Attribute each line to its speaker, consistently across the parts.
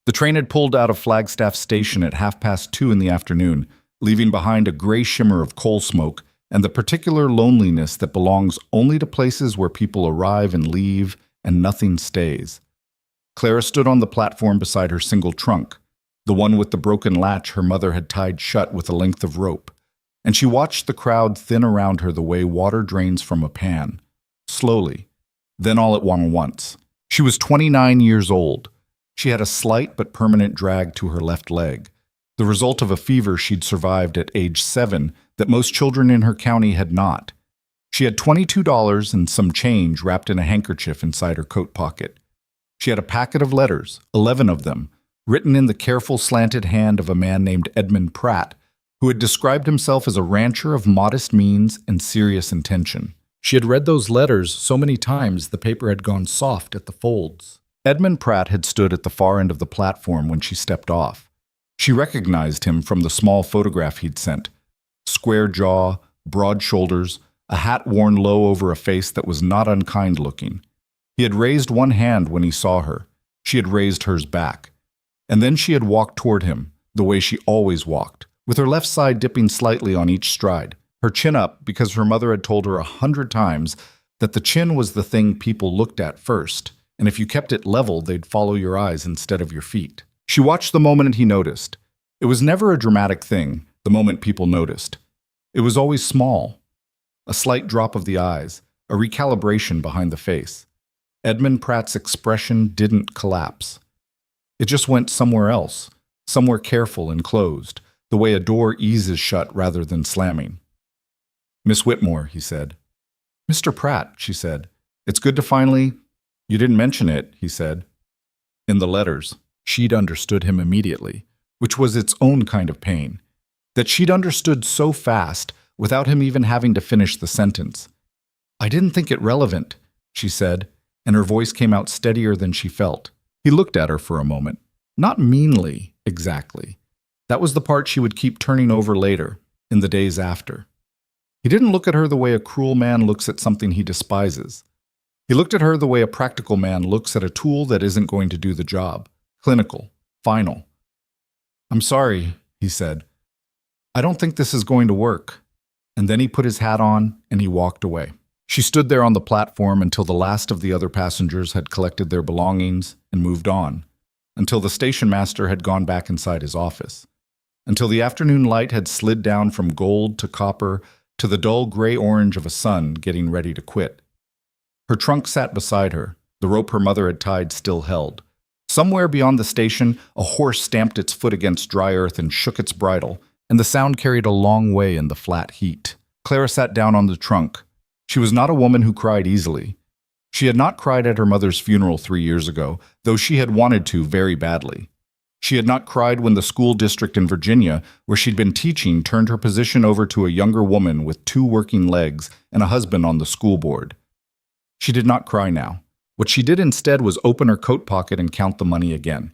Speaker 1: The train had pulled out of Flagstaff Station at 2:30 in the afternoon, leaving behind a gray shimmer of coal smoke and the particular loneliness that belongs only to places where people arrive and leave and nothing stays. Clara stood on the platform beside her single trunk, the one with the broken latch her mother had tied shut with a length of rope, and she watched the crowd thin around her the way water drains from a pan, slowly, then all at once. She was 29 years old. She had a slight but permanent drag to her left leg, the result of a fever she'd survived at age 7 that most children in her county had not. She had $22 and some change wrapped in a handkerchief inside her coat pocket. She had a packet of letters, 11 of them, written in the careful slanted hand of a man named Edmund Pratt, who had described himself as a rancher of modest means and serious intention. She had read those letters so many times the paper had gone soft at the folds. Edmund Pratt had stood at the far end of the platform when she stepped off. She recognized him from the small photograph he'd sent. Square jaw, broad shoulders, a hat worn low over a face that was not unkind looking. He had raised one hand when he saw her. She had raised hers back. And then she had walked toward him, the way she always walked, with her left side dipping slightly on each stride, her chin up because her mother had told her 100 times that the chin was the thing people looked at first, and if you kept it level, they'd follow your eyes instead of your feet. She watched the moment he noticed. It was never a dramatic thing, the moment people noticed. It was always small. A slight drop of the eyes, a recalibration behind the face. Edmund Pratt's expression didn't collapse. It just went somewhere else, somewhere careful and closed, the way a door eases shut rather than slamming. "Miss Whitmore," he said. "Mr. Pratt," she said. "It's good to finally—" "You didn't mention it," he said. In the letters, she'd understood him immediately, which was its own kind of pain. That she'd understood so fast, without him even having to finish the sentence. "I didn't think it relevant," she said, and her voice came out steadier than she felt. He looked at her for a moment. Not meanly, exactly. That was the part she would keep turning over later, in the days after. He didn't look at her the way a cruel man looks at something he despises. He looked at her the way a practical man looks at a tool that isn't going to do the job. Clinical. Final. "I'm sorry," he said. "I don't think this is going to work." And then he put his hat on and he walked away. She stood there on the platform until the last of the other passengers had collected their belongings and moved on, until the station master had gone back inside his office, until the afternoon light had slid down from gold to copper to the dull gray-orange of a sun getting ready to quit. Her trunk sat beside her, the rope her mother had tied still held. Somewhere beyond the station, a horse stamped its foot against dry earth and shook its bridle, and the sound carried a long way in the flat heat. Clara sat down on the trunk. She was not a woman who cried easily. She had not cried at her mother's funeral 3 years ago, though she had wanted to very badly. She had not cried when the school district in Virginia, where she'd been teaching, turned her position over to a younger woman with 2 working legs and a husband on the school board. She did not cry now. What she did instead was open her coat pocket and count the money again.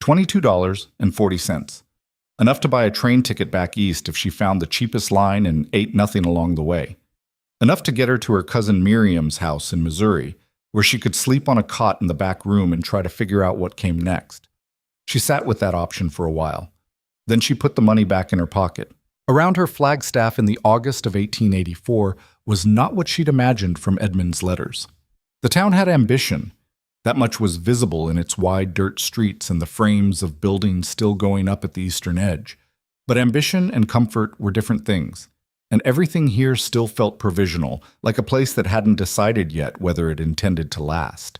Speaker 1: $22.40. Enough to buy a train ticket back east if she found the cheapest line and ate nothing along the way. Enough to get her to her cousin Miriam's house in Missouri, where she could sleep on a cot in the back room and try to figure out what came next. She sat with that option for a while. Then she put the money back in her pocket. Around her Flagstaff in the August of 1884 was not what she'd imagined from Edmund's letters. The town had ambition. That much was visible in its wide dirt streets and the frames of buildings still going up at the eastern edge. But ambition and comfort were different things. And everything here still felt provisional, like a place that hadn't decided yet whether it intended to last.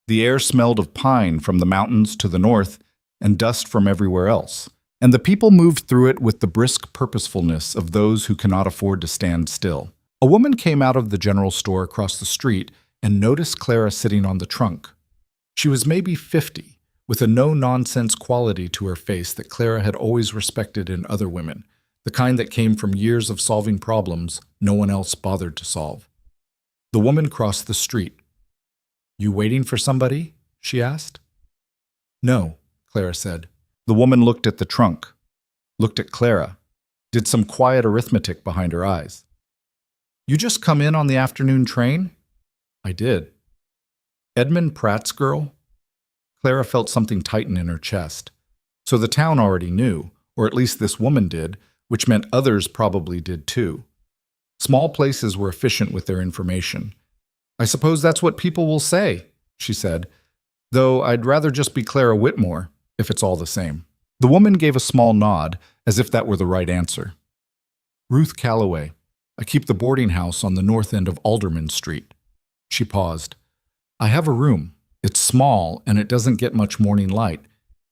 Speaker 1: The air smelled of pine from the mountains to the north and dust from everywhere else, and the people moved through it with the brisk purposefulness of those who cannot afford to stand still. A woman came out of the general store across the street and noticed Clara sitting on the trunk. She was maybe 50, with a no-nonsense quality to her face that Clara had always respected in other women, the kind that came from years of solving problems no one else bothered to solve. The woman crossed the street. "You waiting for somebody?" she asked. "No," Clara said. The woman looked at the trunk, looked at Clara, did some quiet arithmetic behind her eyes. "You just come in on the afternoon train?" "I did." "Edmund Pratt's girl?" Clara felt something tighten in her chest. So the town already knew, or at least this woman did, which meant others probably did too. Small places were efficient with their information. "I suppose that's what people will say," she said, "though I'd rather just be Clara Whitmore, if it's all the same." The woman gave a small nod, as if that were the right answer. "Ruth Calloway. I keep the boarding house on the north end of Alderman Street." She paused. "I have a room. It's small, and it doesn't get much morning light.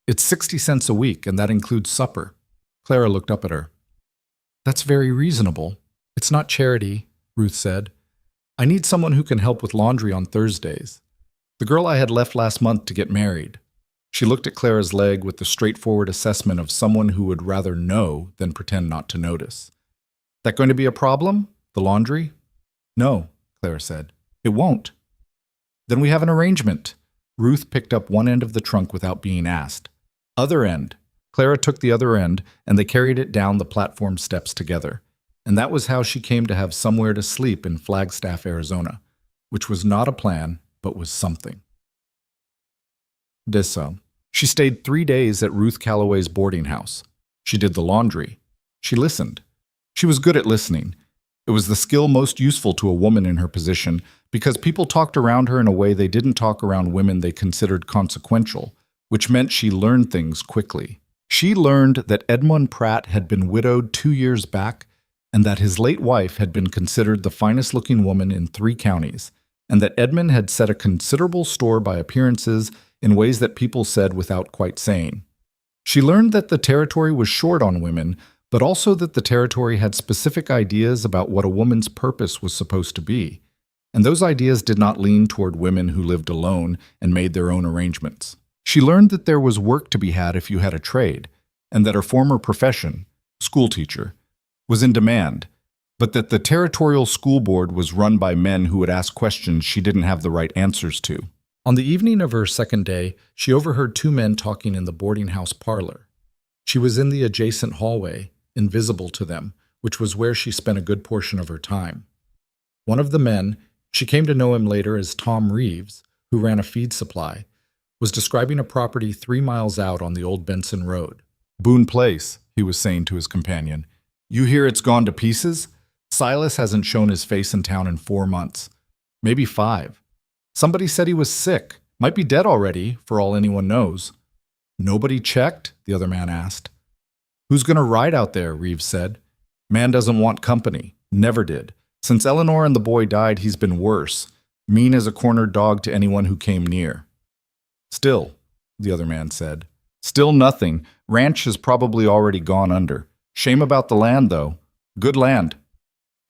Speaker 1: It's 60 cents a week, and that includes supper." Clara looked up at her. "That's very reasonable. It's not charity," Ruth said. "I need someone who can help with laundry on Thursdays. The girl I had left last month to get married." She looked at Clara's leg with the straightforward assessment of someone who would rather know than pretend not to notice. "That going to be a problem? The laundry?" "No," Clara said. "It won't." "Then we have an arrangement." Ruth picked up one end of the trunk without being asked. "Other end." Clara took the other end, and they carried it down the platform steps together. And that was how she came to have somewhere to sleep in Flagstaff, Arizona, which was not a plan, but was something. She stayed 3 days at Ruth Calloway's boarding house. She did the laundry. She listened. She was good at listening. It was the skill most useful to a woman in her position because people talked around her in a way they didn't talk around women they considered consequential, which meant she learned things quickly. She learned that Edmund Pratt had been widowed 2 years back and that his late wife had been considered the finest-looking woman in 3 counties, and that Edmund had set a considerable store by appearances in ways that people said without quite saying. She learned that the territory was short on women, but also that the territory had specific ideas about what a woman's purpose was supposed to be, and those ideas did not lean toward women who lived alone and made their own arrangements. She learned that there was work to be had if you had a trade, and that her former profession, schoolteacher, was in demand, but that the territorial school board was run by men who would ask questions she didn't have the right answers to. On the evening of her second day, she overheard 2 men talking in the boarding house parlor. She was in the adjacent hallway, invisible to them, which was where she spent a good portion of her time. One of the men, she came to know him later as Tom Reeves, who ran a feed supply, was describing a property 3 miles out on the old Benson Road. "Boone Place," he was saying to his companion. "You hear it's gone to pieces? Silas hasn't shown his face in town in 4 months. Maybe 5. Somebody said he was sick. Might be dead already, for all anyone knows." "Nobody checked?" the other man asked. "Who's going to ride out there?" Reeves said. "Man doesn't want company. Never did. Since Eleanor and the boy died, he's been worse. Mean as a cornered dog to anyone who came near." "Still," the other man said. "Still nothing. Ranch has probably already gone under. Shame about the land, though. Good land."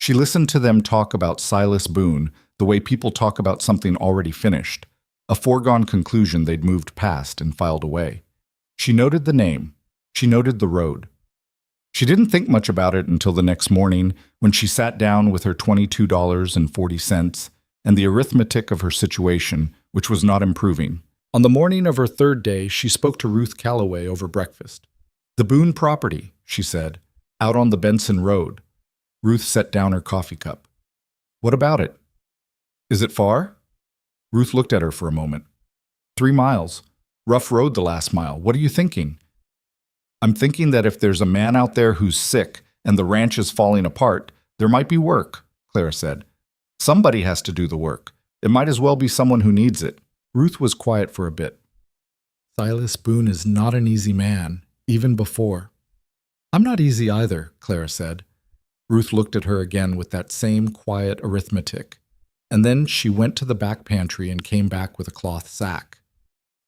Speaker 1: She listened to them talk about Silas Boone, the way people talk about something already finished, a foregone conclusion they'd moved past and filed away. She noted the name. She noted the road. She didn't think much about it until the next morning when she sat down with her $22.40 and the arithmetic of her situation, which was not improving. On the morning of her third day, she spoke to Ruth Calloway over breakfast. "The Boone property," she said, "out on the Benson Road." Ruth set down her coffee cup. "What about it?" "Is it far?" Ruth looked at her for a moment. 3 miles. Rough road the last mile. What are you thinking?" "I'm thinking that if there's a man out there who's sick and the ranch is falling apart, there might be work," Clara said. "Somebody has to do the work. It might as well be someone who needs it." Ruth was quiet for a bit. "Silas Boone is not an easy man, even before." "I'm not easy either," Clara said. Ruth looked at her again with that same quiet arithmetic, and then she went to the back pantry and came back with a cloth sack.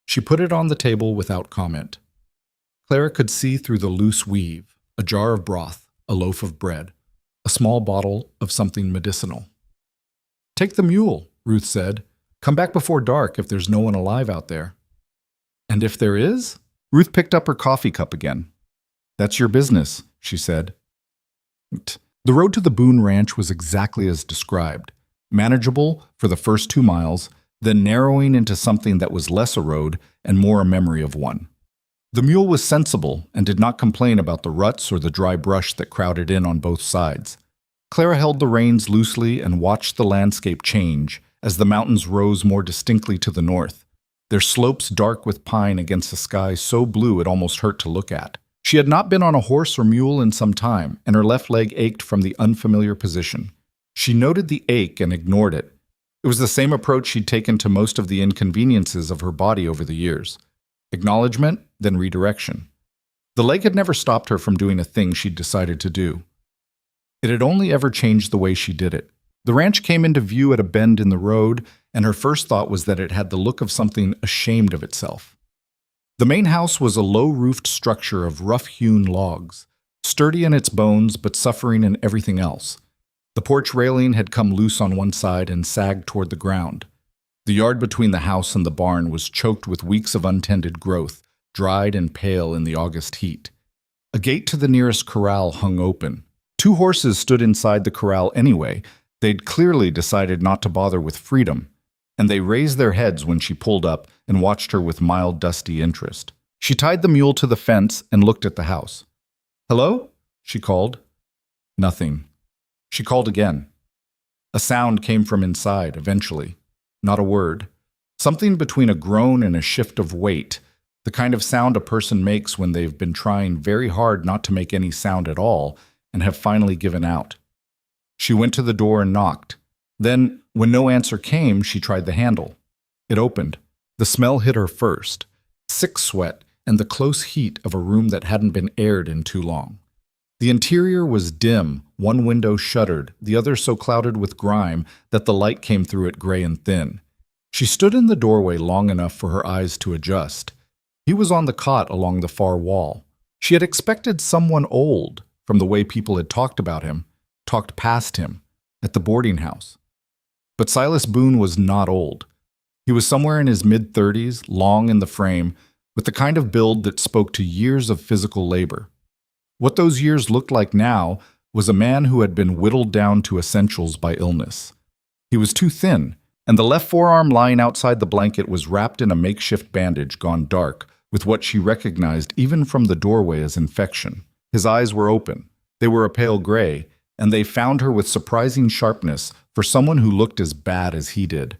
Speaker 1: She put it on the table without comment. Clara could see through the loose weave, a jar of broth, a loaf of bread, a small bottle of something medicinal. "Take the mule," Ruth said. "Come back before dark if there's no one alive out there." "And if there is?" Ruth picked up her coffee cup again. "That's your business," she said. The road to the Boone Ranch was exactly as described, manageable for the first 2 miles, then narrowing into something that was less a road and more a memory of one. The mule was sensible and did not complain about the ruts or the dry brush that crowded in on both sides. Clara held the reins loosely and watched the landscape change as the mountains rose more distinctly to the north. their slopes dark with pine against a sky so blue it almost hurt to look at. She had not been on a horse or mule in some time, and her left leg ached from the unfamiliar position. She noted the ache and ignored it. It was the same approach she'd taken to most of the inconveniences of her body over the years. Acknowledgement, then redirection. The leg had never stopped her from doing a thing she'd decided to do. It had only ever changed the way she did it. The ranch came into view at a bend in the road, and her first thought was that it had the look of something ashamed of itself. The main house was a low-roofed structure of rough-hewn logs, sturdy in its bones but suffering in everything else. The porch railing had come loose on one side and sagged toward the ground. The yard between the house and the barn was choked with weeks of untended growth, dried and pale in the August heat. A gate to the nearest corral hung open. 2 horses stood inside the corral anyway. They'd clearly decided not to bother with freedom, and they raised their heads when she pulled up and watched her with mild, dusty interest. She tied the mule to the fence and looked at the house. "Hello?" she called. Nothing. She called again. A sound came from inside, eventually. Not a word. Something between a groan and a shift of weight, the kind of sound a person makes when they've been trying very hard not to make any sound at all and have finally given out. She went to the door and knocked. Then, when no answer came, she tried the handle. It opened. The smell hit her first. Sick sweat and the close heat of a room that hadn't been aired in too long. The interior was dim, one window shuttered, the other so clouded with grime that the light came through it gray and thin. She stood in the doorway long enough for her eyes to adjust. He was on the cot along the far wall. She had expected someone old, from the way people had talked about him, talked past him, at the boarding house. But Silas Boone was not old. He was somewhere in his mid-30s, long in the frame, with the kind of build that spoke to years of physical labor. What those years looked like now was a man who had been whittled down to essentials by illness. He was too thin, and the left forearm lying outside the blanket was wrapped in a makeshift bandage gone dark, with what she recognized even from the doorway as infection. His eyes were open. They were a pale gray, and they found her with surprising sharpness for someone who looked as bad as he did.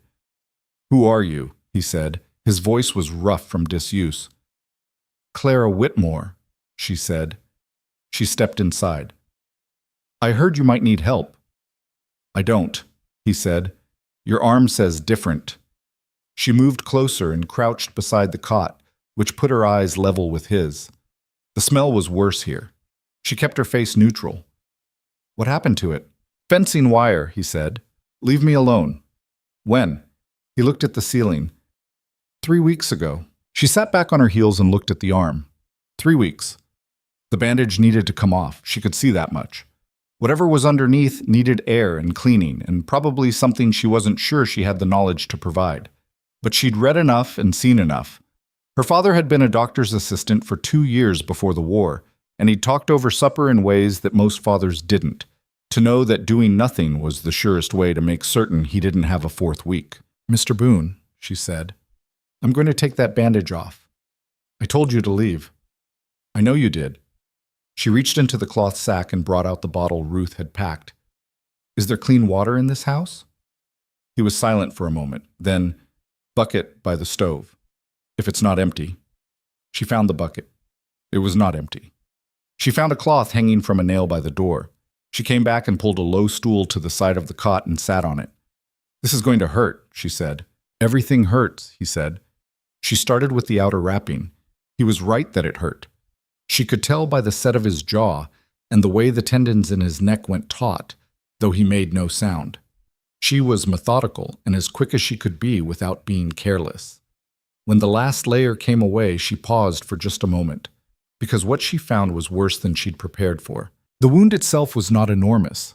Speaker 1: "Who are you?" he said. His voice was rough from disuse. "Clara Whitmore," she said. She stepped inside. "I heard you might need help." "I don't," he said. "Your arm says different." She moved closer and crouched beside the cot, which put her eyes level with his. The smell was worse here. She kept her face neutral. "What happened to it?" "Fencing wire," he said. "Leave me alone." "When?" He looked at the ceiling. 3 weeks ago." She sat back on her heels and looked at the arm. 3 weeks. The bandage needed to come off. She could see that much. Whatever was underneath needed air and cleaning, and probably something she wasn't sure she had the knowledge to provide. But she'd read enough and seen enough. Her father had been a doctor's assistant for 2 years before the war, and he'd talked over supper in ways that most fathers didn't, to know that doing nothing was the surest way to make certain he didn't have a 4th week. "Mr. Boone," she said, "I'm going to take that bandage off. I told you to leave." "I know you did." She reached into the cloth sack and brought out the bottle Ruth had packed. "Is there clean water in this house?" He was silent for a moment, then, "Bucket by the stove. If it's not empty." She found the bucket. It was not empty. She found a cloth hanging from a nail by the door. She came back and pulled a low stool to the side of the cot and sat on it. "This is going to hurt," she said. "Everything hurts," he said. She started with the outer wrapping. He was right that it hurt. She could tell by the set of his jaw and the way the tendons in his neck went taut, though he made no sound. She was methodical and as quick as she could be without being careless. When the last layer came away, she paused for just a moment, because what she found was worse than she'd prepared for. The wound itself was not enormous.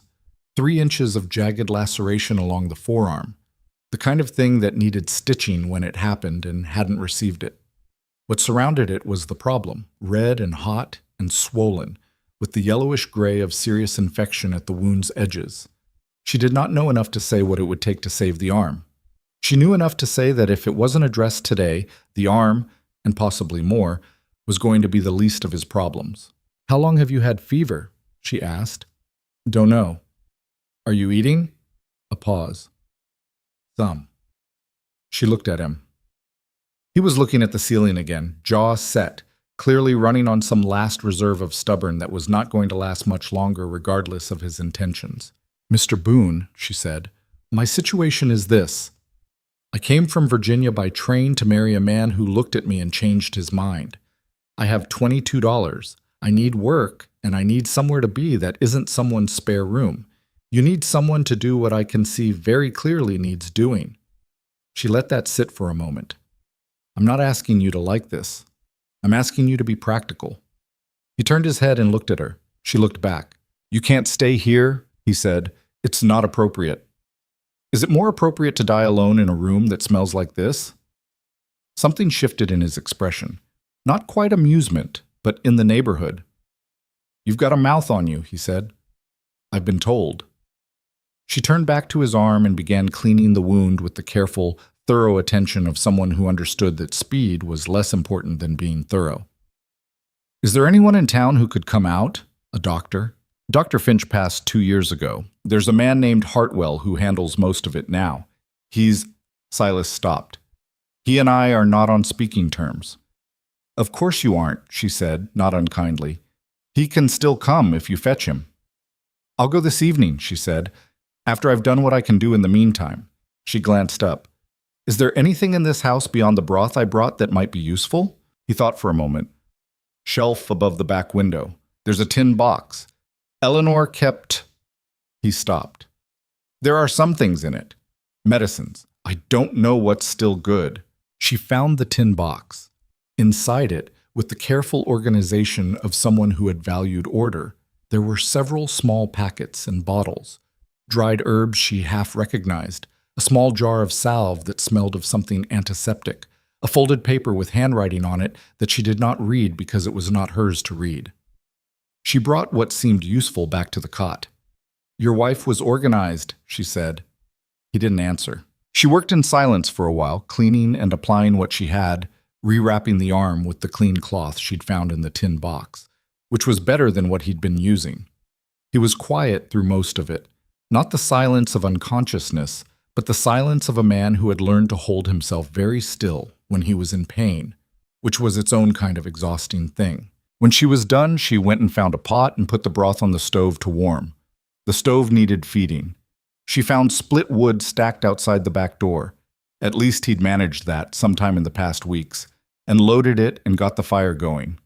Speaker 1: 3 inches of jagged laceration along the forearm, the kind of thing that needed stitching when it happened and hadn't received it. What surrounded it was the problem, red and hot and swollen, with the yellowish gray of serious infection at the wound's edges. She did not know enough to say what it would take to save the arm. She knew enough to say that if it wasn't addressed today, the arm, and possibly more, was going to be the least of his problems. "How long have you had fever?" she asked. "Don't know." "Are you eating?" A pause. "Some." She looked at him. He was looking at the ceiling again, jaw set, clearly running on some last reserve of stubborn that was not going to last much longer regardless of his intentions. "Mr. Boone," she said, "my situation is this. I came from Virginia by train to marry a man who looked at me and changed his mind. I have $22. I need work, and I need somewhere to be that isn't someone's spare room. You need someone to do what I can see very clearly needs doing." She let that sit for a moment. "I'm not asking you to like this. I'm asking you to be practical." He turned his head and looked at her. She looked back. "You can't stay here," he said. "It's not appropriate." "Is it more appropriate to die alone in a room that smells like this?" Something shifted in his expression. Not quite amusement, but in the neighborhood. "You've got a mouth on you," he said. "I've been told." She turned back to his arm and began cleaning the wound with the careful, thorough attention of someone who understood that speed was less important than being thorough. "Is there anyone in town who could come out? A doctor?" "Dr. Finch passed 2 years ago. There's a man named Hartwell who handles most of it now. He's—" Silas stopped. "He and I are not on speaking terms." "Of course you aren't," she said, not unkindly. "He can still come if you fetch him." "I'll go this evening," she said, "after I've done what I can do in the meantime." She glanced up. "Is there anything in this house beyond the broth I brought that might be useful?" He thought for a moment. "Shelf above the back window. There's a tin box. Eleanor kept—" He stopped. "There are some things in it. Medicines. I don't know what's still good." She found the tin box. Inside it, with the careful organization of someone who had valued order, there were several small packets and bottles. Dried herbs she half recognized, a small jar of salve that smelled of something antiseptic, a folded paper with handwriting on it that she did not read because it was not hers to read. She brought what seemed useful back to the cot. "Your wife was organized," she said. He didn't answer. She worked in silence for a while, cleaning and applying what she had, rewrapping the arm with the clean cloth she'd found in the tin box, which was better than what he'd been using. He was quiet through most of it, not the silence of unconsciousness, but the silence of a man who had learned to hold himself very still when he was in pain, which was its own kind of exhausting thing. When she was done, she went and found a pot and put the broth on the stove to warm. The stove needed feeding. She found split wood stacked outside the back door. At least he'd managed that sometime in the past weeks, and loaded it and got the fire going.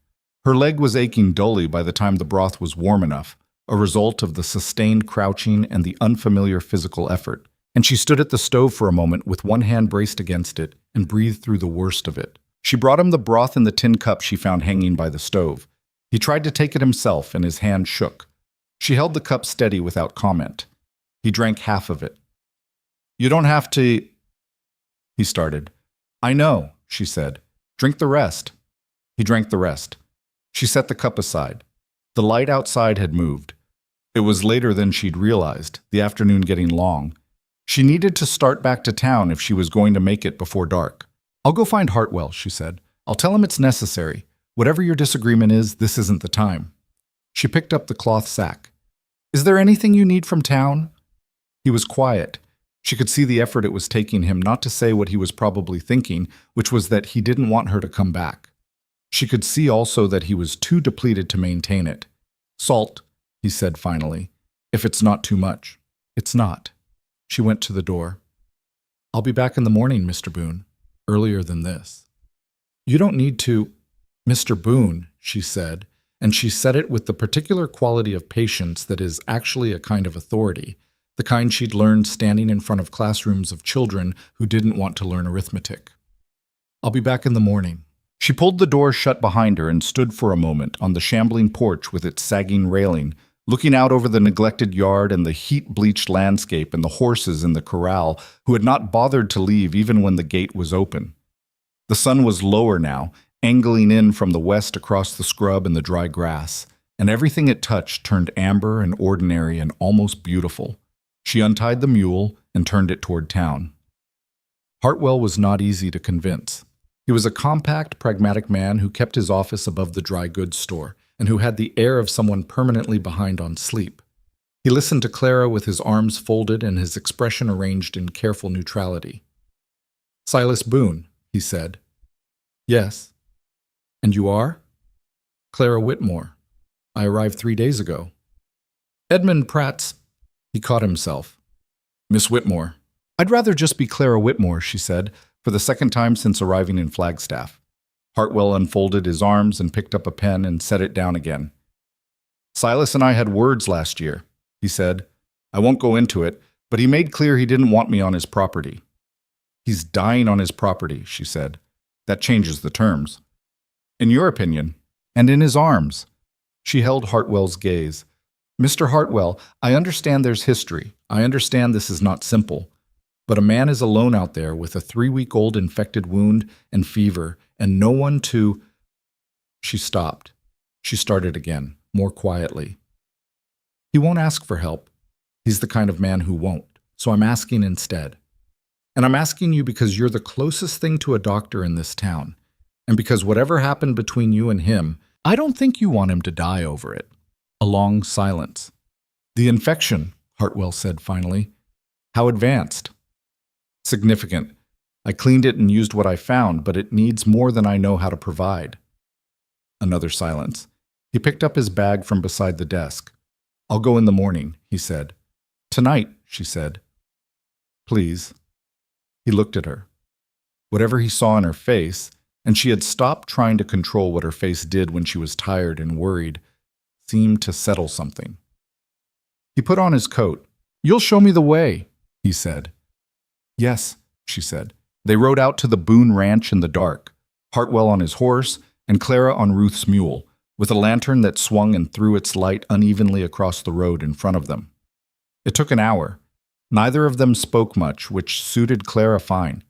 Speaker 1: Her leg was aching dully by the time the broth was warm enough, a result of the sustained crouching and the unfamiliar physical effort, and she stood at the stove for a moment with one hand braced against it and breathed through the worst of it. She brought him the broth in the tin cup she found hanging by the stove. He tried to take it himself, and his hand shook. She held the cup steady without comment. He drank half of it. "You don't have to—" he started. "I know," she said. "Drink the rest." He drank the rest. She set the cup aside. The light outside had moved. It was later than she'd realized, the afternoon getting long. She needed to start back to town if she was going to make it before dark. "I'll go find Hartwell," she said. "I'll tell him it's necessary. Whatever your disagreement is, this isn't the time." She picked up the cloth sack. "Is there anything you need from town?" He was quiet. She could see the effort it was taking him not to say what he was probably thinking, which was that he didn't want her to come back. She could see also that he was too depleted to maintain it. "Salt," he said finally, "if it's not too much." "It's not." She went to the door. "I'll be back in the morning, Mr. Boone. Earlier than this." "You don't need to—" "Mr. Boone," she said, and she said it with the particular quality of patience that is actually a kind of authority, the kind she'd learned standing in front of classrooms of children who didn't want to learn arithmetic. "I'll be back in the morning." She pulled the door shut behind her and stood for a moment on the shambling porch with its sagging railing, looking out over the neglected yard and the heat-bleached landscape and the horses in the corral who had not bothered to leave even when the gate was open. The sun was lower now, angling in from the west across the scrub and the dry grass, and everything it touched turned amber and ordinary and almost beautiful. She untied the mule and turned it toward town. Hartwell was not easy to convince. He was a compact, pragmatic man who kept his office above the dry goods store, and who had the air of someone permanently behind on sleep. He listened to Clara with his arms folded and his expression arranged in careful neutrality. "Silas Boone," he said. Yes. And you are? Clara Whitmore. I arrived 3 days ago. Edmund Pratt's. He caught himself. Miss Whitmore. I'd rather just be Clara Whitmore, she said, for the second time since arriving in Flagstaff. Hartwell unfolded his arms and picked up a pen and set it down again. Silas and I had words last year, he said. I won't go into it, but he made clear he didn't want me on his property. He's dying on his property, she said. That changes the terms. In your opinion, and in his arms. She held Hartwell's gaze. Mr. Hartwell, I understand there's history. I understand this is not simple. But a man is alone out there with a 3-week-old infected wound and fever, and no one to... She stopped. She started again, more quietly. He won't ask for help. He's the kind of man who won't. So I'm asking instead. And I'm asking you because you're the closest thing to a doctor in this town. And because whatever happened between you and him, I don't think you want him to die over it. A long silence. The infection, Hartwell said finally. How advanced? Significant. I cleaned it and used what I found, but it needs more than I know how to provide. Another silence. He picked up his bag from beside the desk. I'll go in the morning, he said. Tonight, she said. Please. He looked at her. Whatever he saw in her face, and she had stopped trying to control what her face did when she was tired and worried, seemed to settle something. He put on his coat. You'll show me the way, he said. Yes, she said. They rode out to the Boone Ranch in the dark, Hartwell on his horse and Clara on Ruth's mule, with a lantern that swung and threw its light unevenly across the road in front of them. It took an hour. Neither of them spoke much, which suited Clara fine.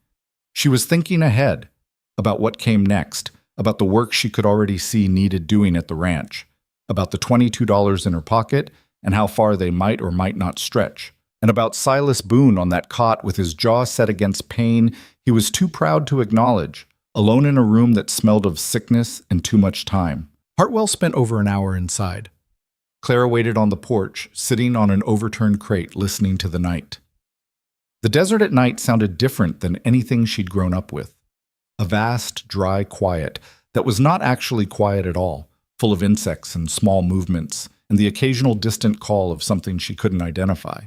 Speaker 1: She was thinking ahead, about what came next, about the work she could already see needed doing at the ranch, about the $22 in her pocket and how far they might or might not stretch, and about Silas Boone on that cot with his jaw set against pain he was too proud to acknowledge, alone in a room that smelled of sickness and too much time. Hartwell spent over an hour inside. Clara waited on the porch, sitting on an overturned crate, listening to the night. The desert at night sounded different than anything she'd grown up with. A vast, dry quiet that was not actually quiet at all, full of insects and small movements, and the occasional distant call of something she couldn't identify.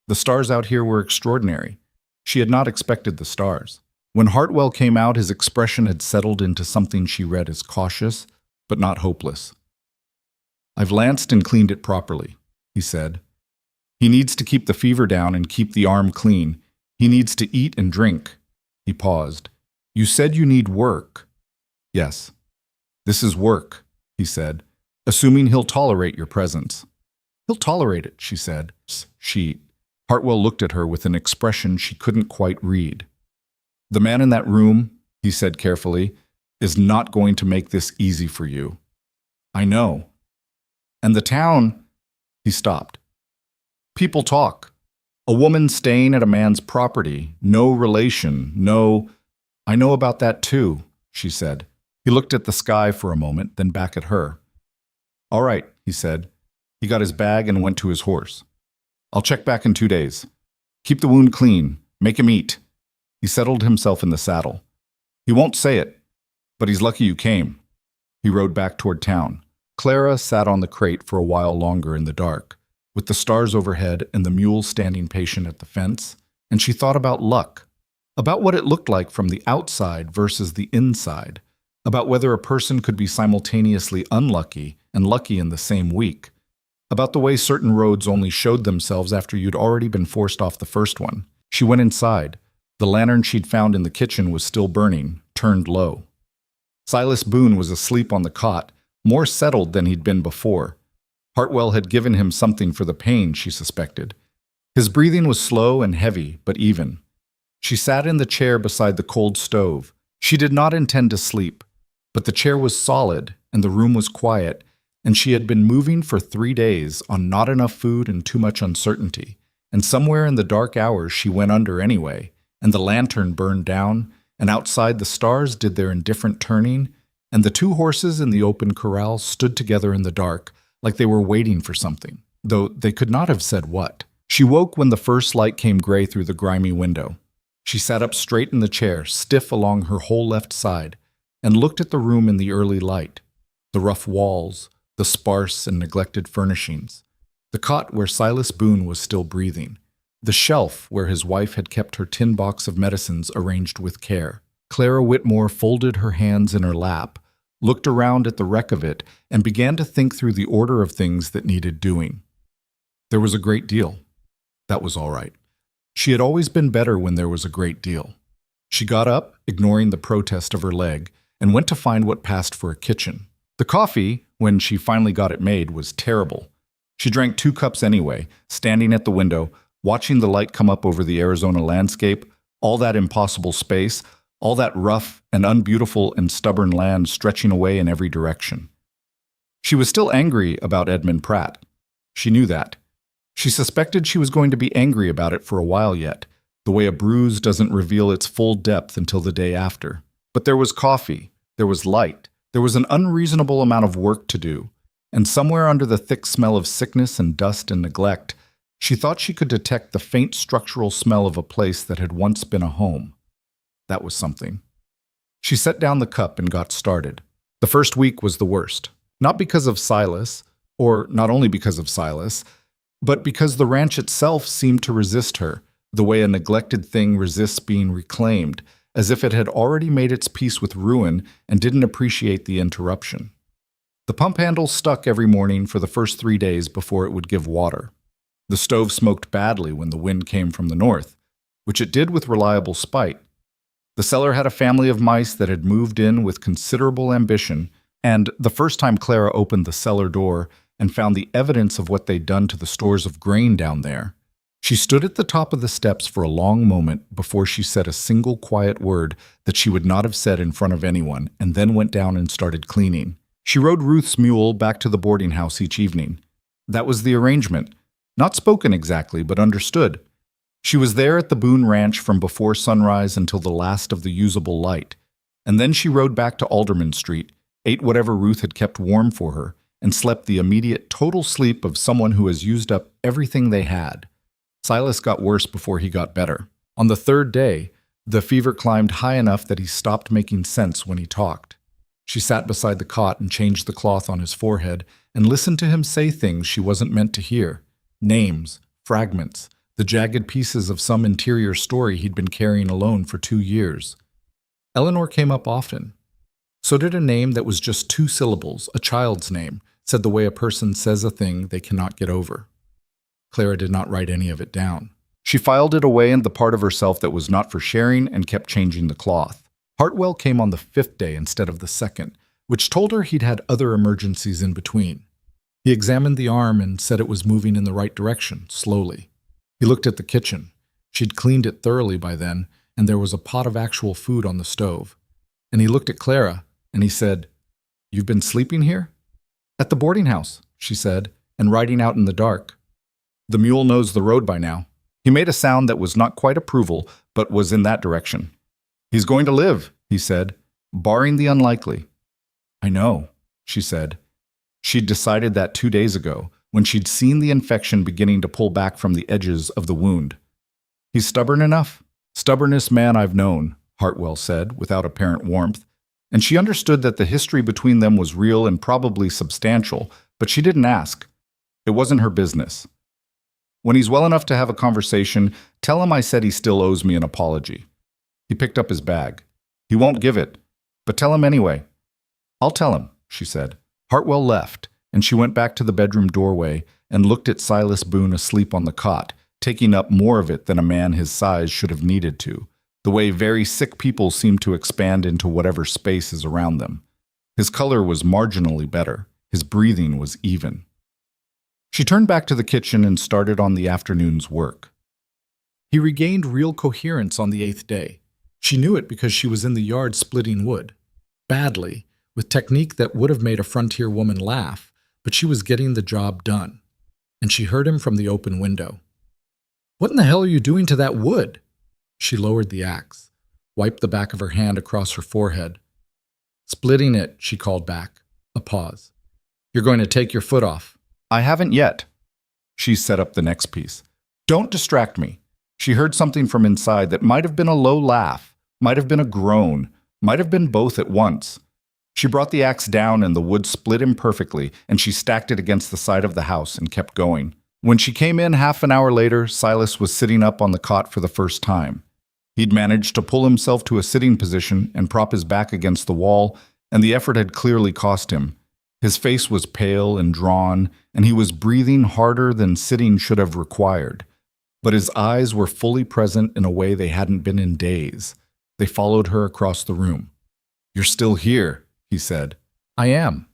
Speaker 1: The stars out here were extraordinary. She had not expected the stars. When Hartwell came out, his expression had settled into something she read as cautious, but not hopeless. I've lanced and cleaned it properly, he said. He needs to keep the fever down and keep the arm clean. He needs to eat and drink. He paused. You said you need work. Yes. This is work, he said, assuming he'll tolerate your presence. He'll tolerate it, she said. Hartwell looked at her with an expression she couldn't quite read. The man in that room, he said carefully, is not going to make this easy for you. I know. And the town, he stopped. People talk. A woman staying at a man's property, no relation, no... I know about that too, she said. He looked at the sky for a moment, then back at her. All right, he said. He got his bag and went to his horse. I'll check back in 2 days. Keep the wound clean. Make him eat. He settled himself in the saddle. He won't say it, but he's lucky you came. He rode back toward town. Clara sat on the crate for a while longer in the dark, with the stars overhead and the mule standing patient at the fence, and she thought about luck, about what it looked like from the outside versus the inside, about whether a person could be simultaneously unlucky and lucky in the same week, about the way certain roads only showed themselves after you'd already been forced off the first one. She went inside. The lantern she'd found in the kitchen was still burning, turned low. Silas Boone was asleep on the cot, more settled than he'd been before. Hartwell had given him something for the pain, she suspected. His breathing was slow and heavy, but even. She sat in the chair beside the cold stove. She did not intend to sleep, but the chair was solid and the room was quiet, and she had been moving for 3 days on not enough food and too much uncertainty, and somewhere in the dark hours she went under anyway, and the lantern burned down, and outside the stars did their indifferent turning, and the 2 horses in the open corral stood together in the dark, like they were waiting for something, though they could not have said what. She woke when the first light came gray through the grimy window. She sat up straight in the chair, stiff along her whole left side. and looked at the room in the early light. The rough walls, the sparse and neglected furnishings, the cot where Silas Boone was still breathing, the shelf where his wife had kept her tin box of medicines arranged with care. Clara Whitmore folded her hands in her lap, looked around at the wreck of it, and began to think through the order of things that needed doing. There was a great deal. That was all right. She had always been better when there was a great deal. She got up, ignoring the protest of her leg, and went to find what passed for a kitchen. The coffee, when she finally got it made, was terrible. She drank 2 cups anyway, standing at the window, watching the light come up over the Arizona landscape, all that impossible space, all that rough and unbeautiful and stubborn land stretching away in every direction. She was still angry about Edmund Pratt. She knew that. She suspected she was going to be angry about it for a while yet, the way a bruise doesn't reveal its full depth until the day after. But there was coffee, there was light, there was an unreasonable amount of work to do, and somewhere under the thick smell of sickness and dust and neglect, she thought she could detect the faint structural smell of a place that had once been a home. That was something. She set down the cup and got started. The first week was the worst, not because of Silas, or not only because of Silas, but because the ranch itself seemed to resist her, the way a neglected thing resists being reclaimed, as if it had already made its peace with ruin and didn't appreciate the interruption. The pump handle stuck every morning for the first 3 days before it would give water. The stove smoked badly when the wind came from the north, which it did with reliable spite. The cellar had a family of mice that had moved in with considerable ambition, and the first time Clara opened the cellar door and found the evidence of what they'd done to the stores of grain down there, she stood at the top of the steps for a long moment before she said a single quiet word that she would not have said in front of anyone, and then went down and started cleaning. She rode Ruth's mule back to the boarding house each evening. That was the arrangement. Not spoken exactly, but understood. She was there at the Boone Ranch from before sunrise until the last of the usable light, and then she rode back to Alderman Street, ate whatever Ruth had kept warm for her, and slept the immediate total sleep of someone who has used up everything they had. Silas got worse before he got better. On the 3rd day, the fever climbed high enough that he stopped making sense when he talked. She sat beside the cot and changed the cloth on his forehead and listened to him say things she wasn't meant to hear. Names, fragments, the jagged pieces of some interior story he'd been carrying alone for 2 years. Eleanor came up often. So did a name that was just 2 syllables, a child's name, said the way a person says a thing they cannot get over. Clara did not write any of it down. She filed it away in the part of herself that was not for sharing and kept changing the cloth. Hartwell came on the 5th day instead of the 2nd, which told her he'd had other emergencies in between. He examined the arm and said it was moving in the right direction, slowly. He looked at the kitchen. She'd cleaned it thoroughly by then, and there was a pot of actual food on the stove. And he looked at Clara, and he said, "You've been sleeping here?" "At the boarding house," she said, "and riding out in the dark. The mule knows the road by now." He made a sound that was not quite approval, but was in that direction. "He's going to live," he said, "barring the unlikely." "I know," she said. She'd decided that 2 days ago, when she'd seen the infection beginning to pull back from the edges of the wound. "He's stubborn enough." "Stubbornest man I've known," Hartwell said, without apparent warmth, and she understood that the history between them was real and probably substantial, but she didn't ask. It wasn't her business. "When he's well enough to have a conversation, tell him I said he still owes me an apology." He picked up his bag. "He won't give it, but tell him anyway." "I'll tell him," she said. Hartwell left, and she went back to the bedroom doorway and looked at Silas Boone asleep on the cot, taking up more of it than a man his size should have needed to, the way very sick people seem to expand into whatever space is around them. His color was marginally better. His breathing was even. She turned back to the kitchen and started on the afternoon's work. He regained real coherence on the 8th day. She knew it because she was in the yard splitting wood. Badly, with technique that would have made a frontier woman laugh, but she was getting the job done. And she heard him from the open window. "What in the hell are you doing to that wood?" She lowered the axe, wiped the back of her hand across her forehead. "Splitting it," she called back. A pause. "You're going to take your foot off." "I haven't yet." She set up the next piece. "Don't distract me." She heard something from inside that might have been a low laugh, might have been a groan, Might have been both at once. She brought the axe down and the wood split imperfectly, and she stacked it against the side of the house and kept going. When she came in half an hour later, Silas was sitting up on the cot for the first time. He'd managed to pull himself to a sitting position and prop his back against the wall, and the effort had clearly cost him. His face was pale and drawn, and he was breathing harder than sitting should have required. But his eyes were fully present in a way they hadn't been in days. They followed her across the room. "You're still here," he said. "I am."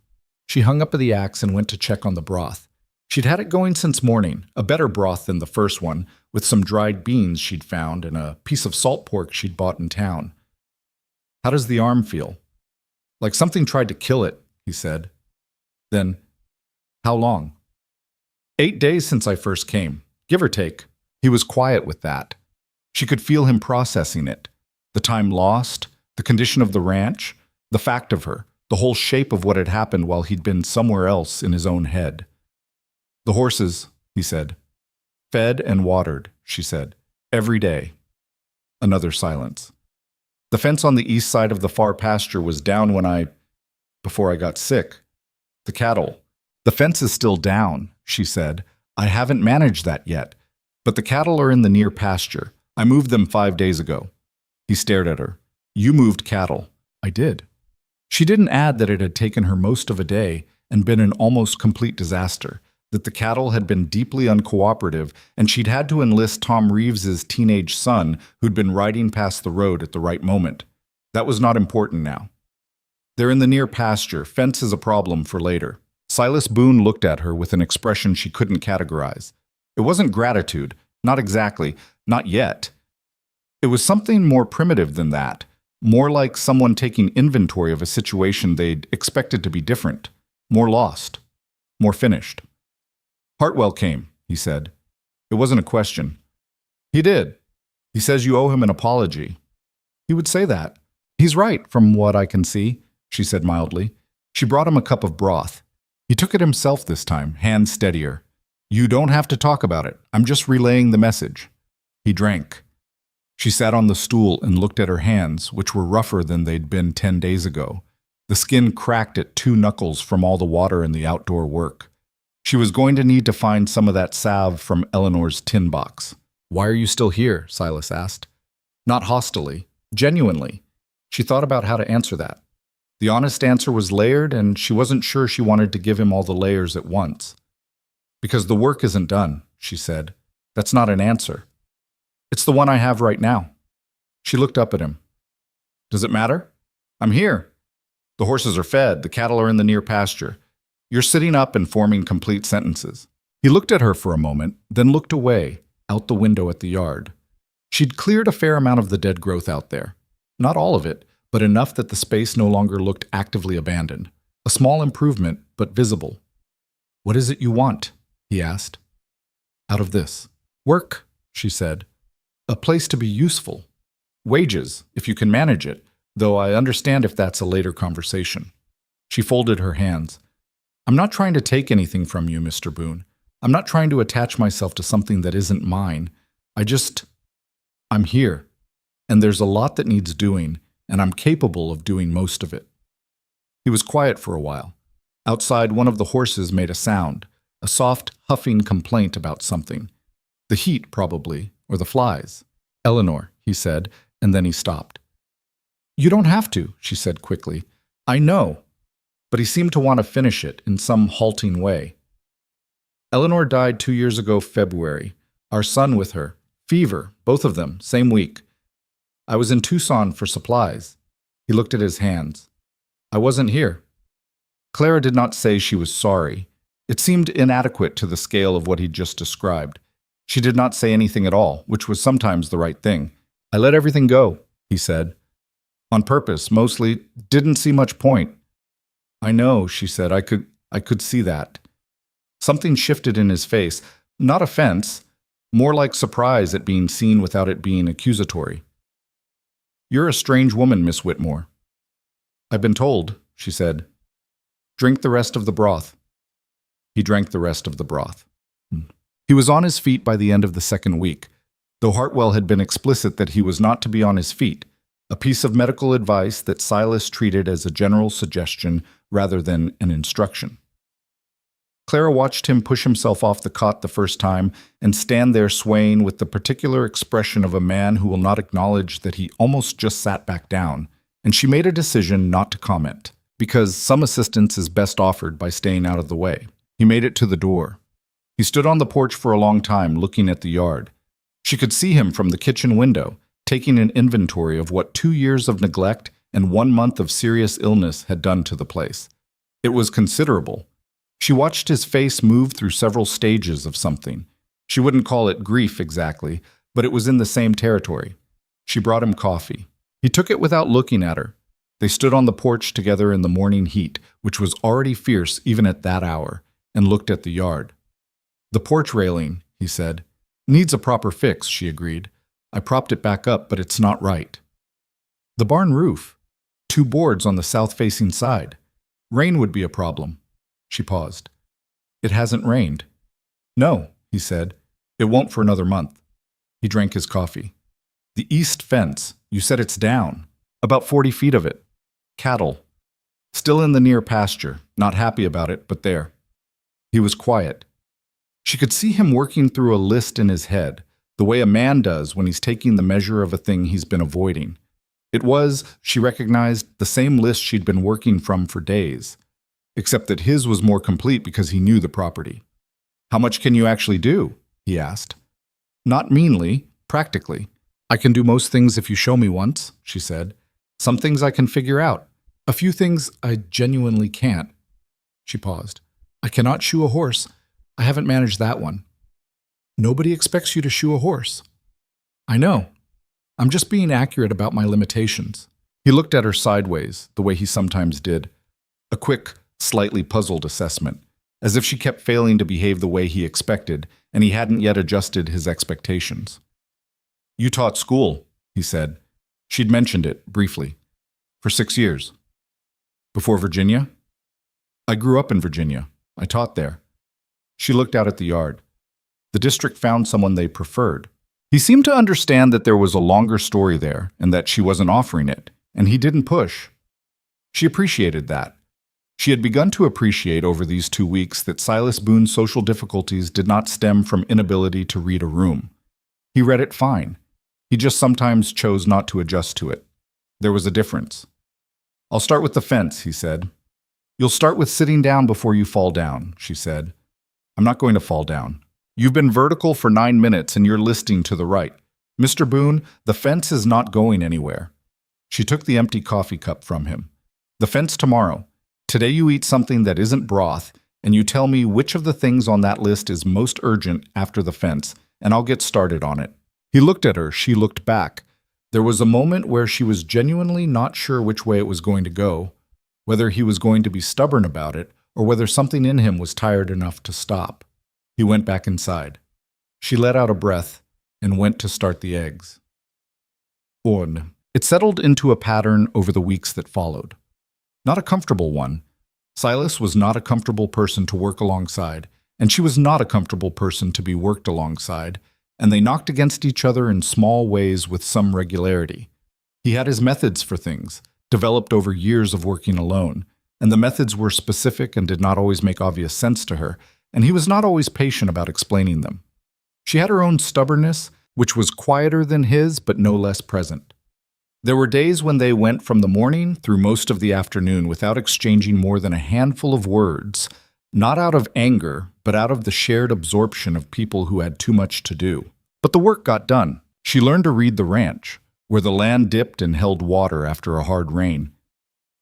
Speaker 1: She hung up the axe and went to check on the broth. She'd had it going since morning, a better broth than the first one, with some dried beans she'd found and a piece of salt pork she'd bought in town. "How does the arm feel?" "Like something tried to kill it," he said. Then, "How long?" "8 days since I first came, give or take." He was quiet with that. She could feel him processing it. The time lost, the condition of the ranch, the fact of her, the whole shape of what had happened while he'd been somewhere else in his own head. "The horses," he said. "Fed and watered," she said. "Every day." Another silence. "The fence on the east side of the far pasture was down before I got sick. The cattle." "The fence is still down," she said. "I haven't managed that yet. But the cattle are in the near pasture. I moved them 5 days ago." He stared at her. "You moved cattle." "I did." She didn't add that it had taken her most of a day and been an almost complete disaster, that the cattle had been deeply uncooperative, and she'd had to enlist Tom Reeves's teenage son, who'd been riding past the road at the right moment. That was not important now. "They're in the near pasture. Fence is a problem for later." Silas Boone looked at her with an expression she couldn't categorize. It wasn't gratitude, not exactly, not yet. It was something more primitive than that, more like someone taking inventory of a situation they'd expected to be different, more lost, more finished. "Hartwell came," he said. It wasn't a question. "He did. He says you owe him an apology." "He would say that." "He's right, from what I can see," she said mildly. She brought him a cup of broth. He took it himself this time, hands steadier. "You don't have to talk about it. I'm just relaying the message." He drank. She sat on the stool and looked at her hands, which were rougher than they'd been 10 days ago. The skin cracked at 2 knuckles from all the water and the outdoor work. She was going to need to find some of that salve from Eleanor's tin box. "Why are you still here?" Silas asked. Not hostilely, genuinely. She thought about how to answer that. The honest answer was layered, and she wasn't sure she wanted to give him all the layers at once. "Because the work isn't done," she said. "That's not an answer. It's the one I have right now." She looked up at him. "Does it matter? I'm here. The horses are fed, the cattle are in the near pasture. You're sitting up and forming complete sentences." He looked at her for a moment, then looked away, out the window at the yard. She'd cleared a fair amount of the dead growth out there. Not all of it, but enough that the space no longer looked actively abandoned. A small improvement, but visible. "What is it you want?" he asked. "Out of this." "Work," she said. "A place to be useful. Wages, if you can manage it, though I understand if that's a later conversation." She folded her hands. "I'm not trying to take anything from you, Mr. Boone. I'm not trying to attach myself to something that isn't mine. I'm here, and there's a lot that needs doing, and I'm capable of doing most of it." He was quiet for a while. Outside, one of the horses made a sound, a soft, huffing complaint about something. The heat, probably, or the flies. "Eleanor," he said, and then he stopped. "You don't have to," she said quickly. "I know." But he seemed to want to finish it in some halting way. "Eleanor died 2 years ago, February. Our son with her. Fever, both of them, same week. I was in Tucson for supplies." He looked at his hands. "I wasn't here." Clara did not say she was sorry. It seemed inadequate to the scale of what he'd just described. She did not say anything at all, which was sometimes the right thing. "I let everything go," he said. "On purpose, mostly. Didn't see much point." "I know," she said. I could see that." Something shifted in his face. Not offense, more like surprise at being seen without it being accusatory. "You're a strange woman, Miss Whitmore." "I've been told," she said. "Drink the rest of the broth." He drank the rest of the broth. He was on his feet by the end of the second week, though Hartwell had been explicit that he was not to be on his feet. a piece of medical advice that Silas treated as a general suggestion rather than an instruction. Clara watched him push himself off the cot the first time and stand there swaying with the particular expression of a man who will not acknowledge that he almost just sat back down, and she made a decision not to comment, because some assistance is best offered by staying out of the way. He made it to the door. He stood on the porch for a long time, looking at the yard. She could see him from the kitchen window, taking an inventory of what 2 years of neglect and 1 month of serious illness had done to the place. It was considerable. She watched his face move through several stages of something. She wouldn't call it grief exactly, but it was in the same territory. She brought him coffee. He took it without looking at her. They stood on the porch together in the morning heat, which was already fierce even at that hour, and looked at the yard. "The porch railing," he said. "Needs a proper fix," she agreed. "I propped it back up, but it's not right." "The barn roof. 2 boards on the south-facing side. Rain would be a problem." She paused. "It hasn't rained." "No," he said. "It won't for another month." He drank his coffee. "The east fence. You said it's down. About 40 feet of it. Cattle. Still in the near pasture. Not happy about it, but there." He was quiet. She could see him working through a list in his head, the way a man does when he's taking the measure of a thing he's been avoiding. It was, she recognized, the same list she'd been working from for days, except that his was more complete because he knew the property. "How much can you actually do?" he asked. "Not meanly, practically. I can do most things if you show me once," she said. "Some things I can figure out. A few things I genuinely can't." She paused. "I cannot shoe a horse. I haven't managed that one." "Nobody expects you to shoe a horse." "I know. I'm just being accurate about my limitations." He looked at her sideways, the way he sometimes did. A quick, slightly puzzled assessment, as if she kept failing to behave the way he expected, and he hadn't yet adjusted his expectations. "You taught school," he said. She'd mentioned it, briefly. "For 6 years. Before Virginia?" "I grew up in Virginia. I taught there." She looked out at the yard. The district found someone they preferred. He seemed to understand that there was a longer story there, and that she wasn't offering it, and he didn't push. She appreciated that. She had begun to appreciate over these 2 weeks that Silas Boone's social difficulties did not stem from inability to read a room. He read it fine. He just sometimes chose not to adjust to it. There was a difference. "I'll start with the fence," he said. "You'll start with sitting down before you fall down," she said. "I'm not going to fall down. You've been vertical for 9 minutes and you're listing to the right. Mr. Boone, the fence is not going anywhere." She took the empty coffee cup from him. "The fence tomorrow. Today you eat something that isn't broth, and you tell me which of the things on that list is most urgent after the fence, and I'll get started on it." He looked at her, she looked back. There was a moment where she was genuinely not sure which way it was going to go, whether he was going to be stubborn about it, or whether something in him was tired enough to stop. He went back inside. She let out a breath and went to start the eggs. On. It settled into a pattern over the weeks that followed. Not a comfortable one. Silas was not a comfortable person to work alongside, and she was not a comfortable person to be worked alongside, and they knocked against each other in small ways with some regularity. He had his methods for things, developed over years of working alone, and the methods were specific and did not always make obvious sense to her, and he was not always patient about explaining them. She had her own stubbornness, which was quieter than his but no less present. There were days when they went from the morning through most of the afternoon without exchanging more than a handful of words, not out of anger, but out of the shared absorption of people who had too much to do. But the work got done. She learned to read the ranch, where the land dipped and held water after a hard rain.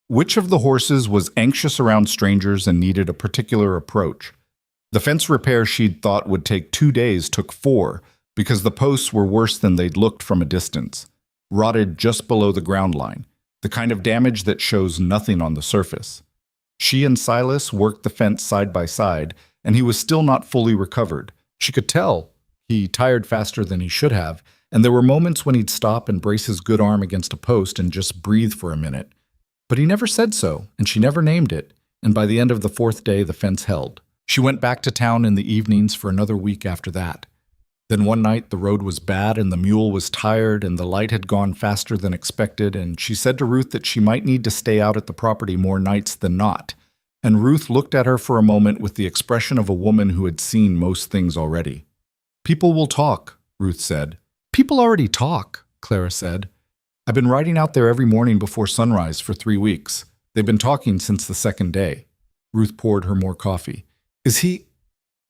Speaker 1: Which of the horses was anxious around strangers and needed a particular approach? The fence repair she'd thought would take 2 days took 4, because the posts were worse than they'd looked from a distance, rotted just below the ground line, the kind of damage that shows nothing on the surface. She and Silas worked the fence side by side, and he was still not fully recovered. She could tell he tired faster than he should have, and there were moments when he'd stop and brace his good arm against a post and just breathe for a minute. But he never said so, and she never named it, and by the end of the 4th day the fence held. She went back to town in the evenings for another week after that. Then one night the road was bad and the mule was tired and the light had gone faster than expected, and she said to Ruth that she might need to stay out at the property more nights than not. And Ruth looked at her for a moment with the expression of a woman who had seen most things already. "People will talk," Ruth said. "People already talk," Clara said. "I've been riding out there every morning before sunrise for 3 weeks. They've been talking since the second day." Ruth poured her more coffee. "Is he—"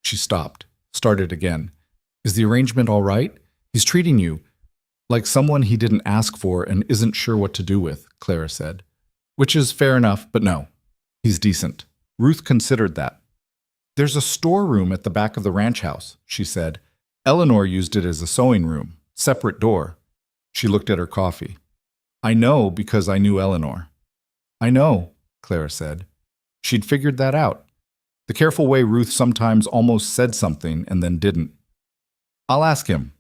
Speaker 1: She stopped, started again. "Is the arrangement all right? He's treating you like someone he didn't ask for and isn't sure what to do with," Clara said. "Which is fair enough, but no. He's decent." Ruth considered that. "There's a storeroom at the back of the ranch house," she said. "Eleanor used it as a sewing room. Separate door." She looked at her coffee. "I know because I knew Eleanor." "I know," Clara said. She'd figured that out. The careful way Ruth sometimes almost said something and then didn't. "I'll ask him."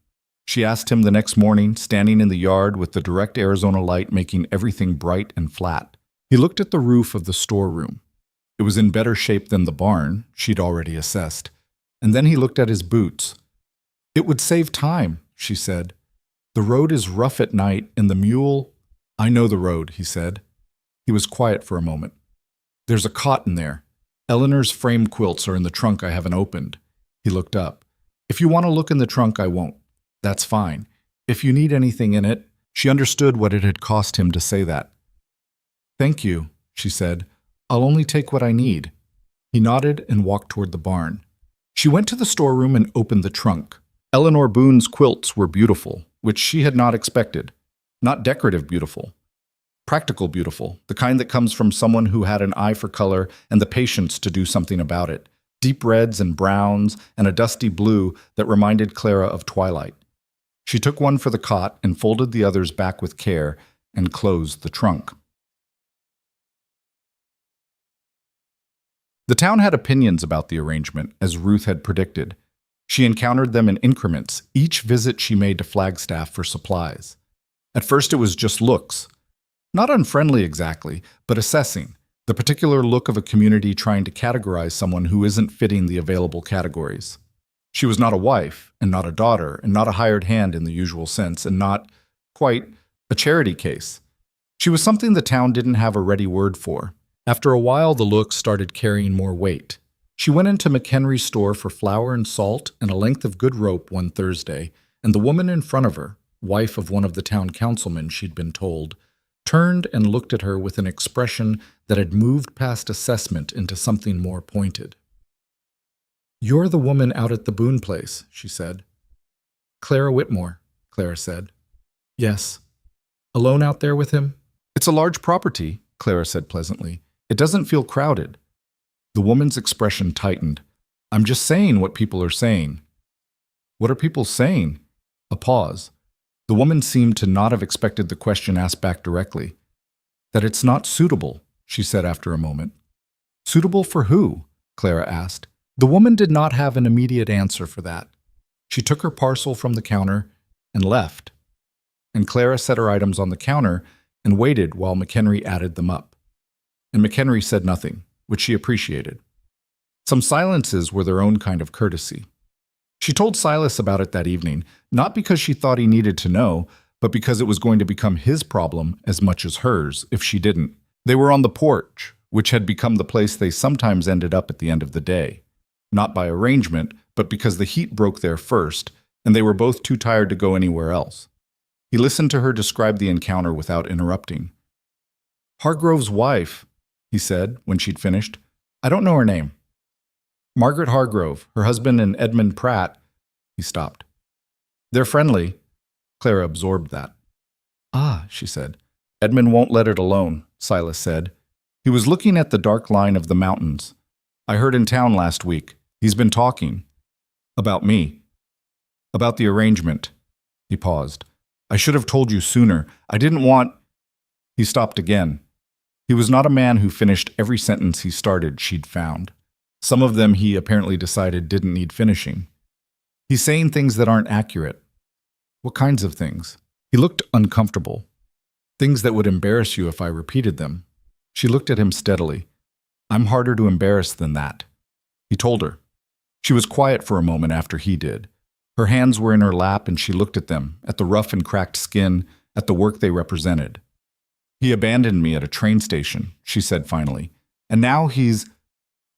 Speaker 1: She asked him the next morning, standing in the yard with the direct Arizona light making everything bright and flat. He looked at the roof of the storeroom. It was in better shape than the barn, she'd already assessed. And then he looked at his boots. "It would save time," she said. "The road is rough at night, and the mule—" "I know the road," he said. He was quiet for a moment. "There's a cot in there. Eleanor's frame quilts are in the trunk I haven't opened." He looked up. "If you want to look in the trunk, I won't. That's fine. If you need anything in it—" She understood what it had cost him to say that. "Thank you," she said. "I'll only take what I need." He nodded and walked toward the barn. She went to the storeroom and opened the trunk. Eleanor Boone's quilts were beautiful, which she had not expected. Not decorative beautiful. Practical beautiful, the kind that comes from someone who had an eye for color and the patience to do something about it. Deep reds and browns and a dusty blue that reminded Clara of twilight. She took one for the cot and folded the others back with care and closed the trunk. The town had opinions about the arrangement, as Ruth had predicted. She encountered them in increments, each visit she made to Flagstaff for supplies. At first it was just looks. Not unfriendly exactly, but assessing. The particular look of a community trying to categorize someone who isn't fitting the available categories. She was not a wife, and not a daughter, and not a hired hand in the usual sense, and not, quite, a charity case. She was something the town didn't have a ready word for. After a while, the looks started carrying more weight. She went into McHenry's store for flour and salt and a length of good rope one Thursday, and the woman in front of her, wife of one of the town councilmen she'd been told, turned and looked at her with an expression that had moved past assessment into something more pointed. "You're the woman out at the Boone place," she said. "Clara Whitmore," Clara said. "Yes." "Alone out there with him?" "It's a large property," Clara said pleasantly. "It doesn't feel crowded." The woman's expression tightened. "I'm just saying what people are saying." "What are people saying?" A pause. The woman seemed to not have expected the question asked back directly. "That it's not suitable," she said after a moment. "Suitable for who?" Clara asked. The woman did not have an immediate answer for that. She took her parcel from the counter and left. And Clara set her items on the counter and waited while McHenry added them up. And McHenry said nothing, which she appreciated. Some silences were their own kind of courtesy. She told Silas about it that evening, not because she thought he needed to know, but because it was going to become his problem as much as hers if she didn't. They were on the porch, which had become the place they sometimes ended up at the end of the day. Not by arrangement, but because the heat broke there first, and they were both too tired to go anywhere else. He listened to her describe the encounter without interrupting. "Hargrove's wife," he said when she'd finished. "I don't know her name." "Margaret Hargrove, her husband and Edmund Pratt." He stopped. "They're friendly." Clara absorbed that. "Ah," she said. "Edmund won't let it alone," Silas said. He was looking at the dark line of the mountains. "I heard in town last week. He's been talking." "About me." "About the arrangement." He paused. "I should have told you sooner. I didn't want—" He stopped again. He was not a man who finished every sentence he started, she'd found. Some of them he apparently decided didn't need finishing. "He's saying things that aren't accurate." "What kinds of things?" He looked uncomfortable. "Things that would embarrass you if I repeated them." She looked at him steadily. "I'm harder to embarrass than that." He told her. She was quiet for a moment after he did. Her hands were in her lap and she looked at them, at the rough and cracked skin, at the work they represented. He abandoned me at a train station, she said finally. And now he's...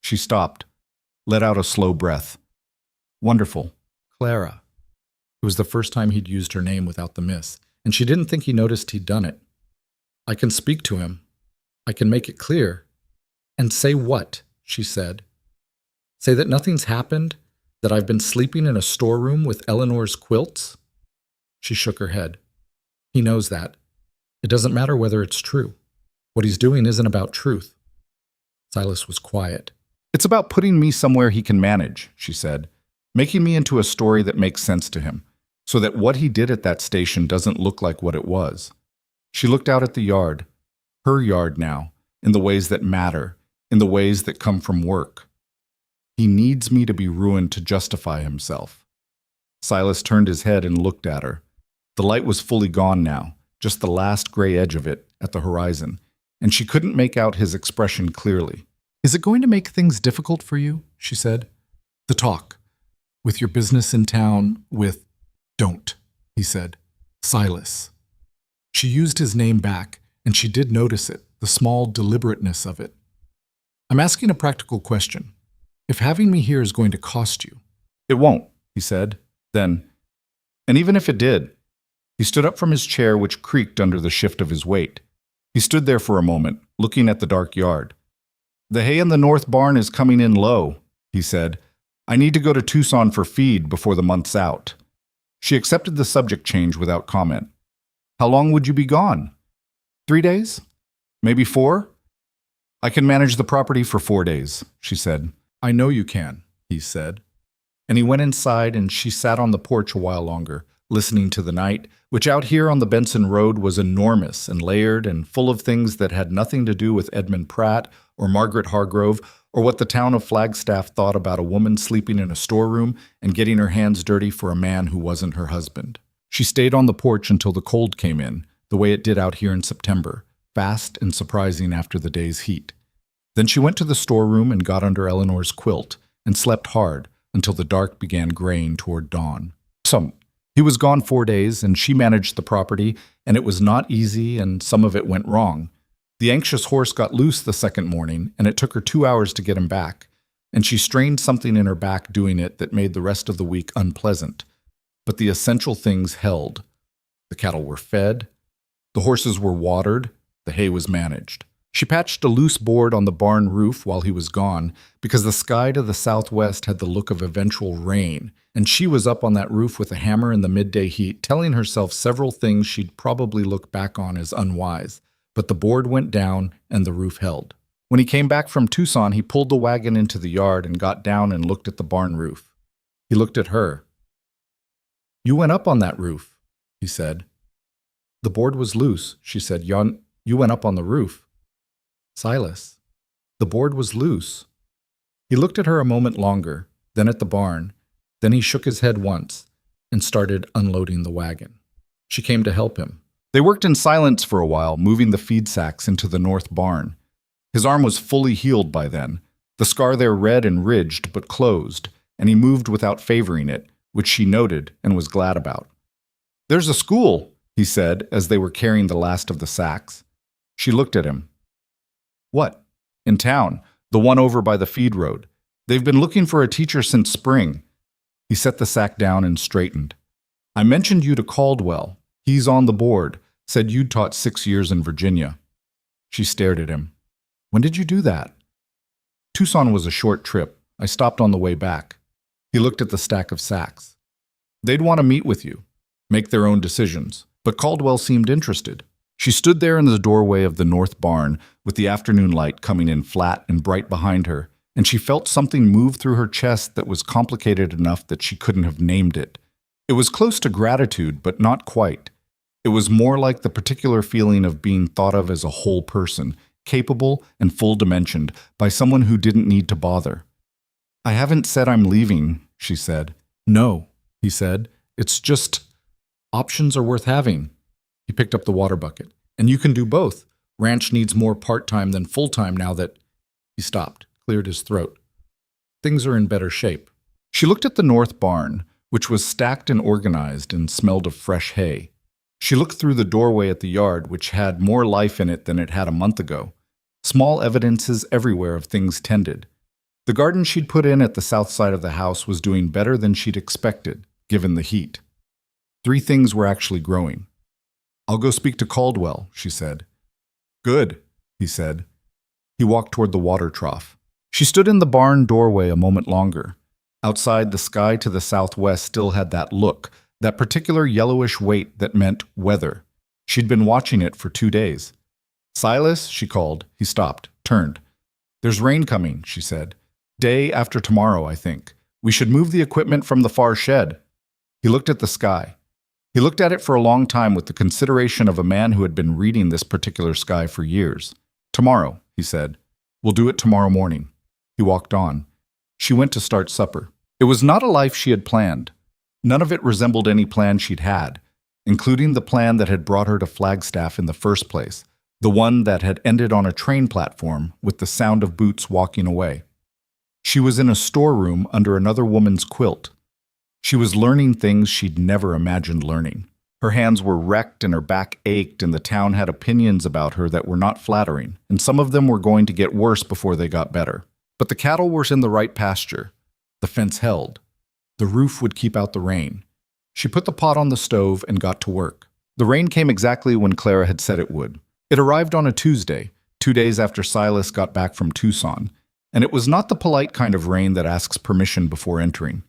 Speaker 1: She stopped, let out a slow breath. Wonderful. Clara. It was the first time he'd used her name without the miss, and she didn't think he noticed he'd done it. I can speak to him. I can make it clear. And say what? She said. Say that nothing's happened? That I've been sleeping in a storeroom with Eleanor's quilts? She shook her head. He knows that. It doesn't matter whether it's true. What he's doing isn't about truth. Silas was quiet. It's about putting me somewhere he can manage, she said, making me into a story that makes sense to him, so that what he did at that station doesn't look like what it was. She looked out at the yard, her yard now, in the ways that matter, in the ways that come from work. He needs me to be ruined to justify himself. Silas turned his head and looked at her. The light was fully gone now, just the last gray edge of it at the horizon, and she couldn't make out his expression clearly. Is it going to make things difficult for you? She said. The talk. With your business in town, with... Don't, he said. Silas. She used his name back, and she did notice it, the small deliberateness of it. I'm asking a practical question. If having me here is going to cost you... It won't, he said. Then, and even if it did... He stood up from his chair, which creaked under the shift of his weight. He stood there for a moment, looking at the dark yard. The hay in the north barn is coming in low, he said. I need to go to Tucson for feed before the month's out. She accepted the subject change without comment. How long would you be gone? 3 days? Maybe 4? I can manage the property for 4 days, she said. I know you can, he said. And he went inside and she sat on the porch a while longer, listening to the night, which out here on the Benson Road was enormous and layered and full of things that had nothing to do with Edmund Pratt or Margaret Hargrove or what the town of Flagstaff thought about a woman sleeping in a storeroom and getting her hands dirty for a man who wasn't her husband. She stayed on the porch until the cold came in, the way it did out here in September, fast and surprising after the day's heat. Then she went to the storeroom and got under Eleanor's quilt and slept hard until the dark began graying toward dawn. He was gone 4 days, and she managed the property, and it was not easy, and some of it went wrong. The anxious horse got loose the second morning, and it took her 2 hours to get him back, and she strained something in her back doing it that made the rest of the week unpleasant. But the essential things held. The cattle were fed, the horses were watered, the hay was managed. She patched a loose board on the barn roof while he was gone, because the sky to the southwest had the look of eventual rain, and she was up on that roof with a hammer in the midday heat, telling herself several things she'd probably look back on as unwise. But the board went down and the roof held. When he came back from Tucson, he pulled the wagon into the yard and got down and looked at the barn roof. He looked at her. You went up on that roof, he said. The board was loose, she said. You went up on the roof. Silas. The board was loose. He looked at her a moment longer, then at the barn. Then he shook his head once and started unloading the wagon. She came to help him. They worked in silence for a while, moving the feed sacks into the north barn. His arm was fully healed by then, the scar there red and ridged but closed, and he moved without favoring it, which she noted and was glad about. There's a school, he said as they were carrying the last of the sacks. She looked at him. What? In town, the one over by the feed road. They've been looking for a teacher since spring. He set the sack down and straightened. I mentioned you to Caldwell. He's on the board, said you'd taught 6 years in Virginia. She stared at him. When did you do that? Tucson was a short trip. I stopped on the way back. He looked at the stack of sacks. They'd want to meet with you, make their own decisions, but Caldwell seemed interested. She stood there in the doorway of the north barn with the afternoon light coming in flat and bright behind her, and she felt something move through her chest that was complicated enough that she couldn't have named it. It was close to gratitude, but not quite. It was more like the particular feeling of being thought of as a whole person, capable and full-dimensioned, by someone who didn't need to bother. I haven't said I'm leaving, she said. No, he said. It's just, options are worth having. He picked up the water bucket. And you can do both. Ranch needs more part-time than full-time now that... He stopped, cleared his throat. Things are in better shape. She looked at the north barn, which was stacked and organized and smelled of fresh hay. She looked through the doorway at the yard, which had more life in it than it had a month ago. Small evidences everywhere of things tended. The garden she'd put in at the south side of the house was doing better than she'd expected, given the heat. 3 things were actually growing. "I'll go speak to Caldwell," she said. "Good," he said. He walked toward the water trough. She stood in the barn doorway a moment longer. Outside, the sky to the southwest still had that look, that particular yellowish weight that meant weather. She'd been watching it for 2 days. "Silas," she called. He stopped, turned. "There's rain coming," she said. "Day after tomorrow, I think. We should move the equipment from the far shed." He looked at the sky. He looked at it for a long time with the consideration of a man who had been reading this particular sky for years. "Tomorrow," he said. "We'll do it tomorrow morning." He walked on. She went to start supper. It was not a life she had planned. None of it resembled any plan she'd had, including the plan that had brought her to Flagstaff in the first place, the one that had ended on a train platform with the sound of boots walking away. She was in a storeroom under another woman's quilt. She was learning things she'd never imagined learning. Her hands were wrecked and her back ached, and the town had opinions about her that were not flattering, and some of them were going to get worse before they got better. But the cattle were in the right pasture. The fence held. The roof would keep out the rain. She put the pot on the stove and got to work. The rain came exactly when Clara had said it would. It arrived on a Tuesday, 2 days after Silas got back from Tucson, and it was not the polite kind of rain that asks permission before entering.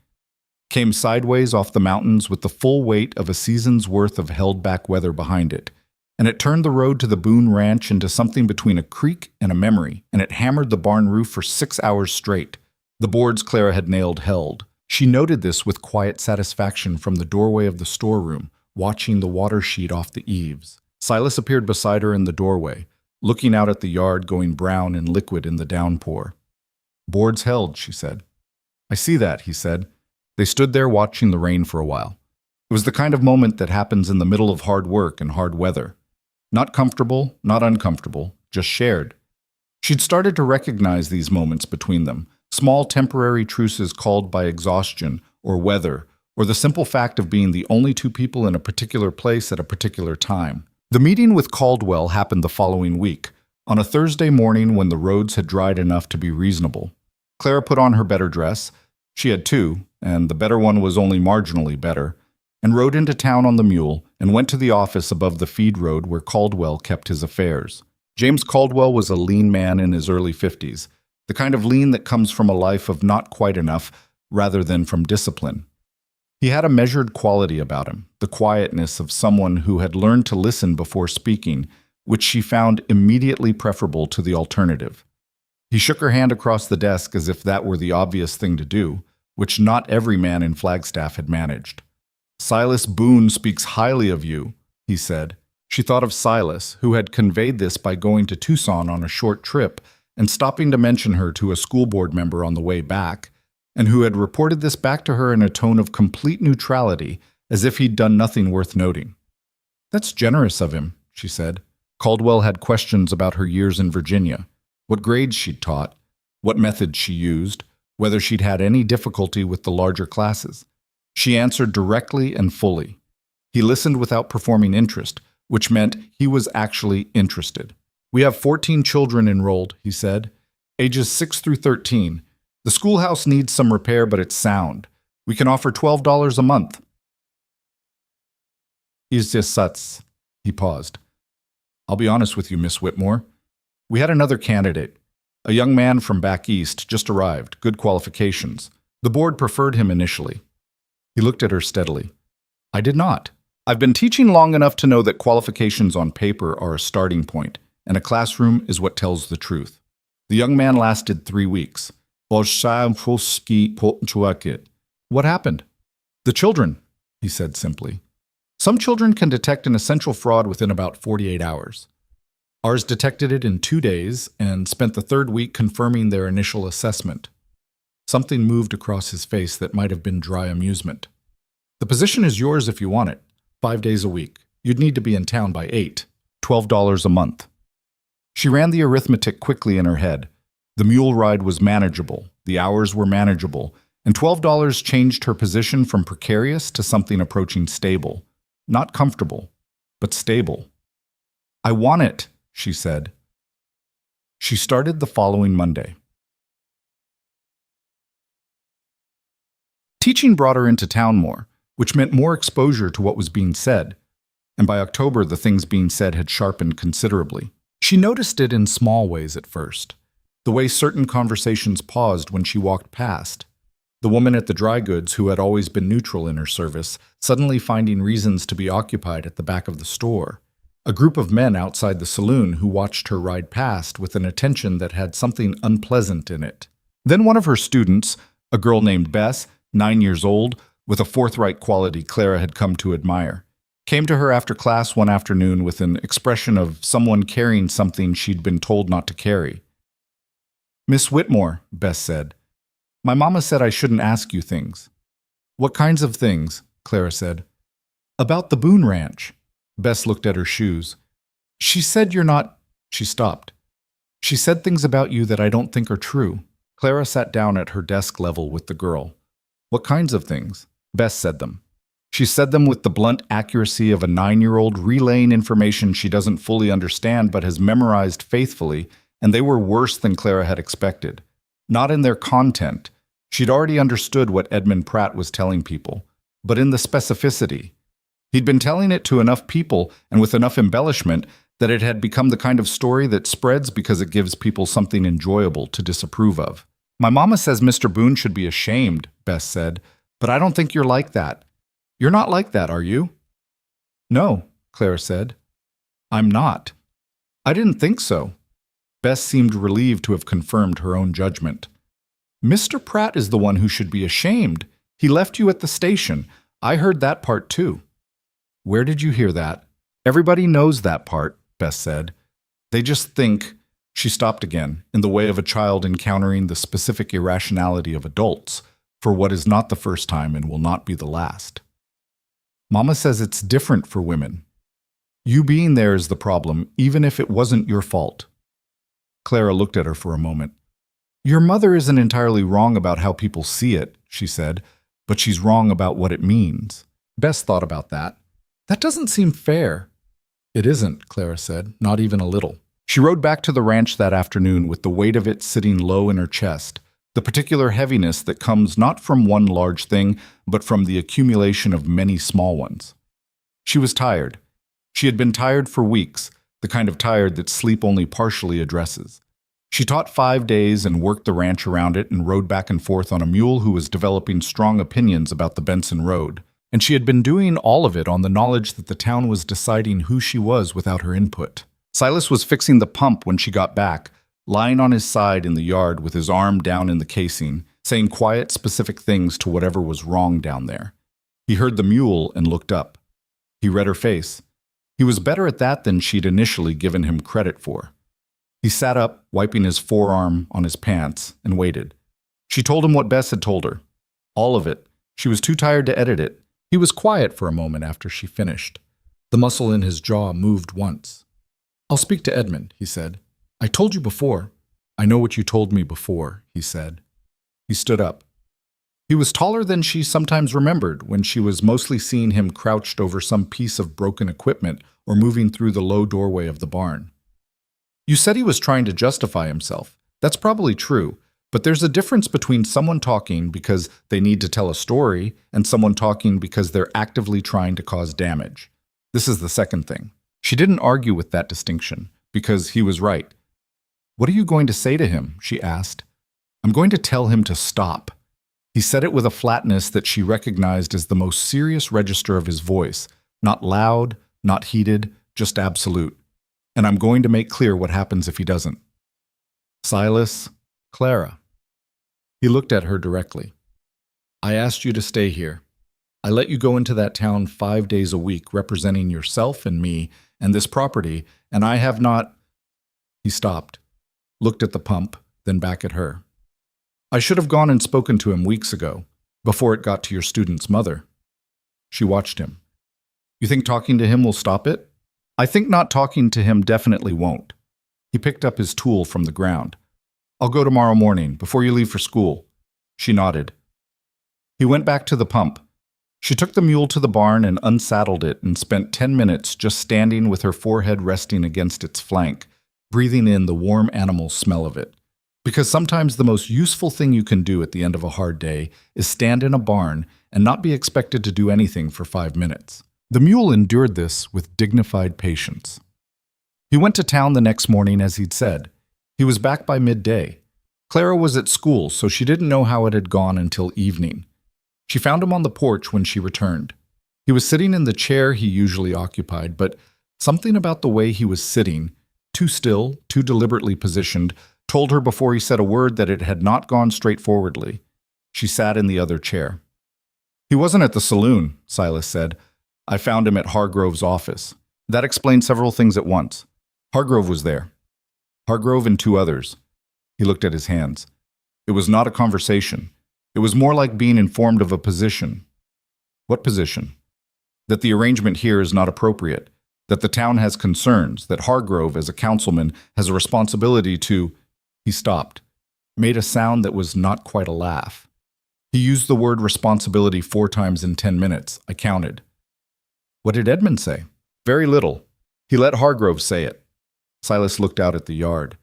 Speaker 1: Came sideways off the mountains with the full weight of a season's worth of held-back weather behind it, and it turned the road to the Boone Ranch into something between a creek and a memory, and it hammered the barn roof for 6 hours straight. The boards Clara had nailed held. She noted this with quiet satisfaction from the doorway of the storeroom, watching the water sheet off the eaves. Silas appeared beside her in the doorway, looking out at the yard going brown and liquid in the downpour. "Boards held," she said. "I see that," he said. They stood there watching the rain for a while. It was the kind of moment that happens in the middle of hard work and hard weather. Not comfortable, not uncomfortable, just shared. She'd started to recognize these moments between them, small temporary truces called by exhaustion or weather, or the simple fact of being the only 2 people in a particular place at a particular time. The meeting with Caldwell happened the following week, on a Thursday morning when the roads had dried enough to be reasonable. Clara put on her better dress. She had 2, and the better one was only marginally better, and rode into town on the mule and went to the office above the feed road where Caldwell kept his affairs. James Caldwell was a lean man in his early 50s, the kind of lean that comes from a life of not quite enough rather than from discipline. He had a measured quality about him, the quietness of someone who had learned to listen before speaking, which she found immediately preferable to the alternative. He shook her hand across the desk as if that were the obvious thing to do, which not every man in Flagstaff had managed. "Silas Boone speaks highly of you," he said. She thought of Silas, who had conveyed this by going to Tucson on a short trip and stopping to mention her to a school board member on the way back, and who had reported this back to her in a tone of complete neutrality, as if he'd done nothing worth noting. "That's generous of him," she said. Caldwell had questions about her years in Virginia, what grades she'd taught, what methods she used, whether she'd had any difficulty with the larger classes. She answered directly and fully. He listened without performing interest, which meant he was actually interested. "We have 14 children enrolled," he said, "ages 6 through 13. The schoolhouse needs some repair, but it's sound. We can offer $12 a month." "Is this such?" He paused. "I'll be honest with you, Miss Whitmore. We had another candidate, a young man from back east, just arrived, good qualifications. The board preferred him initially." He looked at her steadily. "I did not. I've been teaching long enough to know that qualifications on paper are a starting point, and a classroom is what tells the truth." The young man lasted 3 weeks. "What happened?" "The children," he said simply. "Some children can detect an essential fraud within about 48 hours. Ours detected it in 2 days and spent the 3rd week confirming their initial assessment." Something moved across his face that might have been dry amusement. "The position is yours if you want it. 5 days a week. You'd need to be in town by 8. $12 a month." She ran the arithmetic quickly in her head. The mule ride was manageable, the hours were manageable, and $12 changed her position from precarious to something approaching stable. Not comfortable, but stable. "I want it," she said. She started the following Monday. Teaching brought her into town more, which meant more exposure to what was being said, and by October the things being said had sharpened considerably. She noticed it in small ways at first. The way certain conversations paused when she walked past. The woman at the dry goods, who had always been neutral in her service, suddenly finding reasons to be occupied at the back of the store. A group of men outside the saloon who watched her ride past with an attention that had something unpleasant in it. Then one of her students, a girl named Bess, 9 years old, with a forthright quality Clara had come to admire, came to her after class one afternoon with an expression of someone carrying something she'd been told not to carry. "Miss Whitmore," Bess said, "my mama said I shouldn't ask you things." "What kinds of things?" Clara said. "About the Boone Ranch." Bess looked at her shoes. "She said you're not—" She stopped. "She said things about you that I don't think are true." Clara sat down at her desk level with the girl. "What kinds of things?" Bess said them. She said them with the blunt accuracy of a 9-year-old relaying information she doesn't fully understand but has memorized faithfully, and they were worse than Clara had expected. Not in their content. She'd already understood what Edmund Pratt was telling people, but in the specificity. He'd been telling it to enough people and with enough embellishment that it had become the kind of story that spreads because it gives people something enjoyable to disapprove of. "My mama says Mr. Boone should be ashamed," Bess said, "but I don't think you're like that. You're not like that, are you?" "No," Clara said. "I'm not." "I didn't think so." Bess seemed relieved to have confirmed her own judgment. "Mr. Pratt is the one who should be ashamed. He left you at the station. I heard that part too." "Where did you hear that?" "Everybody knows that part," Bess said. "They just think—" She stopped again, in the way of a child encountering the specific irrationality of adults, for what is not the first time and will not be the last. "Mama says it's different for women. You being there is the problem, even if it wasn't your fault." Clara looked at her for a moment. "Your mother isn't entirely wrong about how people see it," she said, "but she's wrong about what it means." Bess thought about that. "That doesn't seem fair." "It isn't," Clara said, "not even a little." She rode back to the ranch that afternoon with the weight of it sitting low in her chest, the particular heaviness that comes not from one large thing, but from the accumulation of many small ones. She was tired. She had been tired for weeks, the kind of tired that sleep only partially addresses. She taught 5 days and worked the ranch around it and rode back and forth on a mule who was developing strong opinions about the Benson Road. And she had been doing all of it on the knowledge that the town was deciding who she was without her input. Silas was fixing the pump when she got back, lying on his side in the yard with his arm down in the casing, saying quiet, specific things to whatever was wrong down there. He heard the mule and looked up. He read her face. He was better at that than she'd initially given him credit for. He sat up, wiping his forearm on his pants, and waited. She told him what Bess had told her. All of it. She was too tired to edit it. He was quiet for a moment after she finished. The muscle in his jaw moved once. "I'll speak to Edmund," he said. "I told you before." "I know what you told me before," he said. He stood up. He was taller than she sometimes remembered when she was mostly seeing him crouched over some piece of broken equipment or moving through the low doorway of the barn. "You said he was trying to justify himself. That's probably true. But there's a difference between someone talking because they need to tell a story and someone talking because they're actively trying to cause damage. This is the second thing." She didn't argue with that distinction, because he was right. "What are you going to say to him?" she asked. "I'm going to tell him to stop." He said it with a flatness that she recognized as the most serious register of his voice, not loud, not heated, just absolute. "And I'm going to make clear what happens if he doesn't." "Silas, Clara." He looked at her directly. "I asked you to stay here. I let you go into that town 5 days a week representing yourself and me and this property, and I have not—" He stopped, looked at the pump, then back at her. "I should have gone and spoken to him weeks ago, before it got to your student's mother." She watched him. "You think talking to him will stop it?" "I think not talking to him definitely won't." He picked up his tool from the ground. "I'll go tomorrow morning, before you leave for school." She nodded. He went back to the pump. She took the mule to the barn and unsaddled it and spent 10 minutes just standing with her forehead resting against its flank, breathing in the warm animal smell of it. Because sometimes the most useful thing you can do at the end of a hard day is stand in a barn and not be expected to do anything for 5 minutes. The mule endured this with dignified patience. He went to town the next morning as he'd said. He was back by midday. Clara was at school, so she didn't know how it had gone until evening. She found him on the porch when she returned. He was sitting in the chair he usually occupied, but something about the way he was sitting, too still, too deliberately positioned, told her before he said a word that it had not gone straightforwardly. She sat in the other chair. "He wasn't at the saloon," Silas said. "I found him at Hargrove's office." That explained several things at once. Hargrove was there. Hargrove and 2 others. He looked at his hands. It was not a conversation. It was more like being informed of a position. What position? That the arrangement here is not appropriate, that the town has concerns, that Hargrove, as a councilman, has a responsibility to... He stopped, made a sound that was not quite a laugh. He used the word responsibility 4 times in 10 minutes. I counted. What did Edmund say? Very little. He let Hargrove say it. Silas looked out at the yard.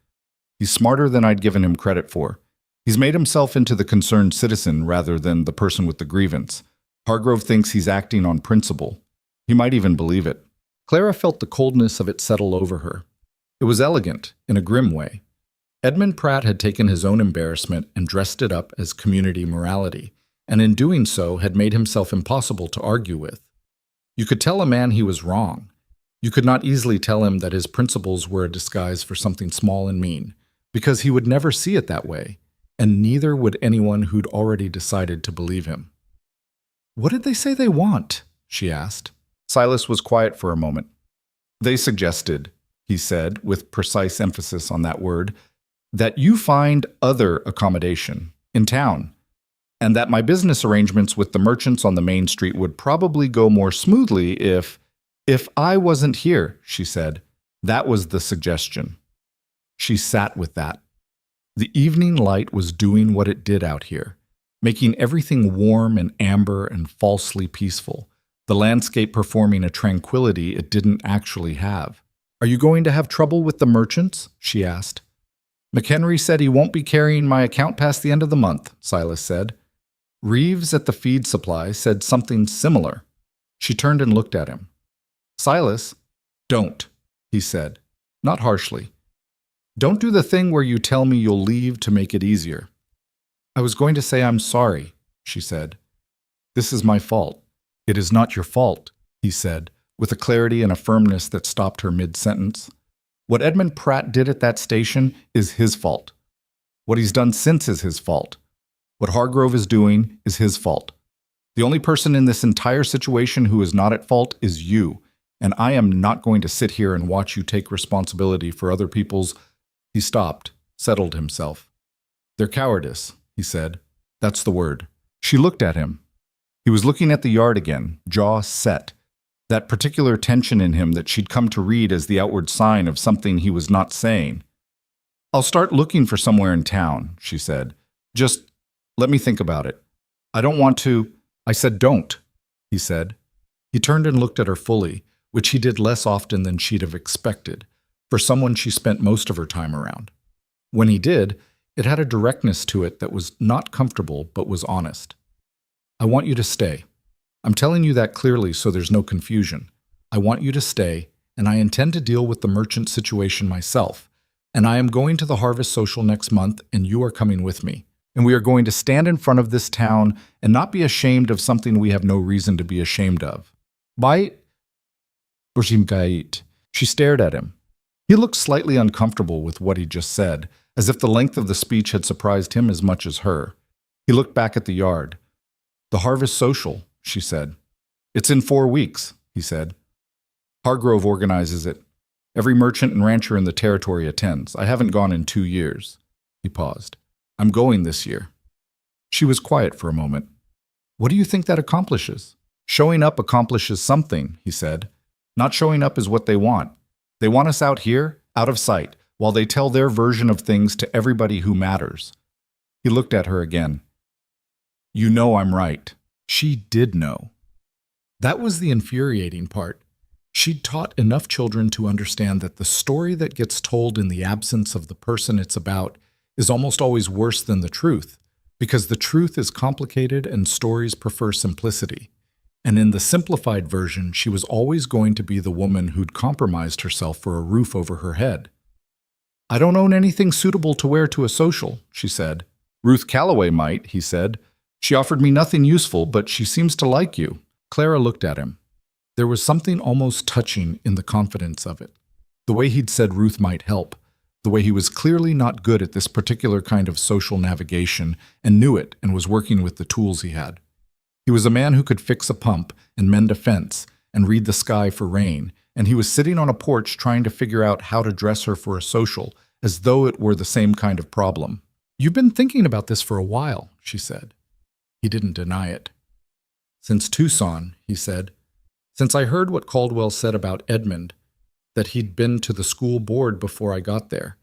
Speaker 1: He's smarter than I'd given him credit for. He's made himself into the concerned citizen rather than the person with the grievance. Hargrove thinks he's acting on principle. He might even believe it. Clara felt the coldness of it settle over her. It was elegant, in a grim way. Edmund Pratt had taken his own embarrassment and dressed it up as community morality, and in doing so had made himself impossible to argue with. You could tell a man he was wrong. You could not easily tell him that his principles were a disguise for something small and mean, because he would never see it that way, and neither would anyone who'd already decided to believe him. "What did they say they want?" she asked. Silas was quiet for a moment. "They suggested," he said, with precise emphasis on that word, "that you find other accommodation in town, and that my business arrangements with the merchants on the main street would probably go more smoothly if I wasn't here," she said. That was the suggestion. She sat with that. The evening light was doing what it did out here, making everything warm and amber and falsely peaceful, the landscape performing a tranquility it didn't actually have. "Are you going to have trouble with the merchants?" she asked. "McHenry said he won't be carrying my account past the end of the month," Silas said. Reeves at the feed supply said something similar. She turned and looked at him. "Silas, don't," he said, not harshly. "Don't do the thing where you tell me you'll leave to make it easier." "I was going to say I'm sorry," she said. "This is my fault." "It is not your fault," he said, with a clarity and a firmness that stopped her mid-sentence. "What Edmund Pratt did at that station is his fault. What he's done since is his fault. What Hargrove is doing is his fault. The only person in this entire situation who is not at fault is you, and I am not going to sit here and watch you take responsibility for other people's..." He stopped, settled himself. "Their cowardice," he said. "That's the word." She looked at him. He was looking at the yard again, jaw set, that particular tension in him that she'd come to read as the outward sign of something he was not saying. "I'll start looking for somewhere in town," she said. "Just let me think about it. I don't want to..." "I said don't," he said. He turned and looked at her fully, which he did less often than she'd have expected, for someone she spent most of her time around. When he did, it had a directness to it that was not comfortable but was honest. "I want you to stay. I'm telling you that clearly so there's no confusion. I want you to stay, and I intend to deal with the merchant situation myself, and I am going to the Harvest Social next month, and you are coming with me. And we are going to stand in front of this town and not be ashamed of something we have no reason to be ashamed of." "Bite?" She stared at him. He looked slightly uncomfortable with what he just said, as if the length of the speech had surprised him as much as her. He looked back at the yard. "The Harvest Social," she said. "It's in 4 weeks," he said. "Hargrove organizes it. Every merchant and rancher in the territory attends. I haven't gone in 2 years." He paused. "I'm going this year." She was quiet for a moment. "What do you think that accomplishes?" "Showing up accomplishes something," he said. "Not showing up is what they want. They want us out here, out of sight, while they tell their version of things to everybody who matters." He looked at her again. You know I'm right. She did know. That was the infuriating part. She'd taught enough children to understand that the story that gets told in the absence of the person it's about is almost always worse than the truth, because the truth is complicated and stories prefer simplicity. And in the simplified version, she was always going to be the woman who'd compromised herself for a roof over her head. I don't own anything suitable to wear to a social, she said. Ruth Calloway might, he said. She offered me nothing useful, but she seems to like you. Clara looked at him. There was something almost touching in the confidence of it. The way he'd said Ruth might help, the way he was clearly not good at this particular kind of social navigation and knew it and was working with the tools he had. He was a man who could fix a pump and mend a fence and read the sky for rain, and he was sitting on a porch trying to figure out how to dress her for a social, as though it were the same kind of problem. You've been thinking about this for a while, she said. He didn't deny it. Since Tucson, he said. Since I heard what Caldwell said about Edmund, that he'd been to the school board before I got there,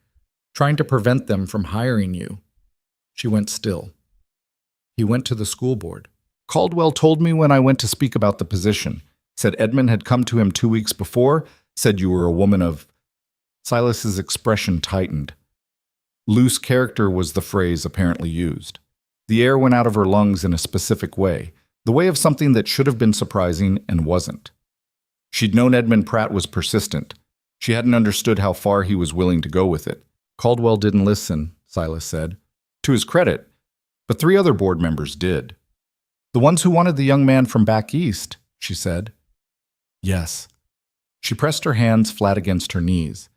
Speaker 1: trying to prevent them from hiring you. She went still. He went to the school board. Caldwell told me when I went to speak about the position, said Edmund had come to him 2 weeks before, said you were a woman of... Silas's expression tightened. Loose character was the phrase apparently used. The air went out of her lungs in a specific way, the way of something that should have been surprising and wasn't. She'd known Edmund Pratt was persistent. She hadn't understood how far he was willing to go with it. Caldwell didn't listen, Silas said. To his credit, but 3 other board members did. The ones who wanted the young man from back east, she said. Yes. She pressed her hands flat against her knees.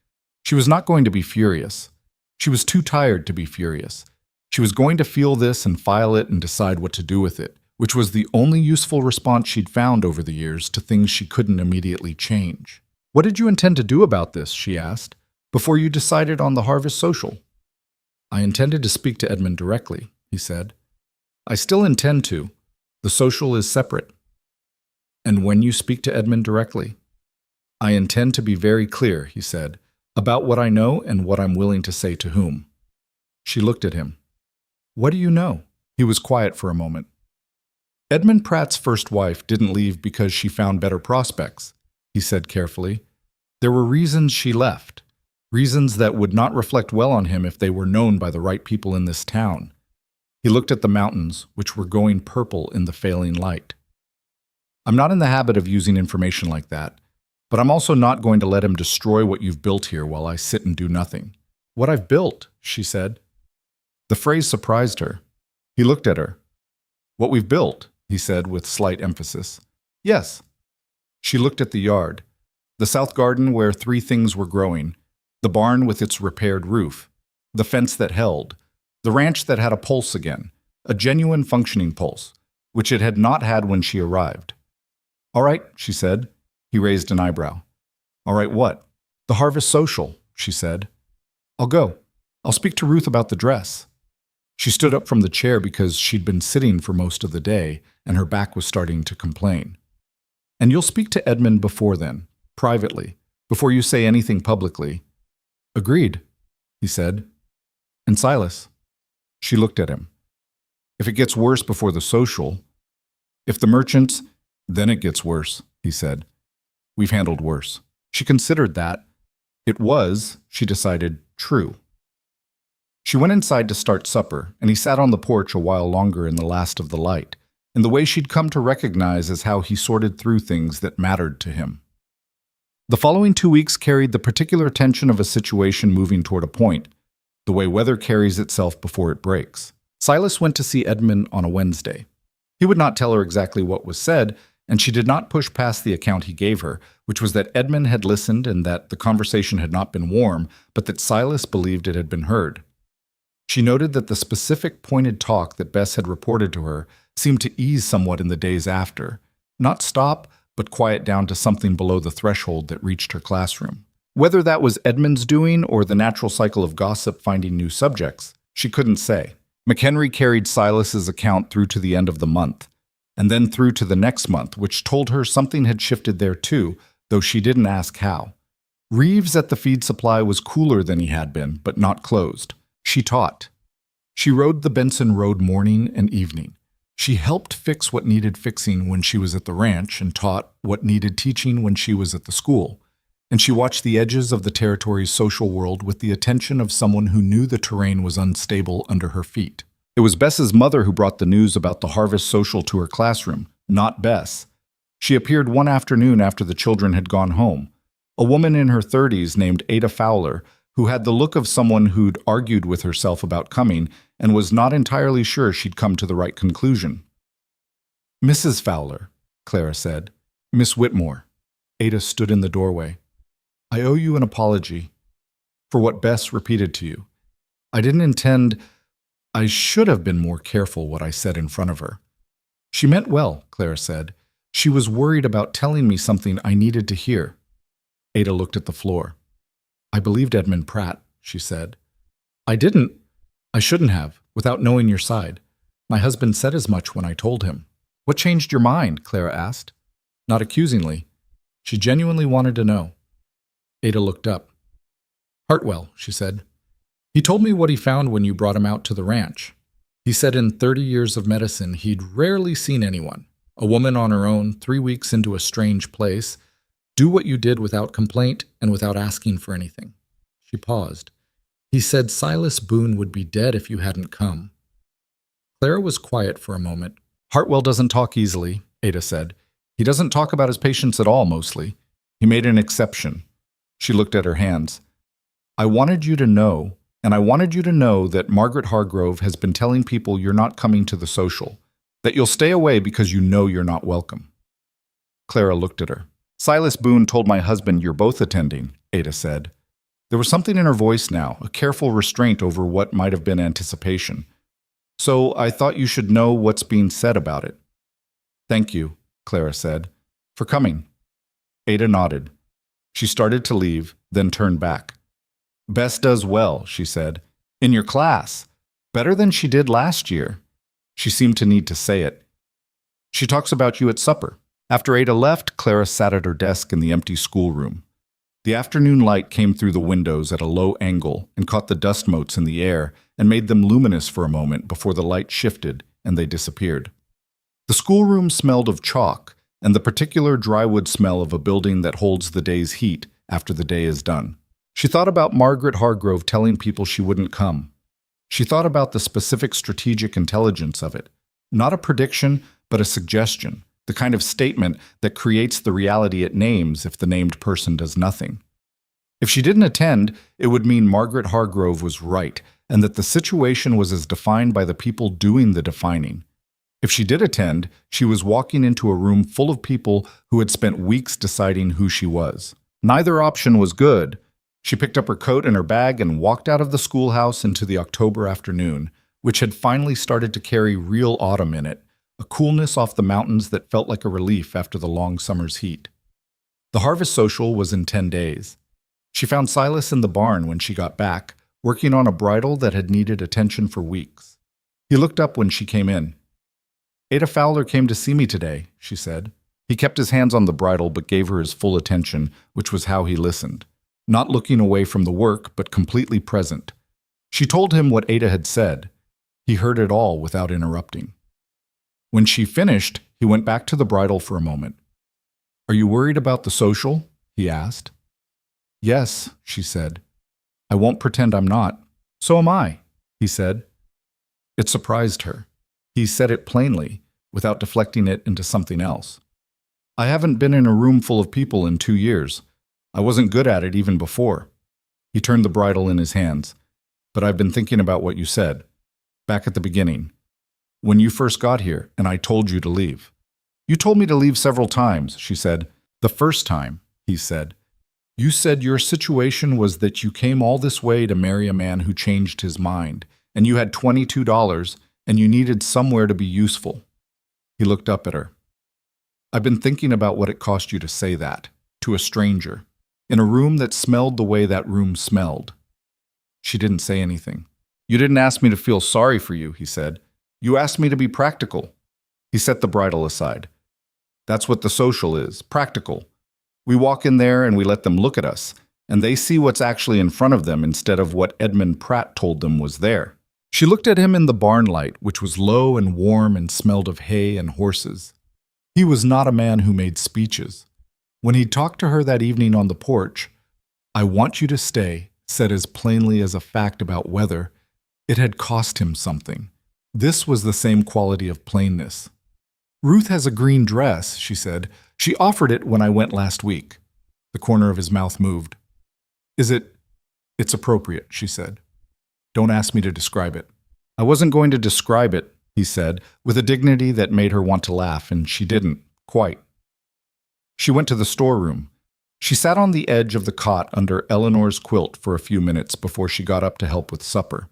Speaker 1: She was not going to be furious. She was too tired to be furious. She was going to feel this and file it and decide what to do with it, which was the only useful response she'd found over the years to things she couldn't immediately change. What did you intend to do about this, she asked, before you decided on the Harvest Social? I intended to speak to Edmund directly, he said. I still intend to. The social is separate. And when you speak to Edmund directly? I intend to be very clear, he said, about what I know and what I'm willing to say to whom. She looked at him. What do you know? He was quiet for a moment. Edmund Pratt's first wife didn't leave because she found better prospects, he said carefully. There were reasons she left, reasons that would not reflect well on him if they were known by the right people in this town. He looked at the mountains, which were going purple in the failing light. I'm not in the habit of using information like that, but I'm also not going to let him destroy what you've built here while I sit and do nothing. What I've built, she said. The phrase surprised her. He looked at her. What we've built, he said with slight emphasis. Yes. She looked at the yard, the south garden where 3 things were growing, the barn with its repaired roof, the fence that held, the ranch that had a pulse again, a genuine functioning pulse, which it had not had when she arrived. All right, she said. He raised an eyebrow. All right, what? The Harvest Social, she said. I'll go. I'll speak to Ruth about the dress. She stood up from the chair because she'd been sitting for most of the day, and her back was starting to complain. And you'll speak to Edmund before then, privately, before you say anything publicly. Agreed, he said. And Silas? She looked at him. If it gets worse before the social, if the merchants, then it gets worse, he said. We've handled worse. She considered that. It was, she decided, true. She went inside to start supper, and he sat on the porch a while longer in the last of the light, in the way she'd come to recognize as how he sorted through things that mattered to him. The following 2 weeks carried the particular tension of a situation moving toward a point, the way weather carries itself before it breaks. Silas went to see Edmund on a Wednesday. He would not tell her exactly what was said, and she did not push past the account he gave her, which was that Edmund had listened and that the conversation had not been warm, but that Silas believed it had been heard. She noted that the specific pointed talk that Bess had reported to her seemed to ease somewhat in the days after, not stop, but quiet down to something below the threshold that reached her classroom. Whether that was Edmund's doing or the natural cycle of gossip finding new subjects, she couldn't say. McHenry carried Silas's account through to the end of the month, and then through to the next month, which told her something had shifted there too, though she didn't ask how. Reeves at the feed supply was cooler than he had been, but not closed. She taught. She rode the Benson Road morning and evening. She helped fix what needed fixing when she was at the ranch and taught what needed teaching when she was at the school. And she watched the edges of the territory's social world with the attention of someone who knew the terrain was unstable under her feet. It was Bess's mother who brought the news about the harvest social to her classroom, not Bess. She appeared one afternoon after the children had gone home. A woman in her 30s named Ada Fowler, who had the look of someone who'd argued with herself about coming and was not entirely sure she'd come to the right conclusion. "Mrs. Fowler," Clara said. "Miss Whitmore." Ada stood in the doorway. "I owe you an apology for what Bess repeated to you. I didn't intend. I should have been more careful what I said in front of her." "She meant well," Clara said. "She was worried about telling me something I needed to hear." Ada looked at the floor. "I believed Edmund Pratt," she said. "I didn't. I shouldn't have, without knowing your side. My husband said as much when I told him." "What changed your mind?" Clara asked. Not accusingly. She genuinely wanted to know. Ada looked up. "Hartwell," she said. "He told me what he found when you brought him out to the ranch. He said in 30 years of medicine he'd rarely seen anyone, a woman on her own, 3 weeks into a strange place, do what you did without complaint and without asking for anything." She paused. "He said Silas Boone would be dead if you hadn't come." Clara was quiet for a moment. "Hartwell doesn't talk easily," Ada said. "He doesn't talk about his patients at all, mostly. He made an exception." She looked at her hands. "I wanted you to know, and I wanted you to know that Margaret Hargrove has been telling people you're not coming to the social, that you'll stay away because you know you're not welcome." Clara looked at her. "Silas Boone told my husband you're both attending," Ada said. There was something in her voice now, a careful restraint over what might have been anticipation. "So I thought you should know what's being said about it." "Thank you," Clara said, "for coming." Ada nodded. She started to leave, then turned back. "Bess does well," she said. "In your class. Better than she did last year." She seemed to need to say it. "She talks about you at supper." After Ada left, Clara sat at her desk in the empty schoolroom. The afternoon light came through the windows at a low angle and caught the dust motes in the air and made them luminous for a moment before the light shifted and they disappeared. The schoolroom smelled of chalk and the particular drywood smell of a building that holds the day's heat after the day is done. She thought about Margaret Hargrove telling people she wouldn't come. She thought about the specific strategic intelligence of it. Not a prediction, but a suggestion. The kind of statement that creates the reality it names if the named person does nothing. If she didn't attend, it would mean Margaret Hargrove was right, and that the situation was as defined by the people doing the defining. If she did attend, she was walking into a room full of people who had spent weeks deciding who she was. Neither option was good. She picked up her coat and her bag and walked out of the schoolhouse into the October afternoon, which had finally started to carry real autumn in it. A coolness off the mountains that felt like a relief after the long summer's heat. The harvest social was in 10 days. She found Silas in the barn when she got back, working on a bridle that had needed attention for weeks. He looked up when she came in. "Ada Fowler came to see me today," she said. He kept his hands on the bridle but gave her his full attention, which was how he listened. Not looking away from the work, but completely present. She told him what Ada had said. He heard it all without interrupting. When she finished, he went back to the bridle for a moment. "Are you worried about the social?" he asked. "Yes," she said. "I won't pretend I'm not." "So am I," he said. It surprised her. He said it plainly, without deflecting it into something else. "I haven't been in a room full of people in 2 years. I wasn't good at it even before." He turned the bridle in his hands. "But I've been thinking about what you said. Back at the beginning. When you first got here, and I told you to leave." "You told me to leave several times," she said. "The first time," he said. "You said your situation was that you came all this way to marry a man who changed his mind, and you had $22, and you needed somewhere to be useful." He looked up at her. "I've been thinking about what it cost you to say that, to a stranger, in a room that smelled the way that room smelled." She didn't say anything. "You didn't ask me to feel sorry for you," he said. "You asked me to be practical." He set the bridle aside. "That's what the social is, practical. We walk in there and we let them look at us, and they see what's actually in front of them instead of what Edmund Pratt told them was there." She looked at him in the barn light, which was low and warm and smelled of hay and horses. He was not a man who made speeches. When he talked to her that evening on the porch, "I want you to stay," said as plainly as a fact about weather, it had cost him something. This was the same quality of plainness. "Ruth has a green dress," she said. "She offered it when I went last week." The corner of his mouth moved. It's appropriate," she said. "Don't ask me to describe it." "I wasn't going to describe it," he said, with a dignity that made her want to laugh, and she didn't, quite. She went to the storeroom. She sat on the edge of the cot under Eleanor's quilt for a few minutes before she got up to help with supper.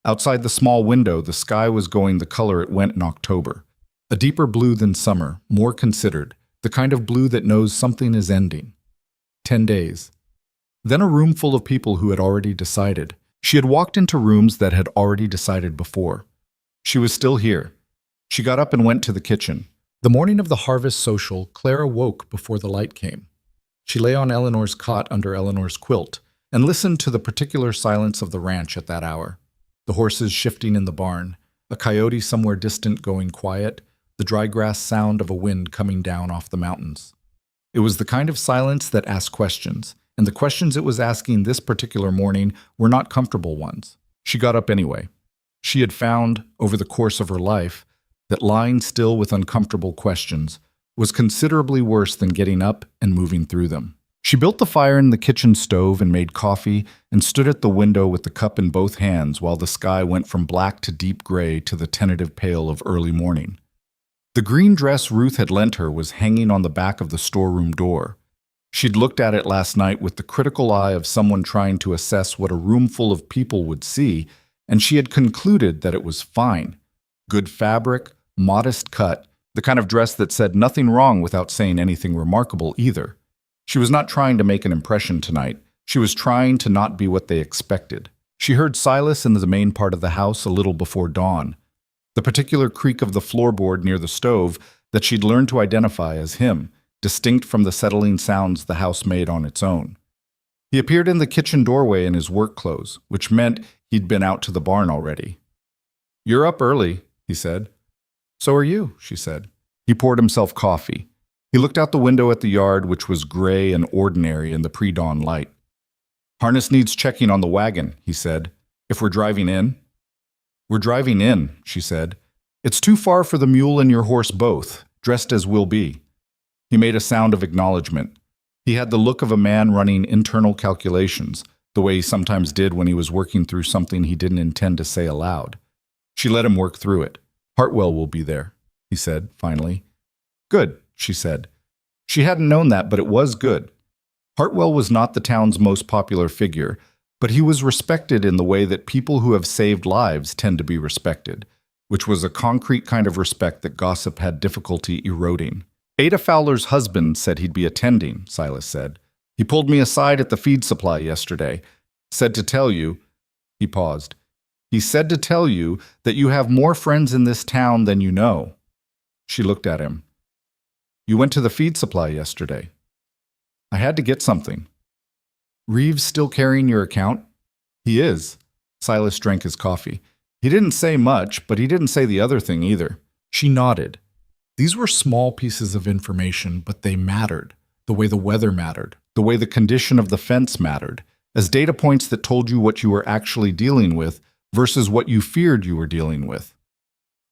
Speaker 1: Outside the small window, the sky was going the color it went in October. A deeper blue than summer, more considered, the kind of blue that knows something is ending. 10 days. Then a room full of people who had already decided. She had walked into rooms that had already decided before. She was still here. She got up and went to the kitchen. The morning of the harvest social, Clara woke before the light came. She lay on Eleanor's cot under Eleanor's quilt and listened to the particular silence of the ranch at that hour. The horses shifting in the barn, a coyote somewhere distant going quiet, the dry grass sound of a wind coming down off the mountains. It was the kind of silence that asked questions, and the questions it was asking this particular morning were not comfortable ones. She got up anyway. She had found, over the course of her life, that lying still with uncomfortable questions was considerably worse than getting up and moving through them. She built the fire in the kitchen stove and made coffee and stood at the window with the cup in both hands while the sky went from black to deep gray to the tentative pale of early morning. The green dress Ruth had lent her was hanging on the back of the storeroom door. She'd looked at it last night with the critical eye of someone trying to assess what a room full of people would see, and she had concluded that it was fine. Good fabric, modest cut, the kind of dress that said nothing wrong without saying anything remarkable either. She was not trying to make an impression tonight. She was trying to not be what they expected. She heard Silas in the main part of the house a little before dawn. The particular creak of the floorboard near the stove that she'd learned to identify as him, distinct from the settling sounds the house made on its own. He appeared in the kitchen doorway in his work clothes, which meant he'd been out to the barn already. "You're up early," he said. "So are you," she said. He poured himself coffee. He looked out the window at the yard, which was gray and ordinary in the pre-dawn light. "Harness needs checking on the wagon," he said. "If we're driving in." "We're driving in," she said. "It's too far for the mule and your horse both, dressed as we'll be." He made a sound of acknowledgement. He had the look of a man running internal calculations, the way he sometimes did when he was working through something he didn't intend to say aloud. She let him work through it. "Hartwell will be there," he said, finally. "Good," she said. She hadn't known that, but it was good. Hartwell was not the town's most popular figure, but he was respected in the way that people who have saved lives tend to be respected, which was a concrete kind of respect that gossip had difficulty eroding. "Ada Fowler's husband said he'd be attending," Silas said. "He pulled me aside at the feed supply yesterday. Said to tell you," he paused. "He said to tell you that you have more friends in this town than you know." She looked at him. "You went to the feed supply yesterday." "I had to get something." "Reeves still carrying your account?" "He is." Silas drank his coffee. "He didn't say much, but he didn't say the other thing either." She nodded. These were small pieces of information, but they mattered. The way the weather mattered, the way the condition of the fence mattered, as data points that told you what you were actually dealing with versus what you feared you were dealing with.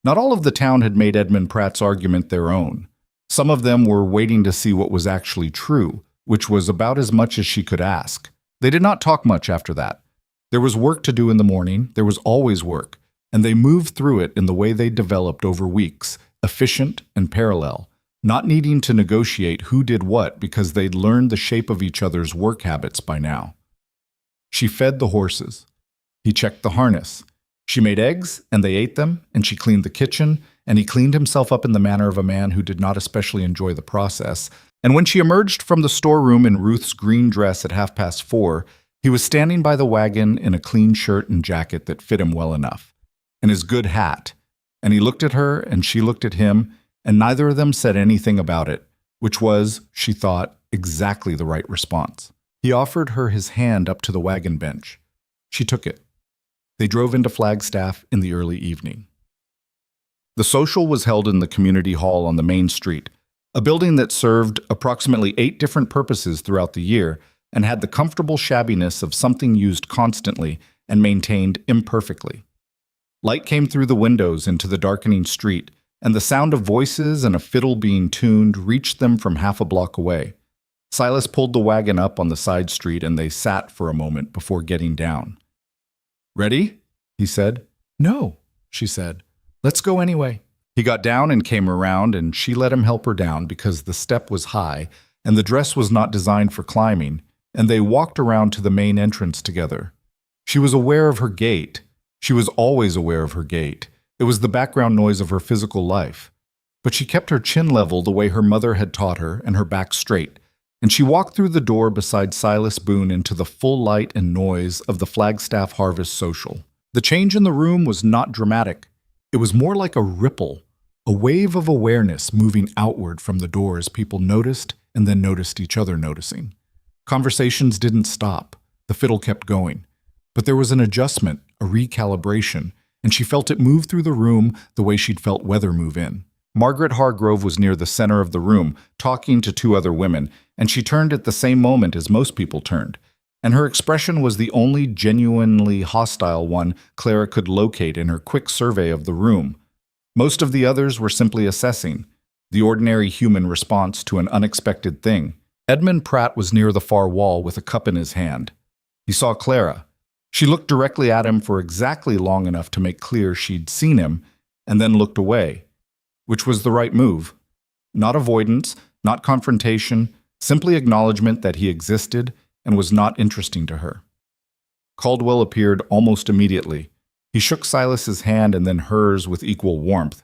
Speaker 1: Not all of the town had made Edmund Pratt's argument their own. Some of them were waiting to see what was actually true, which was about as much as she could ask. They did not talk much after that. There was work to do in the morning, there was always work, and they moved through it in the way they developed over weeks, efficient and parallel, not needing to negotiate who did what because they'd learned the shape of each other's work habits by now. She fed the horses. He checked the harness. She made eggs, and they ate them, and she cleaned the kitchen, and he cleaned himself up in the manner of a man who did not especially enjoy the process. And when she emerged from the storeroom in Ruth's green dress at 4:30, he was standing by the wagon in a clean shirt and jacket that fit him well enough, and his good hat. And he looked at her, and she looked at him, and neither of them said anything about it, which was, she thought, exactly the right response. He offered her his hand up to the wagon bench. She took it. They drove into Flagstaff in the early evening. The social was held in the community hall on the main street, a building that served approximately 8 different purposes throughout the year and had the comfortable shabbiness of something used constantly and maintained imperfectly. Light came through the windows into the darkening street, and the sound of voices and a fiddle being tuned reached them from half a block away. Silas pulled the wagon up on the side street and they sat for a moment before getting down. "Ready?" he said. "No," she said. "Let's go anyway." He got down and came around, and she let him help her down because the step was high and the dress was not designed for climbing, and they walked around to the main entrance together. She was aware of her gait. She was always aware of her gait. It was the background noise of her physical life. But she kept her chin level the way her mother had taught her and her back straight, and she walked through the door beside Silas Boone into the full light and noise of the Flagstaff Harvest Social. The change in the room was not dramatic. It was more like a ripple, a wave of awareness moving outward from the door as people noticed and then noticed each other noticing. Conversations didn't stop. The fiddle kept going. But there was an adjustment, a recalibration, and she felt it move through the room the way she'd felt weather move in. Margaret Hargrove was near the center of the room, talking to 2 other women, and she turned at the same moment as most people turned. And her expression was the only genuinely hostile one Clara could locate in her quick survey of the room. Most of the others were simply assessing, the ordinary human response to an unexpected thing. Edmund Pratt was near the far wall with a cup in his hand. He saw Clara. She looked directly at him for exactly long enough to make clear she'd seen him, and then looked away, which was the right move. Not avoidance, not confrontation, simply acknowledgement that he existed and was not interesting to her. Caldwell appeared almost immediately. He shook Silas's hand and then hers with equal warmth.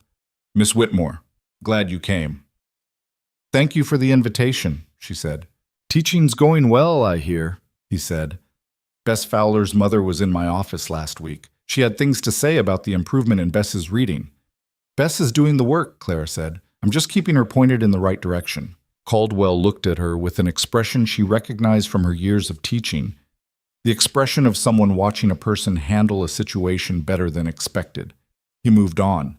Speaker 1: "Miss Whitmore, glad you came." "Thank you for the invitation," she said. "Teaching's going well, I hear," he said. "Bess Fowler's mother was in my office last week. She had things to say about the improvement in Bess's reading." "Bess is doing the work," Clara said. "I'm just keeping her pointed in the right direction." Caldwell looked at her with an expression she recognized from her years of teaching, the expression of someone watching a person handle a situation better than expected. He moved on.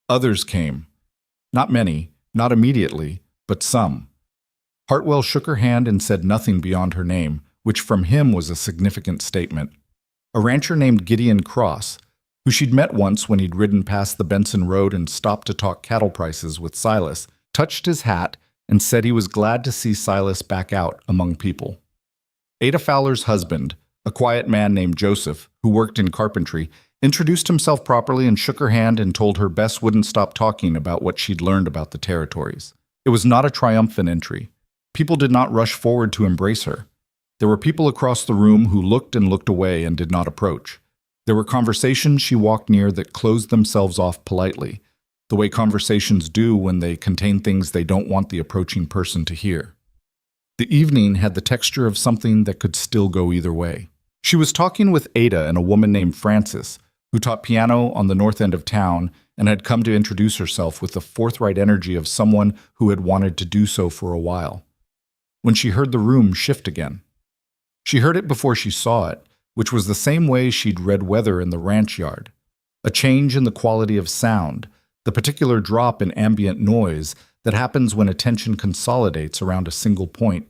Speaker 1: Others came. Not many, not immediately, but some. Hartwell shook her hand and said nothing beyond her name, which from him was a significant statement. A rancher named Gideon Cross, who she'd met once when he'd ridden past the Benson Road and stopped to talk cattle prices with Silas, touched his hat and said he was glad to see Silas back out among people. Ada Fowler's husband, a quiet man named Joseph, who worked in carpentry, introduced himself properly and shook her hand and told her Bess wouldn't stop talking about what she'd learned about the territories. It was not a triumphant entry. People did not rush forward to embrace her. There were people across the room who looked and looked away and did not approach. There were conversations she walked near that closed themselves off politely, the way conversations do when they contain things they don't want the approaching person to hear. The evening had the texture of something that could still go either way. She was talking with Ada and a woman named Frances, who taught piano on the north end of town and had come to introduce herself with the forthright energy of someone who had wanted to do so for a while. When she heard the room shift again. She heard it before she saw it, which was the same way she'd read weather in the ranch yard. A change in the quality of sound, the particular drop in ambient noise that happens when attention consolidates around a single point.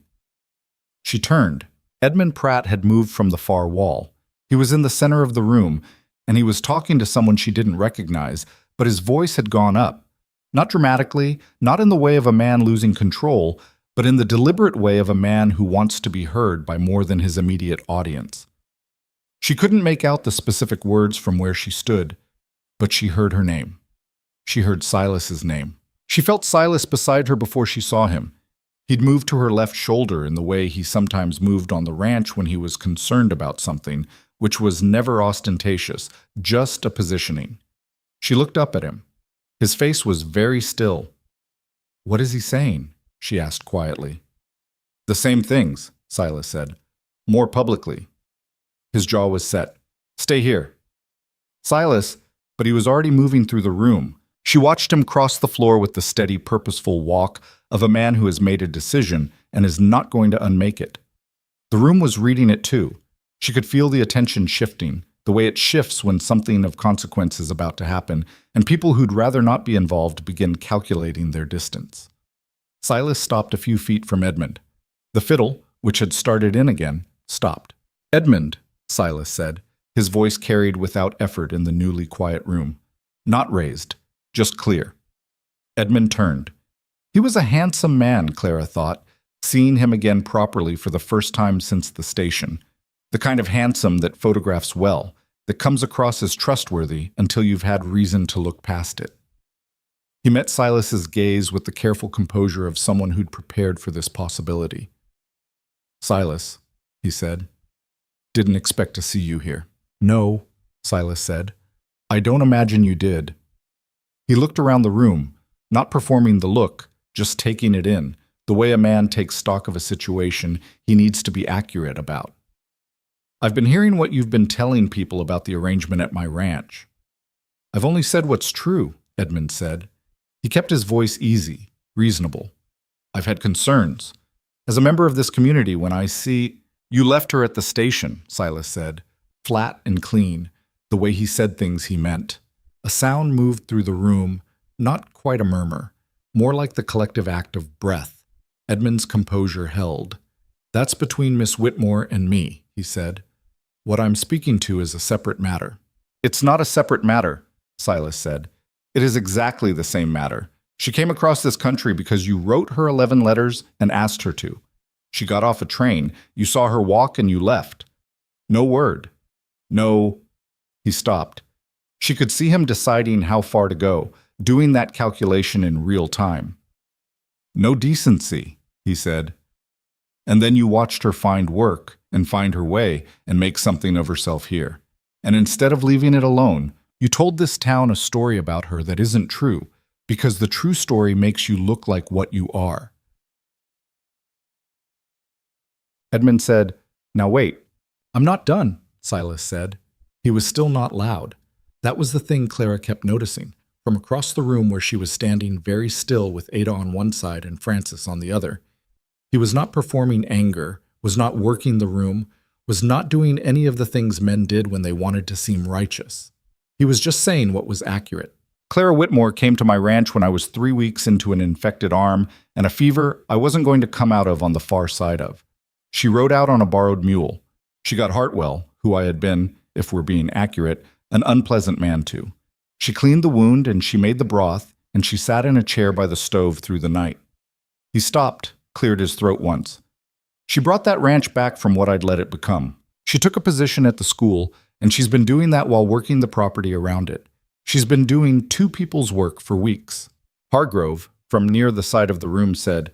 Speaker 1: She turned. Edmund Pratt had moved from the far wall. He was in the center of the room, and he was talking to someone she didn't recognize, but his voice had gone up. Not dramatically, not in the way of a man losing control, but in the deliberate way of a man who wants to be heard by more than his immediate audience. She couldn't make out the specific words from where she stood, but she heard her name. She heard Silas's name. She felt Silas beside her before she saw him. He'd moved to her left shoulder in the way he sometimes moved on the ranch when he was concerned about something, which was never ostentatious, just a positioning. She looked up at him. His face was very still. "What is he saying?" she asked quietly. "The same things," Silas said. "More publicly." His jaw was set. "Stay here." Silas, but he was already moving through the room. She watched him cross the floor with the steady, purposeful walk of a man who has made a decision and is not going to unmake it. The room was reading it too. She could feel the attention shifting, the way it shifts when something of consequence is about to happen, and people who'd rather not be involved begin calculating their distance. Silas stopped a few feet from Edmund. The fiddle, which had started in again, stopped. "Edmund," Silas said, his voice carried without effort in the newly quiet room. Not raised, just clear. Edmund turned. He was a handsome man, Clara thought, seeing him again properly for the first time since the station. The kind of handsome that photographs well, that comes across as trustworthy until you've had reason to look past it. He met Silas's gaze with the careful composure of someone who'd prepared for this possibility. "Silas," he said, "didn't expect to see you here." "No," Silas said. "I don't imagine you did." He looked around the room, not performing the look, just taking it in, the way a man takes stock of a situation he needs to be accurate about. "I've been hearing what you've been telling people about the arrangement at my ranch." "I've only said what's true," Edmund said. He kept his voice easy, reasonable. "I've had concerns. As a member of this community, when I see—" "You left her at the station," Silas said, flat and clean, the way he said things he meant. A sound moved through the room, not quite a murmur, more like the collective act of breath. Edmund's composure held. "That's between Miss Whitmore and me," he said. "What I'm speaking to is a separate matter." "It's not a separate matter," Silas said. "It is exactly the same matter. She came across this country because you wrote her 11 letters and asked her to. She got off a train, you saw her walk and you left. No word. No—" He stopped. She could see him deciding how far to go, doing that calculation in real time. "No decency," he said. "And then you watched her find work and find her way and make something of herself here. And instead of leaving it alone, you told this town a story about her that isn't true, because the true story makes you look like what you are." Edmund said, "Now wait." "I'm not done," Silas said. He was still not loud. That was the thing Clara kept noticing. From across the room where she was standing very still with Ada on one side and Francis on the other. He was not performing anger, was not working the room, was not doing any of the things men did when they wanted to seem righteous. He was just saying what was accurate. "Clara Whitmore came to my ranch when I was 3 weeks into an infected arm and a fever I wasn't going to come out of on the far side of. She rode out on a borrowed mule. She got Hartwell, who I had been, if we're being accurate, an unpleasant man to. She cleaned the wound and she made the broth, and she sat in a chair by the stove through the night." He stopped, cleared his throat once. "She brought that ranch back from what I'd let it become. She took a position at the school, and she's been doing that while working the property around it. She's been doing 2 people's work for weeks." Hargrove, from near the side of the room, said,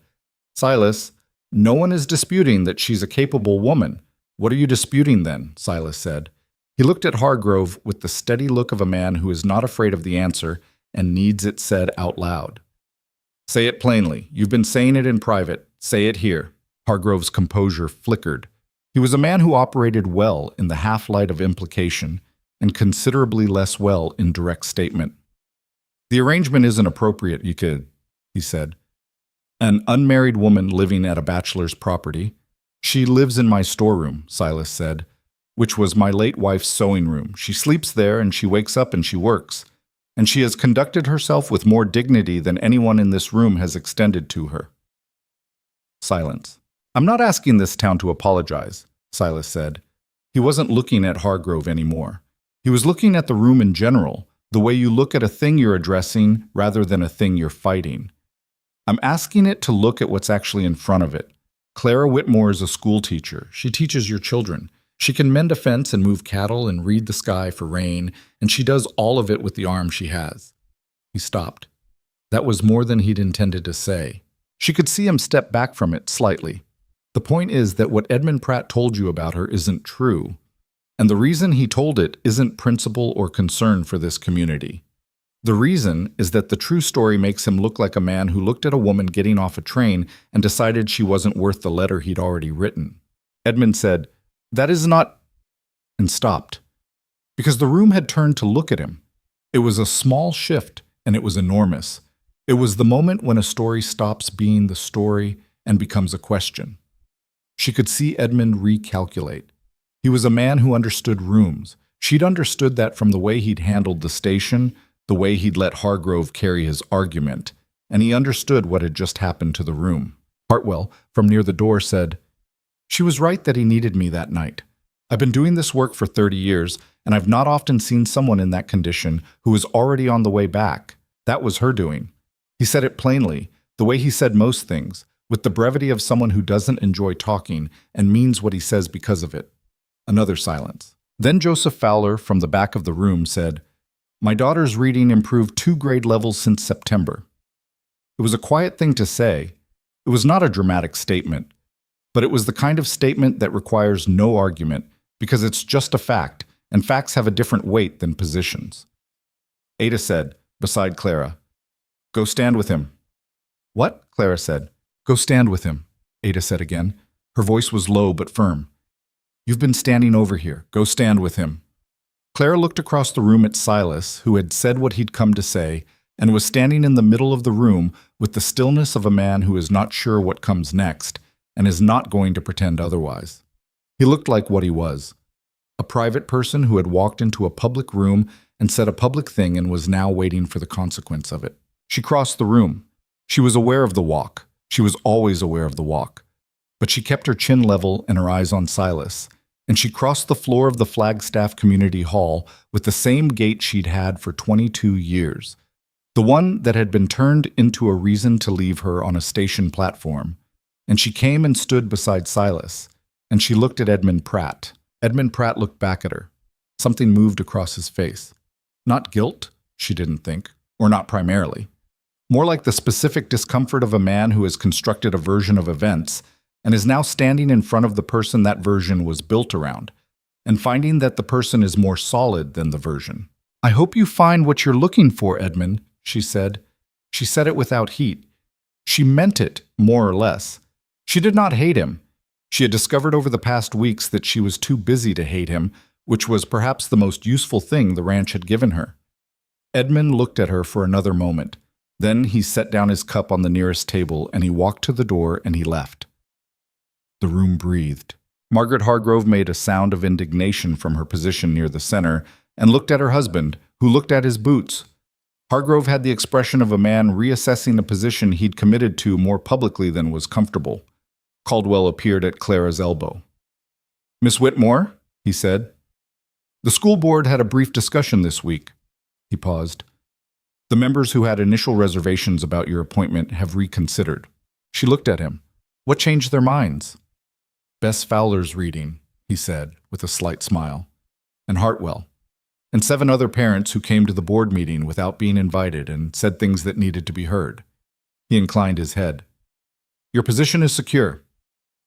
Speaker 1: "Silas, no one is disputing that she's a capable woman. What are you disputing then?" Silas said. He looked at Hargrove with the steady look of a man who is not afraid of the answer and needs it said out loud. "Say it plainly. You've been saying it in private. Say it here." Hargrove's composure flickered. He was a man who operated well in the half-light of implication and considerably less well in direct statement. "The arrangement isn't appropriate, you could," he said. "An unmarried woman living at a bachelor's property." "She lives in my storeroom," Silas said, "which was my late wife's sewing room. She sleeps there and she wakes up and she works. And she has conducted herself with more dignity than anyone in this room has extended to her." Silence. "I'm not asking this town to apologize," Silas said. He wasn't looking at Hargrove anymore. He was looking at the room in general, the way you look at a thing you're addressing rather than a thing you're fighting. "I'm asking it to look at what's actually in front of it. Clara Whitmore is a school teacher. She teaches your children. She can mend a fence and move cattle and read the sky for rain, and she does all of it with the arm she has." He stopped. That was more than he'd intended to say. She could see him step back from it slightly. "The point is that what Edmund Pratt told you about her isn't true. And the reason he told it isn't principle or concern for this community. The reason is that the true story makes him look like a man who looked at a woman getting off a train and decided she wasn't worth the letter he'd already written." Edmund said, "That is not—" and stopped. Because the room had turned to look at him. It was a small shift, and it was enormous. It was the moment when a story stops being the story and becomes a question. She could see Edmund recalculate. He was a man who understood rooms, She'd understood that from the way he'd handled the station, the way he'd let Hargrove carry his argument, and he understood what had just happened to the room. Hartwell, from near the door, said, "She was right that he needed me that night. I've been doing this work for 30 years, and I've not often seen someone in that condition who was already on the way back. That was her doing." He said it plainly, the way he said most things, with the brevity of someone who doesn't enjoy talking and means what he says because of it. Another silence. Then Joseph Fowler, from the back of the room, said, "My daughter's reading improved 2 grade levels since September." It was a quiet thing to say. It was not a dramatic statement, but it was the kind of statement that requires no argument, because it's just a fact, and facts have a different weight than positions. Ada said, beside Clara, "Go stand with him." "What?" Clara said. "Go stand with him," Ada said again. Her voice was low but firm. "You've been standing over here. Go stand with him." Clara looked across the room at Silas, who had said what he'd come to say, and was standing in the middle of the room with the stillness of a man who is not sure what comes next, and is not going to pretend otherwise. He looked like what he was, a private person who had walked into a public room and said a public thing and was now waiting for the consequence of it. She crossed the room. She was aware of the walk. She was always aware of the walk. But she kept her chin level and her eyes on Silas, and she crossed the floor of the Flagstaff Community Hall with the same gait she'd had for 22 years, the one that had been turned into a reason to leave her on a station platform. And she came and stood beside Silas, and she looked at Edmund Pratt. Edmund Pratt looked back at her. Something moved across his face. Not guilt, she didn't think, or not primarily. More like the specific discomfort of a man who has constructed a version of events and is now standing in front of the person that version was built around, and finding that the person is more solid than the version. "I hope you find what you're looking for, Edmund," she said. She said it without heat. She meant it, more or less. She did not hate him. She had discovered over the past weeks that she was too busy to hate him, which was perhaps the most useful thing the ranch had given her. Edmund looked at her for another moment. Then he set down his cup on the nearest table, and he walked to the door, and he left. The room breathed. Margaret Hargrove made a sound of indignation from her position near the center and looked at her husband, who looked at his boots. Hargrove had the expression of a man reassessing a position he'd committed to more publicly than was comfortable. Caldwell appeared at Clara's elbow. "Miss Whitmore," he said. "The school board had a brief discussion this week." He paused. "The members who had initial reservations about your appointment have reconsidered." She looked at him. "What changed their minds?" "Bess Fowler's reading," he said, with a slight smile. "And Hartwell. And 7 other parents who came to the board meeting without being invited and said things that needed to be heard." He inclined his head. "Your position is secure."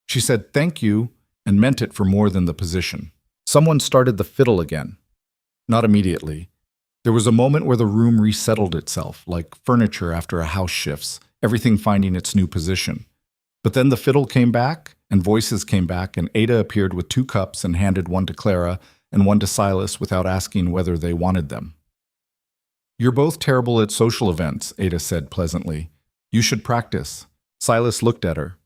Speaker 1: She said thank you and meant it for more than the position. Someone started the fiddle again. Not immediately. There was a moment where the room resettled itself, like furniture after a house shifts, everything finding its new position. But then the fiddle came back, and voices came back, and Ada appeared with 2 cups and handed one to Clara and one to Silas without asking whether they wanted them. "You're both terrible at social events," Ada said pleasantly. "You should practice." Silas looked at her.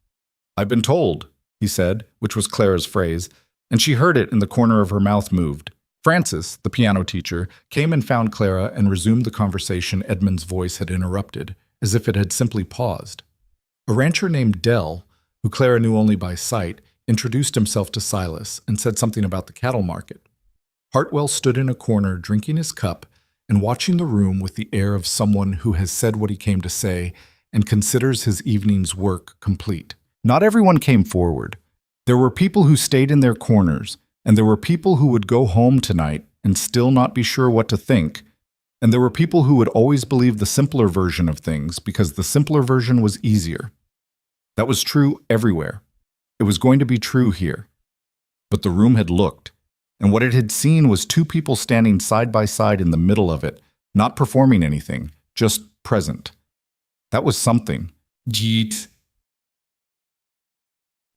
Speaker 1: "I've been told," he said, which was Clara's phrase, and she heard it, and the corner of her mouth moved. Frances, the piano teacher, came and found Clara and resumed the conversation Edmund's voice had interrupted, as if it had simply paused. A rancher named Dell, who Clara knew only by sight, introduced himself to Silas and said something about the cattle market. Hartwell stood in a corner drinking his cup and watching the room with the air of someone who has said what he came to say and considers his evening's work complete. Not everyone came forward. There were people who stayed in their corners, and there were people who would go home tonight and still not be sure what to think, and there were people who would always believe the simpler version of things because the simpler version was easier. That was true everywhere. It was going to be true here. But the room had looked, and what it had seen was 2 people standing side by side in the middle of it, not performing anything, just present. That was something. Jeet.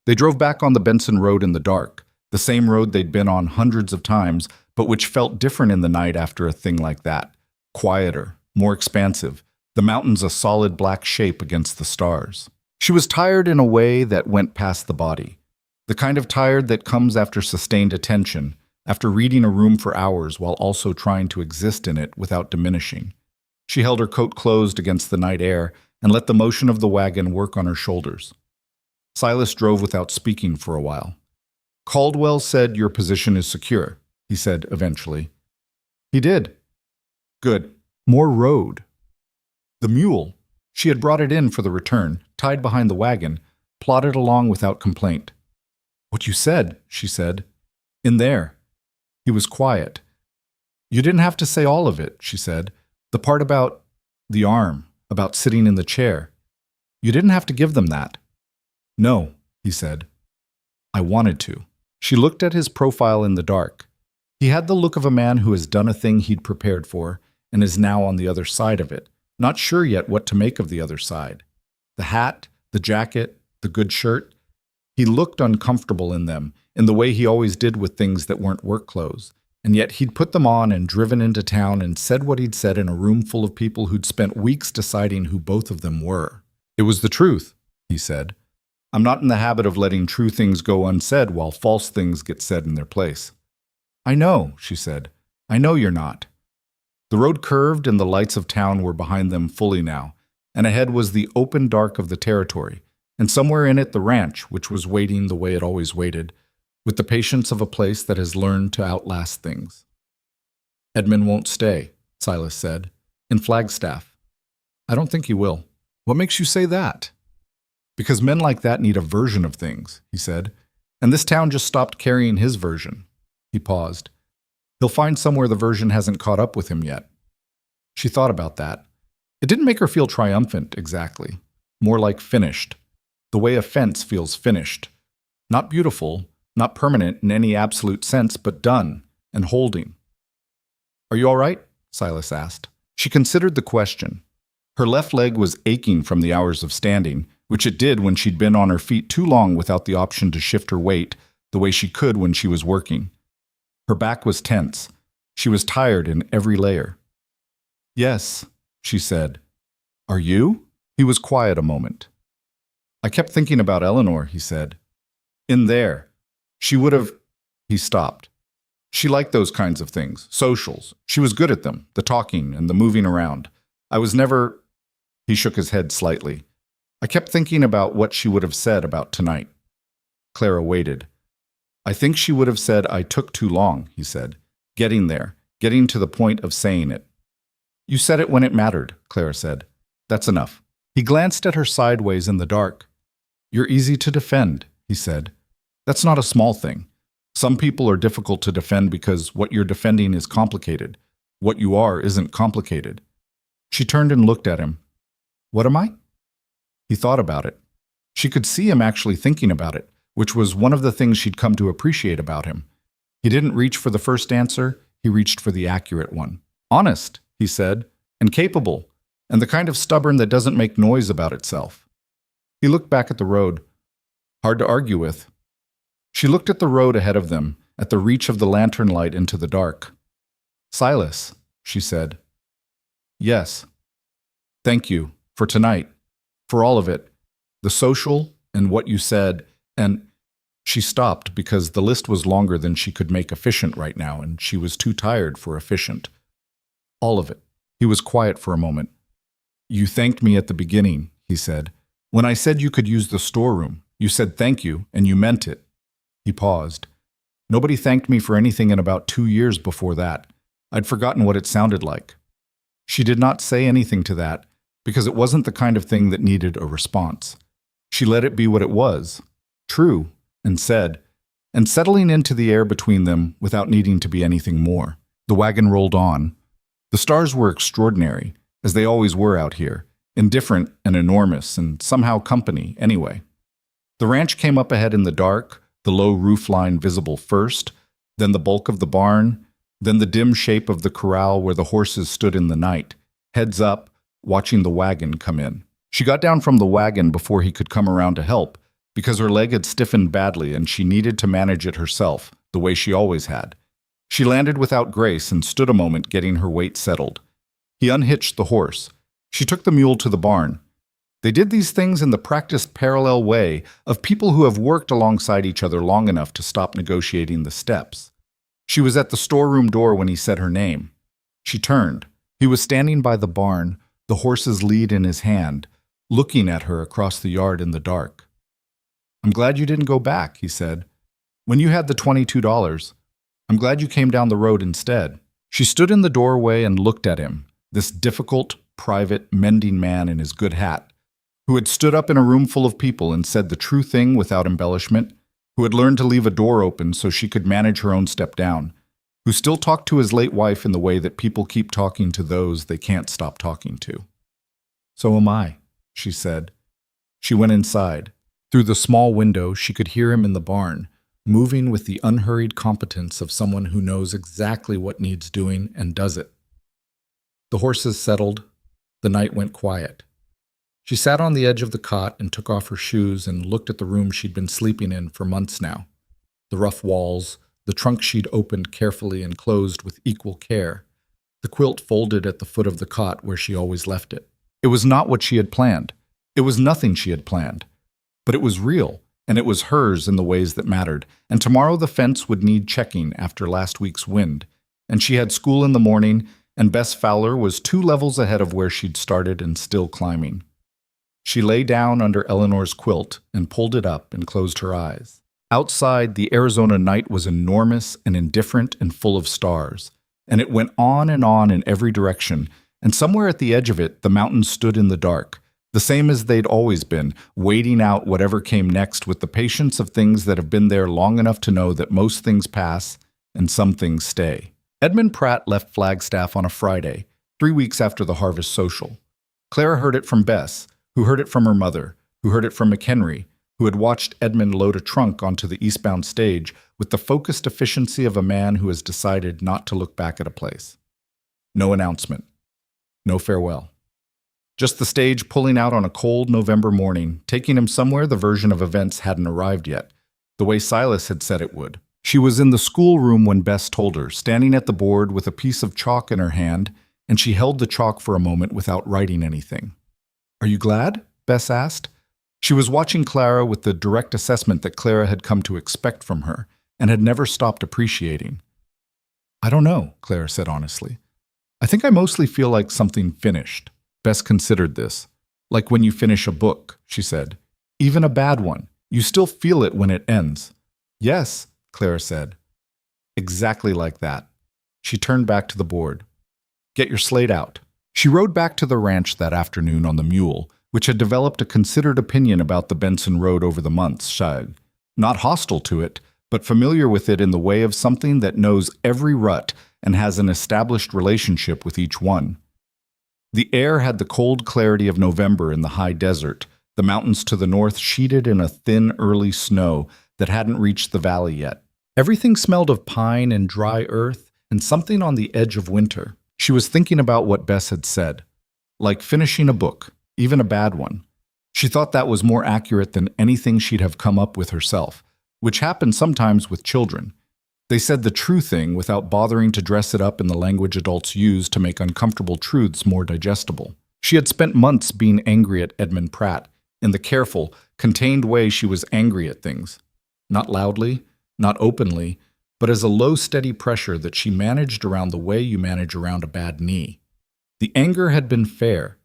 Speaker 1: They drove back on the Benson Road in the dark, the same road they'd been on hundreds of times, but which felt different in the night after a thing like that. Quieter, more expansive, the mountains a solid black shape against the stars. She was tired in a way that went past the body, the kind of tired that comes after sustained attention, after reading a room for hours while also trying to exist in it without diminishing. She held her coat closed against the night air and let the motion of the wagon work on her shoulders. Silas drove without speaking for a while. "Caldwell said your position is secure," he said eventually. "He did." "Good. More road." The mule, she had brought it in for the return, tied behind the wagon, plodded along without complaint. "What you said," she said. "In there." He was quiet. "You didn't have to say all of it," she said. "The part about the arm, about sitting in the chair. You didn't have to give them that." "No," he said. "I wanted to." She looked at his profile in the dark. He had the look of a man who has done a thing he'd prepared for and is now on the other side of it, not sure yet what to make of the other side. The hat, the jacket, the good shirt. He looked uncomfortable in them, in the way he always did with things that weren't work clothes, and yet he'd put them on and driven into town and said what he'd said in a room full of people who'd spent weeks deciding who both of them were. "It was the truth," he said. "I'm not in the habit of letting true things go unsaid while false things get said in their place." "I know," she said. "I know you're not." The road curved and the lights of town were behind them fully now, and ahead was the open dark of the territory, and somewhere in it the ranch, which was waiting the way it always waited, with the patience of a place that has learned to outlast things. "Edmund won't stay," Silas said, "in Flagstaff." "I don't think he will." "What makes you say that?" "Because men like that need a version of things," he said, "and this town just stopped carrying his version." He paused. "He'll find somewhere the version hasn't caught up with him yet." She thought about that. It didn't make her feel triumphant, exactly. More like finished. The way a fence feels finished. Not beautiful, not permanent in any absolute sense, but done and holding. "Are you all right?" Silas asked. She considered the question. Her left leg was aching from the hours of standing, which it did when she'd been on her feet too long without the option to shift her weight the way she could when she was working. Her back was tense. She was tired in every layer. "Yes," she said. "Are you?" He was quiet a moment. "I kept thinking about Eleanor," he said. "In there. She would have—" He stopped. "She liked those kinds of things, socials. She was good at them, the talking and the moving around. I was never—" He shook his head slightly. "I kept thinking about what she would have said about tonight." Clara waited. "I think she would have said I took too long," he said. "Getting there, getting to the point of saying it." "You said it when it mattered," Clara said. "That's enough." He glanced at her sideways in the dark. "You're easy to defend," he said. "That's not a small thing. Some people are difficult to defend because what you're defending is complicated. What you are isn't complicated." She turned and looked at him. "What am I?" He thought about it. She could see him actually thinking about it, which was one of the things she'd come to appreciate about him. He didn't reach for the first answer, he reached for the accurate one. "Honest," he said, "and capable, and the kind of stubborn that doesn't make noise about itself." He looked back at the road. "Hard to argue with." She looked at the road ahead of them, at the reach of the lantern light into the dark. "Silas," she said. "Yes. Thank you, for tonight, for all of it, the social and what you said, and—" She stopped because the list was longer than she could make efficient right now, and she was too tired for efficient. "All of it." He was quiet for a moment. "You thanked me at the beginning," he said. "When I said you could use the storeroom, you said thank you, and you meant it." He paused. "Nobody thanked me for anything in about 2 years before that. I'd forgotten what it sounded like." She did not say anything to that, because it wasn't the kind of thing that needed a response. She let it be what it was, true, and said, and settling into the air between them without needing to be anything more. The wagon rolled on. The stars were extraordinary, as they always were out here, indifferent and enormous, and somehow company anyway. The ranch came up ahead in the dark, the low roof line visible first, then the bulk of the barn, then the dim shape of the corral where the horses stood in the night, heads up, watching the wagon come in. She got down from the wagon before he could come around to help, because her leg had stiffened badly and she needed to manage it herself, the way she always had. She landed without grace and stood a moment getting her weight settled. He unhitched the horse. She took the mule to the barn. They did these things in the practiced parallel way of people who have worked alongside each other long enough to stop negotiating the steps. She was at the storeroom door when he said her name. She turned. He was standing by the barn, the horse's lead in his hand, looking at her across the yard in the dark. "I'm glad you didn't go back," he said. "When you had the $22, I'm glad you came down the road instead." She stood in the doorway and looked at him, this difficult, private, mending man in his good hat, who had stood up in a room full of people and said the true thing without embellishment, who had learned to leave a door open so she could manage her own step down, who still talked to his late wife in the way that people keep talking to those they can't stop talking to. "So am I," she said. She went inside. Through the small window, she could hear him in the barn, moving with the unhurried competence of someone who knows exactly what needs doing and does it. The horses settled. The night went quiet. She sat on the edge of the cot and took off her shoes and looked at the room she'd been sleeping in for months now. The rough walls, the trunk she'd opened carefully and closed with equal care, the quilt folded at the foot of the cot where she always left it. It was not what she had planned. It was nothing she had planned. But it was real, and it was hers in the ways that mattered, and tomorrow the fence would need checking after last week's wind, and she had school in the morning, and Bess Fowler was 2 levels ahead of where she'd started and still climbing. She lay down under Eleanor's quilt and pulled it up and closed her eyes. Outside, the Arizona night was enormous and indifferent and full of stars, and it went on in every direction, and somewhere at the edge of it, the mountains stood in the dark, the same as they'd always been, waiting out whatever came next with the patience of things that have been there long enough to know that most things pass and some things stay. Edmund Pratt left Flagstaff on a Friday, 3 weeks after the harvest social. Clara heard it from Bess, who heard it from her mother, who heard it from McHenry, who had watched Edmund load a trunk onto the eastbound stage with the focused efficiency of a man who has decided not to look back at a place. No announcement. No farewell. Just the stage pulling out on a cold November morning, taking him somewhere the version of events hadn't arrived yet, the way Silas had said it would. She was in the schoolroom when Bess told her, standing at the board with a piece of chalk in her hand, and she held the chalk for a moment without writing anything. "Are you glad?" Bess asked. She was watching Clara with the direct assessment that Clara had come to expect from her and had never stopped appreciating. "I don't know," Clara said honestly. "I think I mostly feel like something finished." Bess considered this. "Like when you finish a book," she said. "Even a bad one. You still feel it when it ends." "Yes," Clara said. "Exactly like that." She turned back to the board. "Get your slate out." She rode back to the ranch that afternoon on the mule, which had developed a considered opinion about the Benson Road over the months, not hostile to it, but familiar with it in the way of something that knows every rut and has an established relationship with each one. The air had the cold clarity of November in the high desert, the mountains to the north sheeted in a thin early snow that hadn't reached the valley yet. Everything smelled of pine and dry earth and something on the edge of winter. She was thinking about what Bess had said, like finishing a book, even a bad one. She thought that was more accurate than anything she'd have come up with herself, which happens sometimes with children. They said the true thing without bothering to dress it up in the language adults use to make uncomfortable truths more digestible. She had spent months being angry at Edmund Pratt, in the careful, contained way she was angry at things. Not loudly, not openly, but as a low, steady pressure that she managed around the way you manage around a bad knee. The anger had been fair.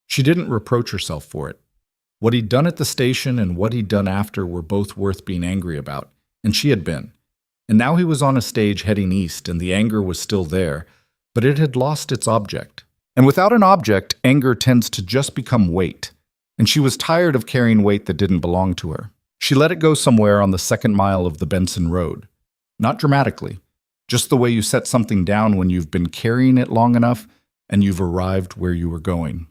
Speaker 1: She didn't reproach herself for it. What he'd done at the station and what he'd done after were both worth being angry about, and she had been. And now he was on a stage heading east, and the anger was still there, but it had lost its object. And without an object, anger tends to just become weight. And she was tired of carrying weight that didn't belong to her. She let it go somewhere on the 2nd mile of the Benson Road. Not dramatically, just the way you set something down when you've been carrying it long enough and you've arrived where you were going.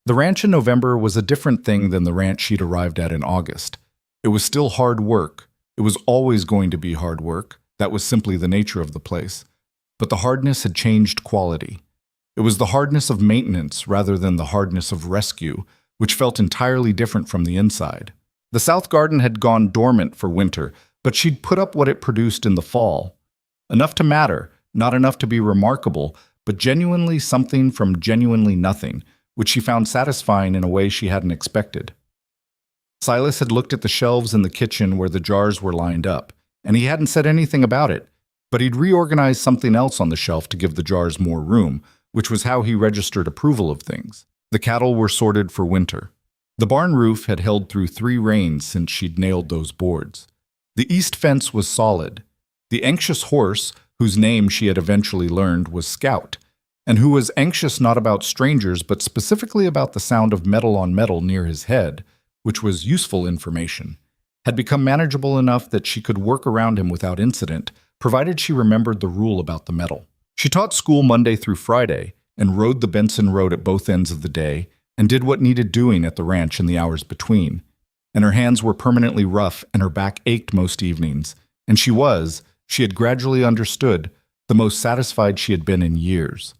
Speaker 1: The ranch in November was a different thing than the ranch she'd arrived at in August. It was still hard work. It was always going to be hard work. That was simply the nature of the place. But the hardness had changed quality. It was the hardness of maintenance rather than the hardness of rescue, which felt entirely different from the inside. The South Garden had gone dormant for winter, but she'd put up what it produced in the fall. Enough to matter, not enough to be remarkable, but genuinely something from genuinely nothing, which she found satisfying in a way she hadn't expected. Silas had looked at the shelves in the kitchen where the jars were lined up, and he hadn't said anything about it, But he'd reorganized something else on the shelf to give the jars more room, which was how he registered approval of things. The cattle were sorted for winter. The barn roof had held through 3 rains since she'd nailed those boards. The east fence was solid. The anxious horse, whose name she had eventually learned was Scout, and who was anxious not about strangers but specifically about the sound of metal on metal near his head, which was useful information, had become manageable enough that she could work around him without incident, provided she remembered the rule about the metal. She taught school Monday through Friday and rode the Benson Road at both ends of the day and did what needed doing at the ranch in the hours between. And her hands were permanently rough and her back ached most evenings, and she had gradually understood, the most satisfied she had been in years.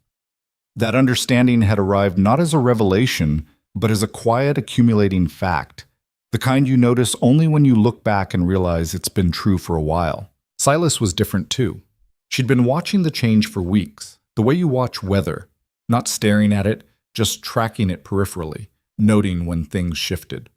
Speaker 1: That understanding had arrived not as a revelation, but as a quiet accumulating fact, the kind you notice only when you look back and realize it's been true for a while. Silas was different too. She'd been watching the change for weeks, the way you watch weather, not staring at it, just tracking it peripherally, noting when things shifted.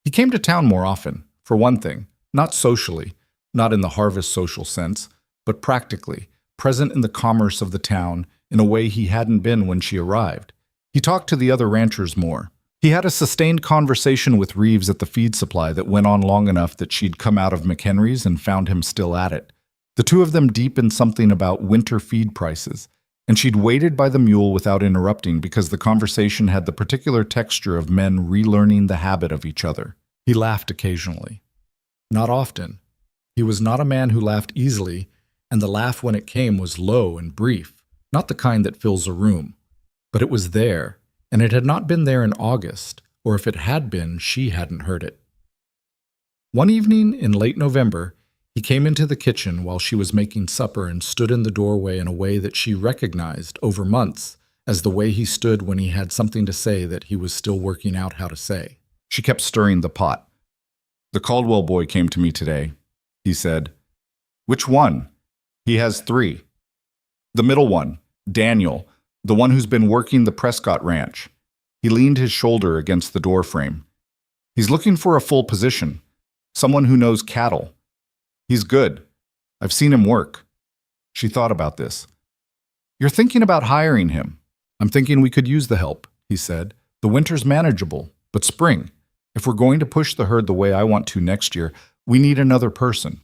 Speaker 1: He came to town more often, for one thing, not socially, not in the harvest social sense, but practically, present in the commerce of the town in a way he hadn't been when she arrived. He talked to the other ranchers more. He had a sustained conversation with Reeves at the feed supply that went on long enough that she'd come out of McHenry's and found him still at it. The two of them deep in something about winter feed prices, and she'd waited by the mule without interrupting because the conversation had the particular texture of men relearning the habit of each other. He laughed occasionally. Not often. He was not a man who laughed easily, and the laugh when it came was low and brief, not the kind that fills a room. But it was there, and it had not been there in August, or if it had been, she hadn't heard it. One evening in late November, he came into the kitchen while she was making supper and stood in the doorway in a way that she recognized over months as the way he stood when he had something to say that he was still working out how to say. She kept stirring the pot. "The Caldwell boy came to me today," he said. "Which one?" "He has 3. The middle one, Daniel, the one who's been working the Prescott Ranch." He leaned his shoulder against the doorframe. "He's looking for a full position, someone who knows cattle. He's good. I've seen him work." She thought about this. "You're thinking about hiring him." "I'm thinking we could use the help," he said. "The winter's manageable, but spring. If we're going to push the herd the way I want to next year, we need another person."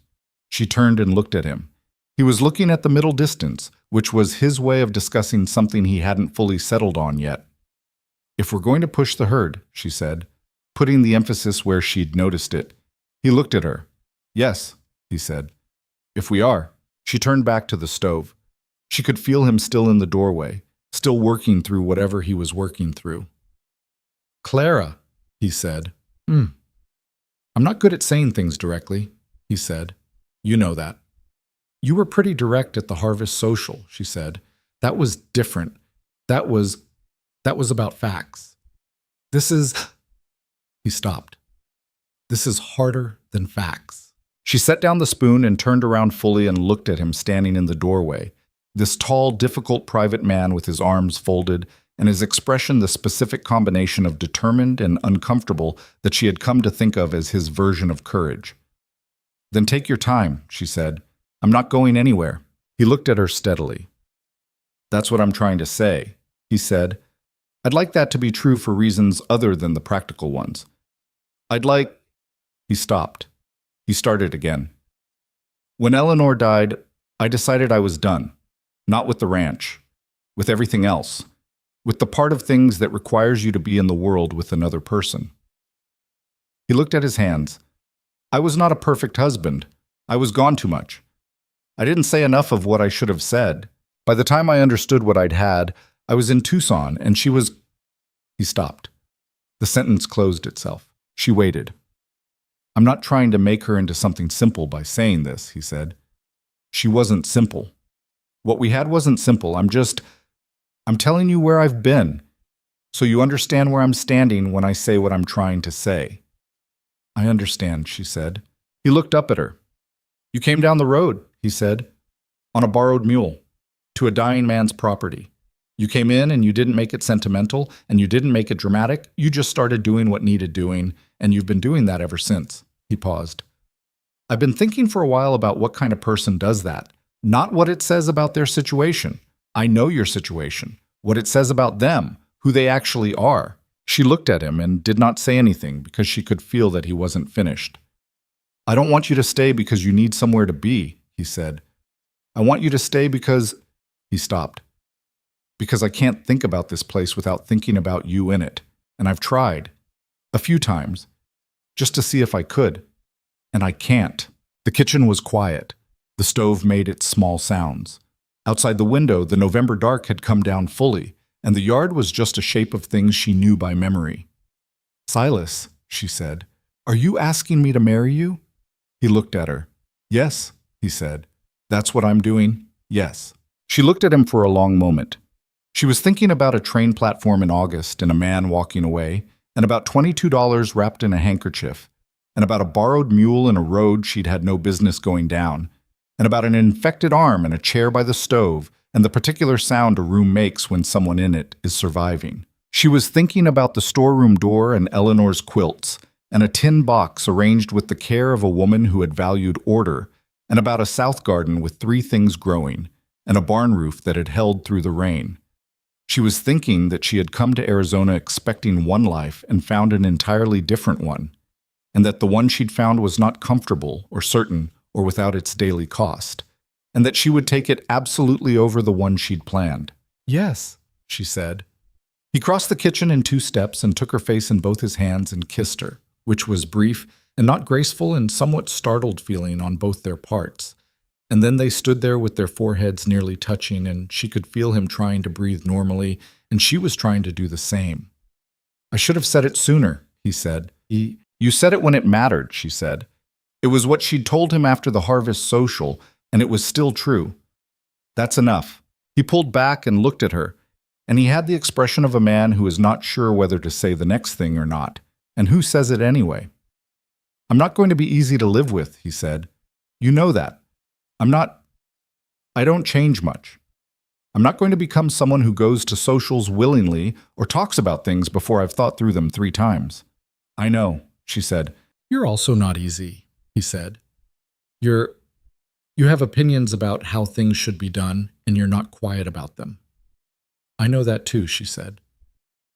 Speaker 1: She turned and looked at him. He was looking at the middle distance, which was his way of discussing something he hadn't fully settled on yet. "If we're going to push the herd," she said, putting the emphasis where she'd noticed it. He looked at her. "Yes," he said. "If we are." She turned back to the stove. She could feel him still in the doorway, still working through whatever he was working through. "Clara," he said. "I'm not good at saying things directly," he said. "You know that." "You were pretty direct at the Harvest Social," she said. "That was different. That was about facts. This is..." He stopped. "This is harder than facts." She set down the spoon and turned around fully and looked at him standing in the doorway, this tall, difficult private man with his arms folded and his expression the specific combination of determined and uncomfortable that she had come to think of as his version of courage. "Then take your time," she said. "I'm not going anywhere." He looked at her steadily. "That's what I'm trying to say," he said. "I'd like that to be true for reasons other than the practical ones. I'd like..." He stopped. He started again. "When Eleanor died, I decided I was done. Not with the ranch. With everything else. With the part of things that requires you to be in the world with another person." He looked at his hands. "I was not a perfect husband. I was gone too much. I didn't say enough of what I should have said. By the time I understood what I'd had, I was in Tucson, and she was..." He stopped. The sentence closed itself. She waited. "I'm not trying to make her into something simple by saying this," he said. "She wasn't simple. What we had wasn't simple. I'm telling you where I've been, so you understand where I'm standing when I say what I'm trying to say." "I understand," she said. He looked up at her. "You came down the road," he said, "on a borrowed mule, to a dying man's property. You came in and you didn't make it sentimental and you didn't make it dramatic. You just started doing what needed doing, and you've been doing that ever since." He paused. "I've been thinking for a while about what kind of person does that, Not what it says about their situation. I know your situation. What it says about them, who they actually are. She looked at him and did not say anything because she could feel that he wasn't finished. I don't want you to stay because you need somewhere to be, he said. I want you to stay because… He stopped. Because I can't think about this place without thinking about you in it. And I've tried. A few times. Just to see if I could. And I can't. The kitchen was quiet. The stove made its small sounds. Outside the window, the November dark had come down fully, and the yard was just a shape of things she knew by memory. Silas, she said, are you asking me to marry you? He looked at her. Yes, he said. That's what I'm doing? Yes. She looked at him for a long moment. She was thinking about a train platform in August and a man walking away, and about $22 wrapped in a handkerchief, and about a borrowed mule in a road she'd had no business going down, and about an infected arm and a chair by the stove, and the particular sound a room makes when someone in it is surviving. She was thinking about the storeroom door and Eleanor's quilts, and a tin box arranged with the care of a woman who had valued order, and about a south garden with 3 things growing, and a barn roof that had held through the rain. She was thinking that she had come to Arizona expecting one life and found an entirely different one, and that the one she'd found was not comfortable or certain or without its daily cost, and that she would take it absolutely over the one she'd planned. Yes, she said. He crossed the kitchen in 2 steps and took her face in both his hands and kissed her, which was brief and not graceful and somewhat startled feeling on both their parts. And then they stood there with their foreheads nearly touching, and she could feel him trying to breathe normally, and she was trying to do the same. I should have said it sooner, he said. You said it when it mattered, she said. It was what she'd told him after the harvest social, and it was still true. That's enough. He pulled back and looked at her, and he had the expression of a man who is not sure whether to say the next thing or not, and who says it anyway. I'm not going to be easy to live with, he said. You know that. I don't change much. I'm not going to become someone who goes to socials willingly or talks about things before I've thought through them 3 times. I know, she said. You're also not easy, he said. You have opinions about how things should be done, and you're not quiet about them. I know that too, she said.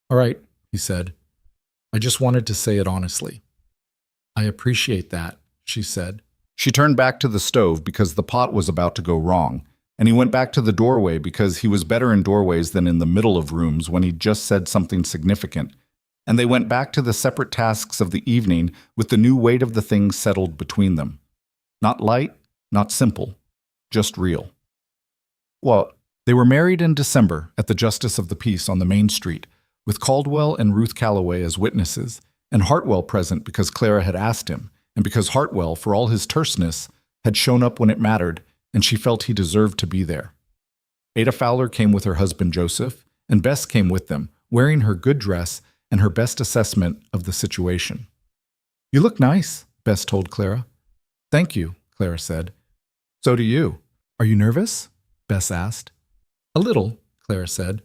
Speaker 1: All right, he said. I just wanted to say it honestly. I appreciate that, she said. She turned back to the stove because the pot was about to go wrong, and he went back to the doorway because he was better in doorways than in the middle of rooms when he'd just said something significant, and they went back to the separate tasks of the evening with the new weight of the things settled between them. Not light, not simple, just real. Well, they were married in December at the Justice of the Peace on the main street, with Caldwell and Ruth Calloway as witnesses, and Hartwell present because Clara had asked him, and because Hartwell, for all his terseness, had shown up when it mattered, and she felt he deserved to be there. Ada Fowler came with her husband Joseph, and Bess came with them, wearing her good dress and her best assessment of the situation. You look nice, Bess told Clara. Thank you, Clara said. So do you. Are you nervous? Bess asked. A little, Clara said.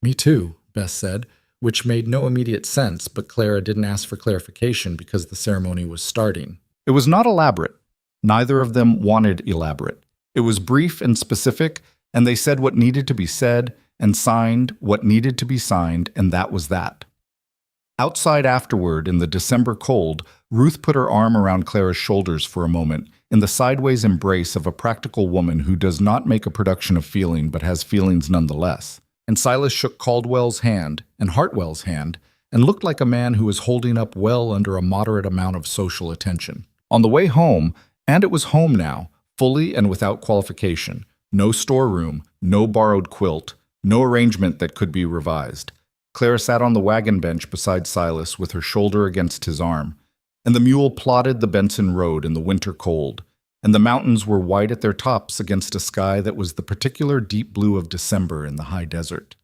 Speaker 1: Me too, Bess said, which made no immediate sense, but Clara didn't ask for clarification because the ceremony was starting. It was not elaborate. Neither of them wanted elaborate. It was brief and specific, and they said what needed to be said and signed what needed to be signed, and that was that. Outside afterward, in the December cold, Ruth put her arm around Clara's shoulders for a moment, in the sideways embrace of a practical woman who does not make a production of feeling but has feelings nonetheless. And Silas shook Caldwell's hand and Hartwell's hand and looked like a man who was holding up well under a moderate amount of social attention. On the way home, and it was home now, fully and without qualification, no storeroom, no borrowed quilt, no arrangement that could be revised. Clara sat on the wagon bench beside Silas with her shoulder against his arm, and the mule plodded the Benson Road in the winter cold, and the mountains were white at their tops against a sky that was the particular deep blue of December in the high desert.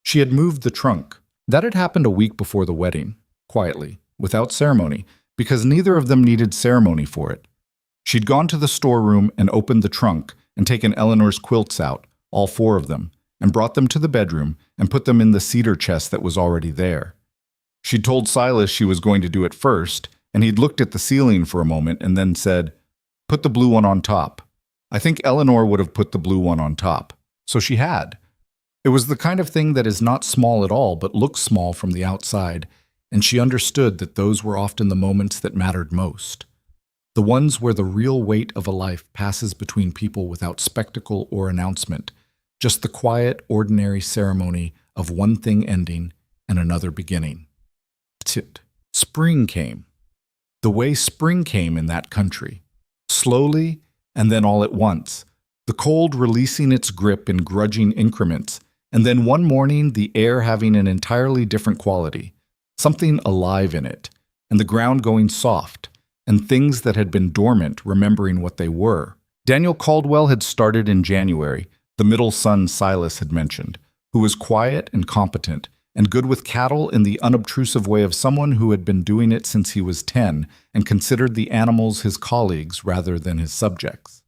Speaker 1: She had moved the trunk. That had happened a week before the wedding, quietly, without ceremony, because neither of them needed ceremony for it. She'd gone to the storeroom and opened the trunk and taken Eleanor's quilts out, all 4 of them, and brought them to the bedroom and put them in the cedar chest that was already there. She'd told Silas she was going to do it first, and he'd looked at the ceiling for a moment and then said, Put the blue one on top. I think Eleanor would have put the blue one on top. So she had. It was the kind of thing that is not small at all, but looks small from the outside, and she understood that those were often the moments that mattered most. The ones where the real weight of a life passes between people without spectacle or announcement, just the quiet, ordinary ceremony of one thing ending and another beginning. Tit. Spring came. The way spring came in that country. Slowly, and then all at once. The cold releasing its grip in grudging increments, and then one morning the air having an entirely different quality, something alive in it, and the ground going soft, and things that had been dormant remembering what they were. Daniel Caldwell had started in January, the middle son Silas had mentioned, who was quiet and competent, and good with cattle in the unobtrusive way of someone who had been doing it since he was 10 and considered the animals his colleagues rather than his subjects.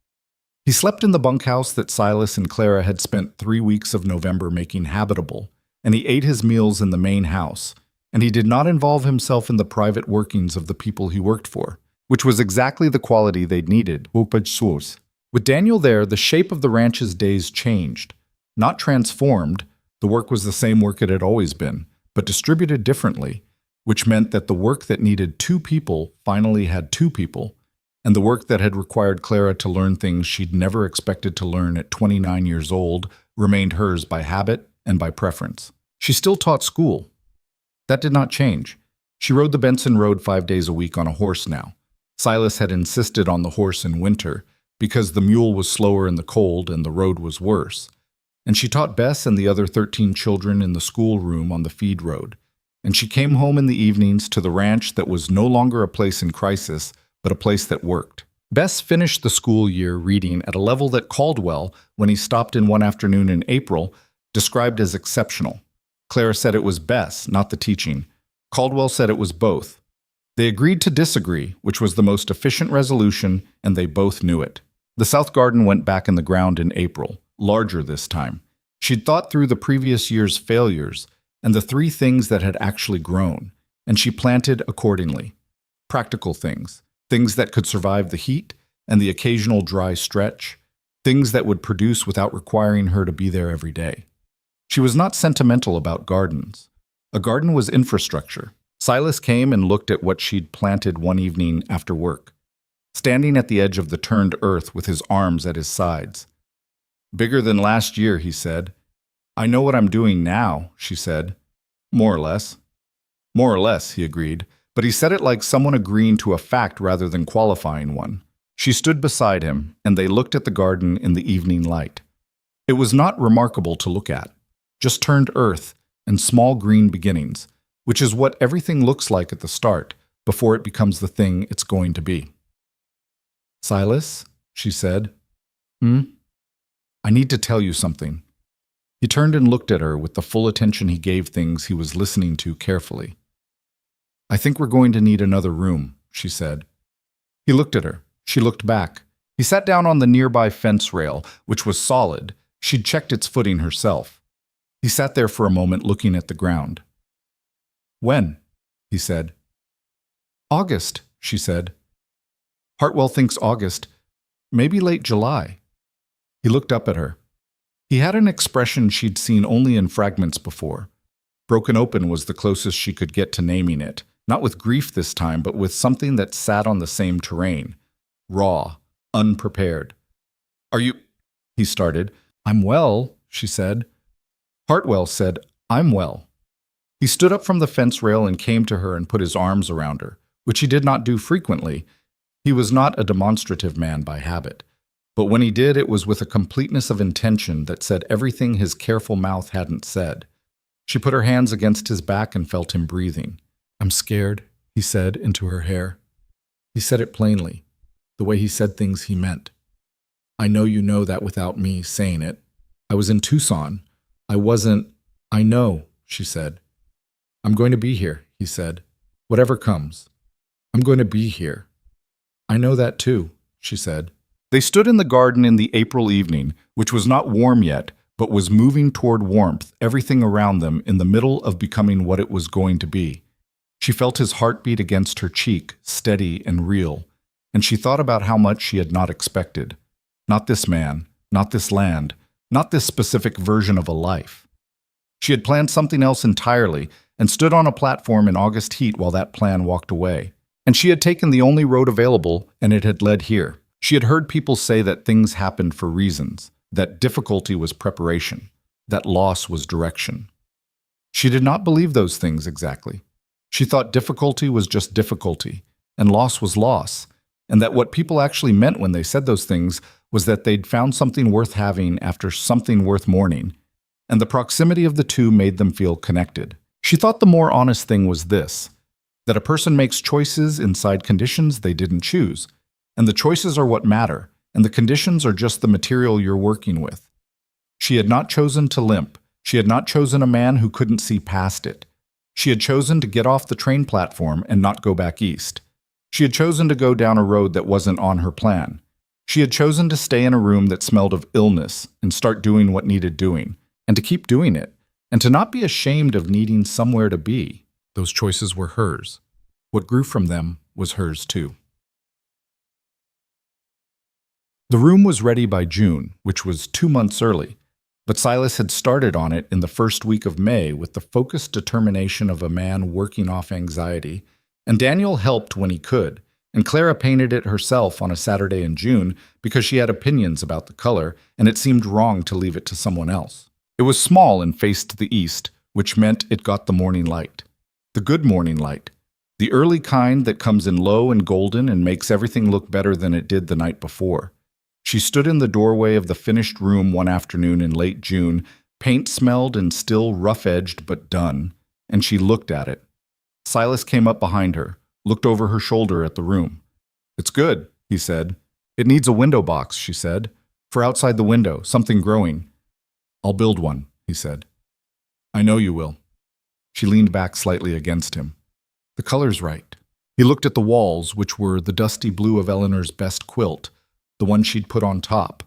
Speaker 1: He slept in the bunkhouse that Silas and Clara had spent 3 weeks of November making habitable, and he ate his meals in the main house, and he did not involve himself in the private workings of the people he worked for, which was exactly the quality they'd needed. With Daniel there, the shape of the ranch's days changed. Not transformed, the work was the same work it had always been, but distributed differently, which meant that the work that needed 2 people finally had 2 people, and the work that had required Clara to learn things she'd never expected to learn at 29 years old remained hers by habit and by preference. She still taught school. That did not change. She rode the Benson Road 5 days a week on a horse now. Silas had insisted on the horse in winter, because the mule was slower in the cold and the road was worse. And she taught Bess and the other 13 children in the schoolroom on the feed road. And she came home in the evenings to the ranch that was no longer a place in crisis, but a place that worked. Bess finished the school year reading at a level that Caldwell, when he stopped in one afternoon in April, described as exceptional. Clara said it was Bess, not the teaching. Caldwell said it was both. They agreed to disagree, which was the most efficient resolution, and they both knew it. The south garden went back in the ground in April, larger this time. She'd thought through the previous year's failures and the 3 things that had actually grown, and she planted accordingly. Practical things, things that could survive the heat and the occasional dry stretch, things that would produce without requiring her to be there every day. She was not sentimental about gardens. A garden was infrastructure. Silas came and looked at what she'd planted one evening after work, standing at the edge of the turned earth with his arms at his sides. "Bigger than last year," he said. "I know what I'm doing now," she said. "More or less." "More or less," he agreed, but he said it like someone agreeing to a fact rather than qualifying one. She stood beside him, and they looked at the garden in the evening light. It was not remarkable to look at, just turned earth and small green beginnings, which is what everything looks like at the start, before it becomes the thing it's going to be. "Silas," she said. "I need to tell you something." He turned and looked at her with the full attention he gave things he was listening to carefully. "I think we're going to need another room," she said. He looked at her. She looked back. He sat down on the nearby fence rail, which was solid. She'd checked its footing herself. He sat there for a moment looking at the ground. "When?" he said. "August," she said. "Hartwell thinks August, maybe late July." He looked up at her. He had an expression she'd seen only in fragments before. Broken open was the closest she could get to naming it, not with grief this time, but with something that sat on the same terrain. Raw, unprepared. "Are you—" he started. "I'm well," she said. Hartwell said, "I'm well." He stood up from the fence rail and came to her and put his arms around her, which he did not do frequently. He was not a demonstrative man by habit, but when he did, it was with a completeness of intention that said everything his careful mouth hadn't said. She put her hands against his back and felt him breathing. "I'm scared," he said into her hair. He said it plainly, the way he said things he meant. "I know you know that without me saying it. I was in Tucson. I wasn't—" "I know," she said. "I'm going to be here," he said. "Whatever comes. I'm going to be here." "I know that too," she said. They stood in the garden in the April evening, which was not warm yet, but was moving toward warmth, everything around them in the middle of becoming what it was going to be. She felt his heartbeat against her cheek, steady and real, and she thought about how much she had not expected. Not this man, not this land, not this specific version of a life. She had planned something else entirely and stood on a platform in August heat while that plan walked away. And she had taken the only road available, and it had led here. She had heard people say that things happened for reasons, that difficulty was preparation, that loss was direction. She did not believe those things exactly. She thought difficulty was just difficulty, and loss was loss, and that what people actually meant when they said those things was that they'd found something worth having after something worth mourning, and the proximity of the two made them feel connected. She thought the more honest thing was this, that a person makes choices inside conditions they didn't choose, and the choices are what matter, and the conditions are just the material you're working with. She had not chosen to limp. She had not chosen a man who couldn't see past it. She had chosen to get off the train platform and not go back east. She had chosen to go down a road that wasn't on her plan. She had chosen to stay in a room that smelled of illness and start doing what needed doing, and to keep doing it, and to not be ashamed of needing somewhere to be. Those choices were hers. What grew from them was hers too. The room was ready by June, which was 2 months early, but Silas had started on it in the first week of May with the focused determination of a man working off anxiety, and Daniel helped when he could, and Clara painted it herself on a Saturday in June because she had opinions about the color, and it seemed wrong to leave it to someone else. It was small and faced the east, which meant it got the morning light. The good morning light. The early kind that comes in low and golden and makes everything look better than it did the night before. She stood in the doorway of the finished room one afternoon in late June, paint smelled and still rough-edged but done, and she looked at it. Silas came up behind her, looked over her shoulder at the room. "It's good," he said. "It needs a window box," she said. "For outside the window, something growing." "I'll build one," he said. "I know you will." She leaned back slightly against him. "The color's right." He looked at the walls, which were the dusty blue of Eleanor's best quilt, the one she'd put on top.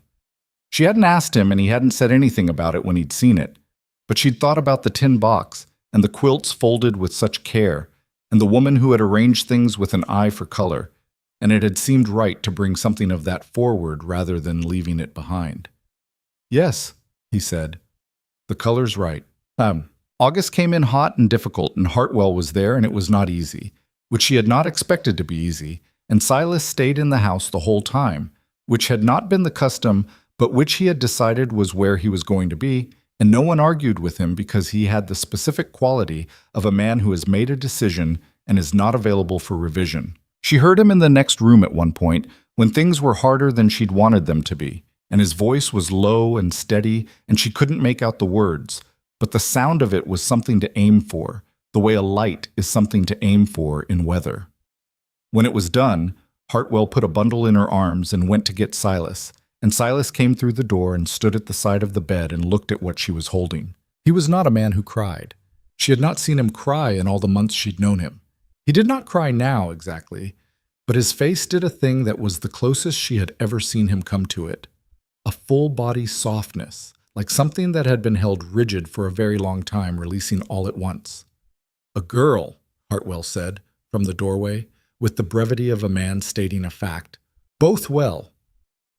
Speaker 1: She hadn't asked him, and he hadn't said anything about it when he'd seen it, but she'd thought about the tin box, and the quilts folded with such care, and the woman who had arranged things with an eye for color, and it had seemed right to bring something of that forward rather than leaving it behind. "Yes," he said. "The color's right." August came in hot and difficult, and Hartwell was there, and it was not easy, which she had not expected to be easy, and Silas stayed in the house the whole time, which had not been the custom, but which he had decided was where he was going to be, and no one argued with him because he had the specific quality of a man who has made a decision and is not available for revision. She heard him in the next room at one point when things were harder than she'd wanted them to be, and his voice was low and steady, and she couldn't make out the words, but the sound of it was something to aim for, the way a light is something to aim for in weather. When it was done, Hartwell put a bundle in her arms and went to get Silas, and Silas came through the door and stood at the side of the bed and looked at what she was holding. He was not a man who cried. She had not seen him cry in all the months she'd known him. He did not cry now, exactly, but his face did a thing that was the closest she had ever seen him come to it. A full-body softness, like something that had been held rigid for a very long time, releasing all at once. "A girl," Hartwell said, from the doorway, with the brevity of a man stating a fact. "Both well."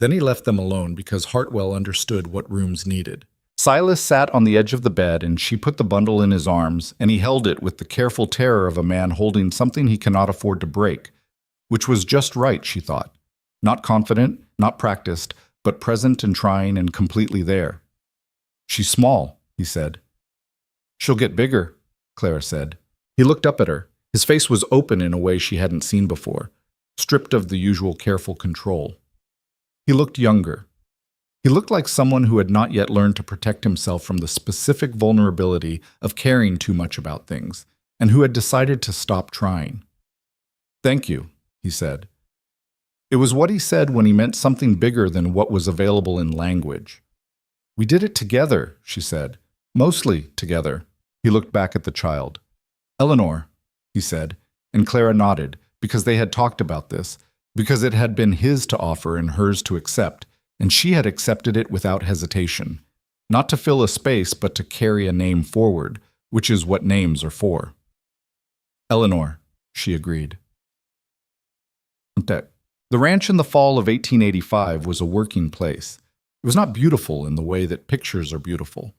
Speaker 1: Then he left them alone because Hartwell understood what rooms needed. Silas sat on the edge of the bed, and she put the bundle in his arms, and he held it with the careful terror of a man holding something he cannot afford to break, which was just right, she thought. Not confident, not practiced, but present and trying and completely there. "She's small," he said. "She'll get bigger," Clara said. He looked up at her. His face was open in a way she hadn't seen before, stripped of the usual careful control. He looked younger. He looked like someone who had not yet learned to protect himself from the specific vulnerability of caring too much about things, and who had decided to stop trying. "Thank you," he said. It was what he said when he meant something bigger than what was available in language. "We did it together," she said. "Mostly together." He looked back at the child. "Eleanor," he said, and Clara nodded, because they had talked about this, because it had been his to offer and hers to accept, and she had accepted it without hesitation, not to fill a space but to carry a name forward, which is what names are for. "Eleanor," she agreed. The ranch in the fall of 1885 was a working place. It was not beautiful in the way that pictures are beautiful.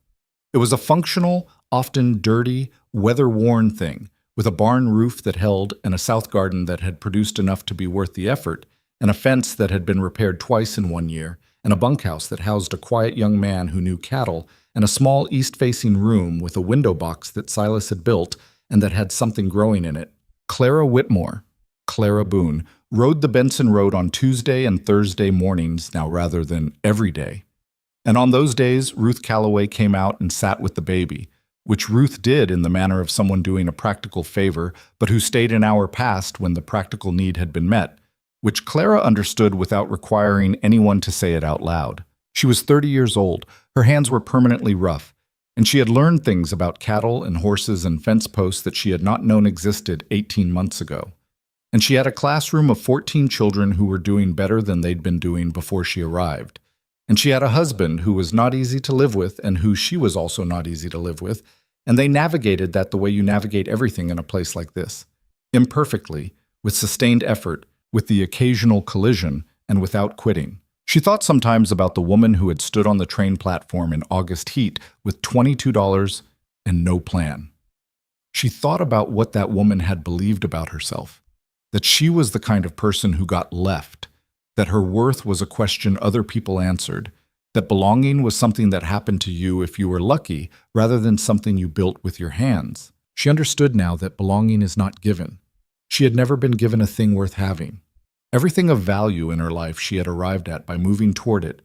Speaker 1: It was a functional, often dirty, weather-worn thing, with a barn roof that held and a south garden that had produced enough to be worth the effort, and a fence that had been repaired twice in 1 year, and a bunkhouse that housed a quiet young man who knew cattle, and a small east-facing room with a window box that Silas had built and that had something growing in it. Clara Whitmore, Clara Boone, rode the Benson Road on Tuesday and Thursday mornings now rather than every day. And on those days, Ruth Calloway came out and sat with the baby, which Ruth did in the manner of someone doing a practical favor, but who stayed an hour past when the practical need had been met, which Clara understood without requiring anyone to say it out loud. She was 30 years old, her hands were permanently rough, and she had learned things about cattle and horses and fence posts that she had not known existed 18 months ago. And she had a classroom of 14 children who were doing better than they'd been doing before she arrived. And she had a husband who was not easy to live with and who she was also not easy to live with, and they navigated that the way you navigate everything in a place like this. Imperfectly, with sustained effort, with the occasional collision, and without quitting. She thought sometimes about the woman who had stood on the train platform in August heat with $22 and no plan. She thought about what that woman had believed about herself, that she was the kind of person who got left, that her worth was a question other people answered, that belonging was something that happened to you if you were lucky rather than something you built with your hands. She understood now that belonging is not given. She had never been given a thing worth having. Everything of value in her life she had arrived at by moving toward it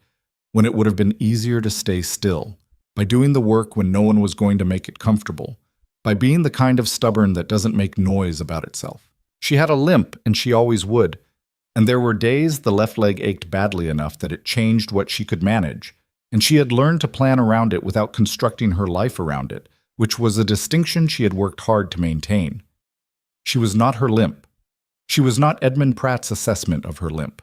Speaker 1: when it would have been easier to stay still, by doing the work when no one was going to make it comfortable, by being the kind of stubborn that doesn't make noise about itself. She had a limp, and she always would, and there were days the left leg ached badly enough that it changed what she could manage, and she had learned to plan around it without constructing her life around it, which was a distinction she had worked hard to maintain. She was not her limp. She was not Edmund Pratt's assessment of her limp.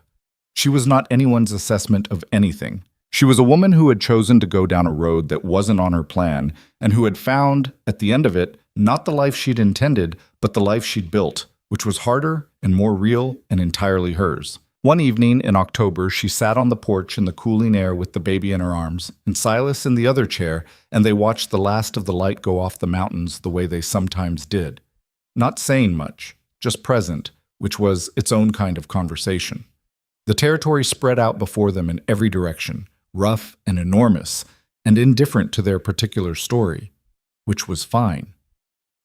Speaker 1: She was not anyone's assessment of anything. She was a woman who had chosen to go down a road that wasn't on her plan, and who had found, at the end of it, not the life she'd intended, but the life she'd built, which was harder and more real and entirely hers. One evening in October, she sat on the porch in the cooling air with the baby in her arms, and Silas in the other chair, and they watched the last of the light go off the mountains the way they sometimes did. Not saying much, just present, which was its own kind of conversation. The territory spread out before them in every direction, rough and enormous, and indifferent to their particular story, which was fine.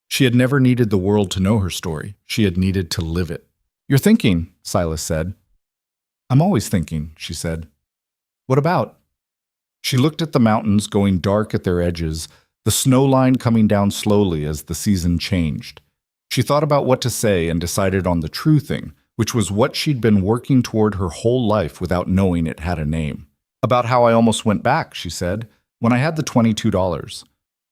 Speaker 1: She had never needed the world to know her story. She had needed to live it. "You're thinking," Silas said. "I'm always thinking," she said. "What about?" She looked at the mountains going dark at their edges, the snow line coming down slowly as the season changed. She thought about what to say and decided on the true thing, which was what she'd been working toward her whole life without knowing it had a name. "About how I almost went back," she said, "when I had the $22.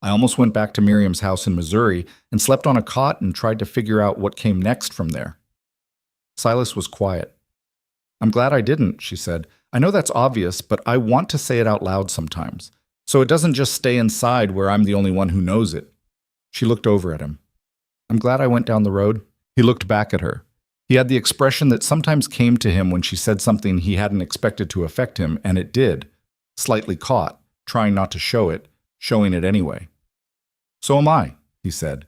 Speaker 1: I almost went back to Miriam's house in Missouri and slept on a cot and tried to figure out what came next from there." Silas was quiet. "I'm glad I didn't," she said. "I know that's obvious, but I want to say it out loud sometimes, so it doesn't just stay inside where I'm the only one who knows it." She looked over at him. "I'm glad I went down the road." He looked back at her. He had the expression that sometimes came to him when she said something he hadn't expected to affect him, and it did. Slightly caught, trying not to show it, showing it anyway. "So am I," he said.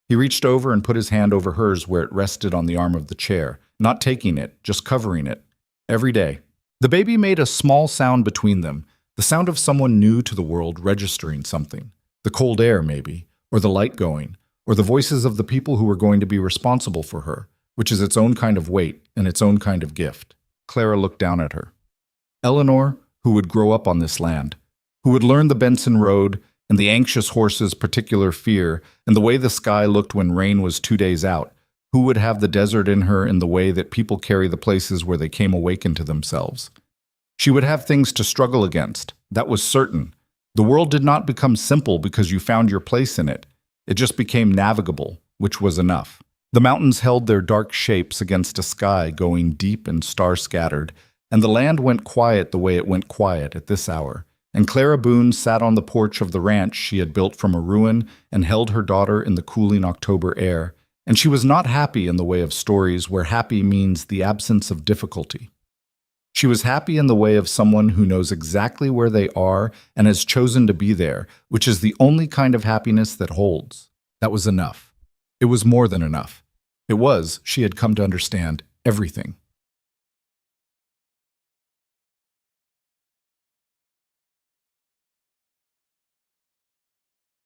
Speaker 1: He reached over and put his hand over hers where it rested on the arm of the chair, not taking it, just covering it. "Every day." The baby made a small sound between them, the sound of someone new to the world registering something. The cold air, maybe, or the light going, or the voices of the people who were going to be responsible for her, which is its own kind of weight and its own kind of gift. Clara looked down at her. Eleanor, who would grow up on this land, who would learn the Benson Road and the anxious horse's particular fear and the way the sky looked when rain was 2 days out, who would have the desert in her in the way that people carry the places where they came awakened to themselves. She would have things to struggle against, that was certain. The world did not become simple because you found your place in it. It just became navigable, which was enough. The mountains held their dark shapes against a sky going deep and star-scattered, and the land went quiet the way it went quiet at this hour. And Clara Boone sat on the porch of the ranch she had built from a ruin and held her daughter in the cooling October air, And she was not happy in the way of stories where happy means the absence of difficulty. She was happy in the way of someone who knows exactly where they are and has chosen to be there, which is the only kind of happiness that holds. That was enough. It was more than enough. It was, she had come to understand, everything.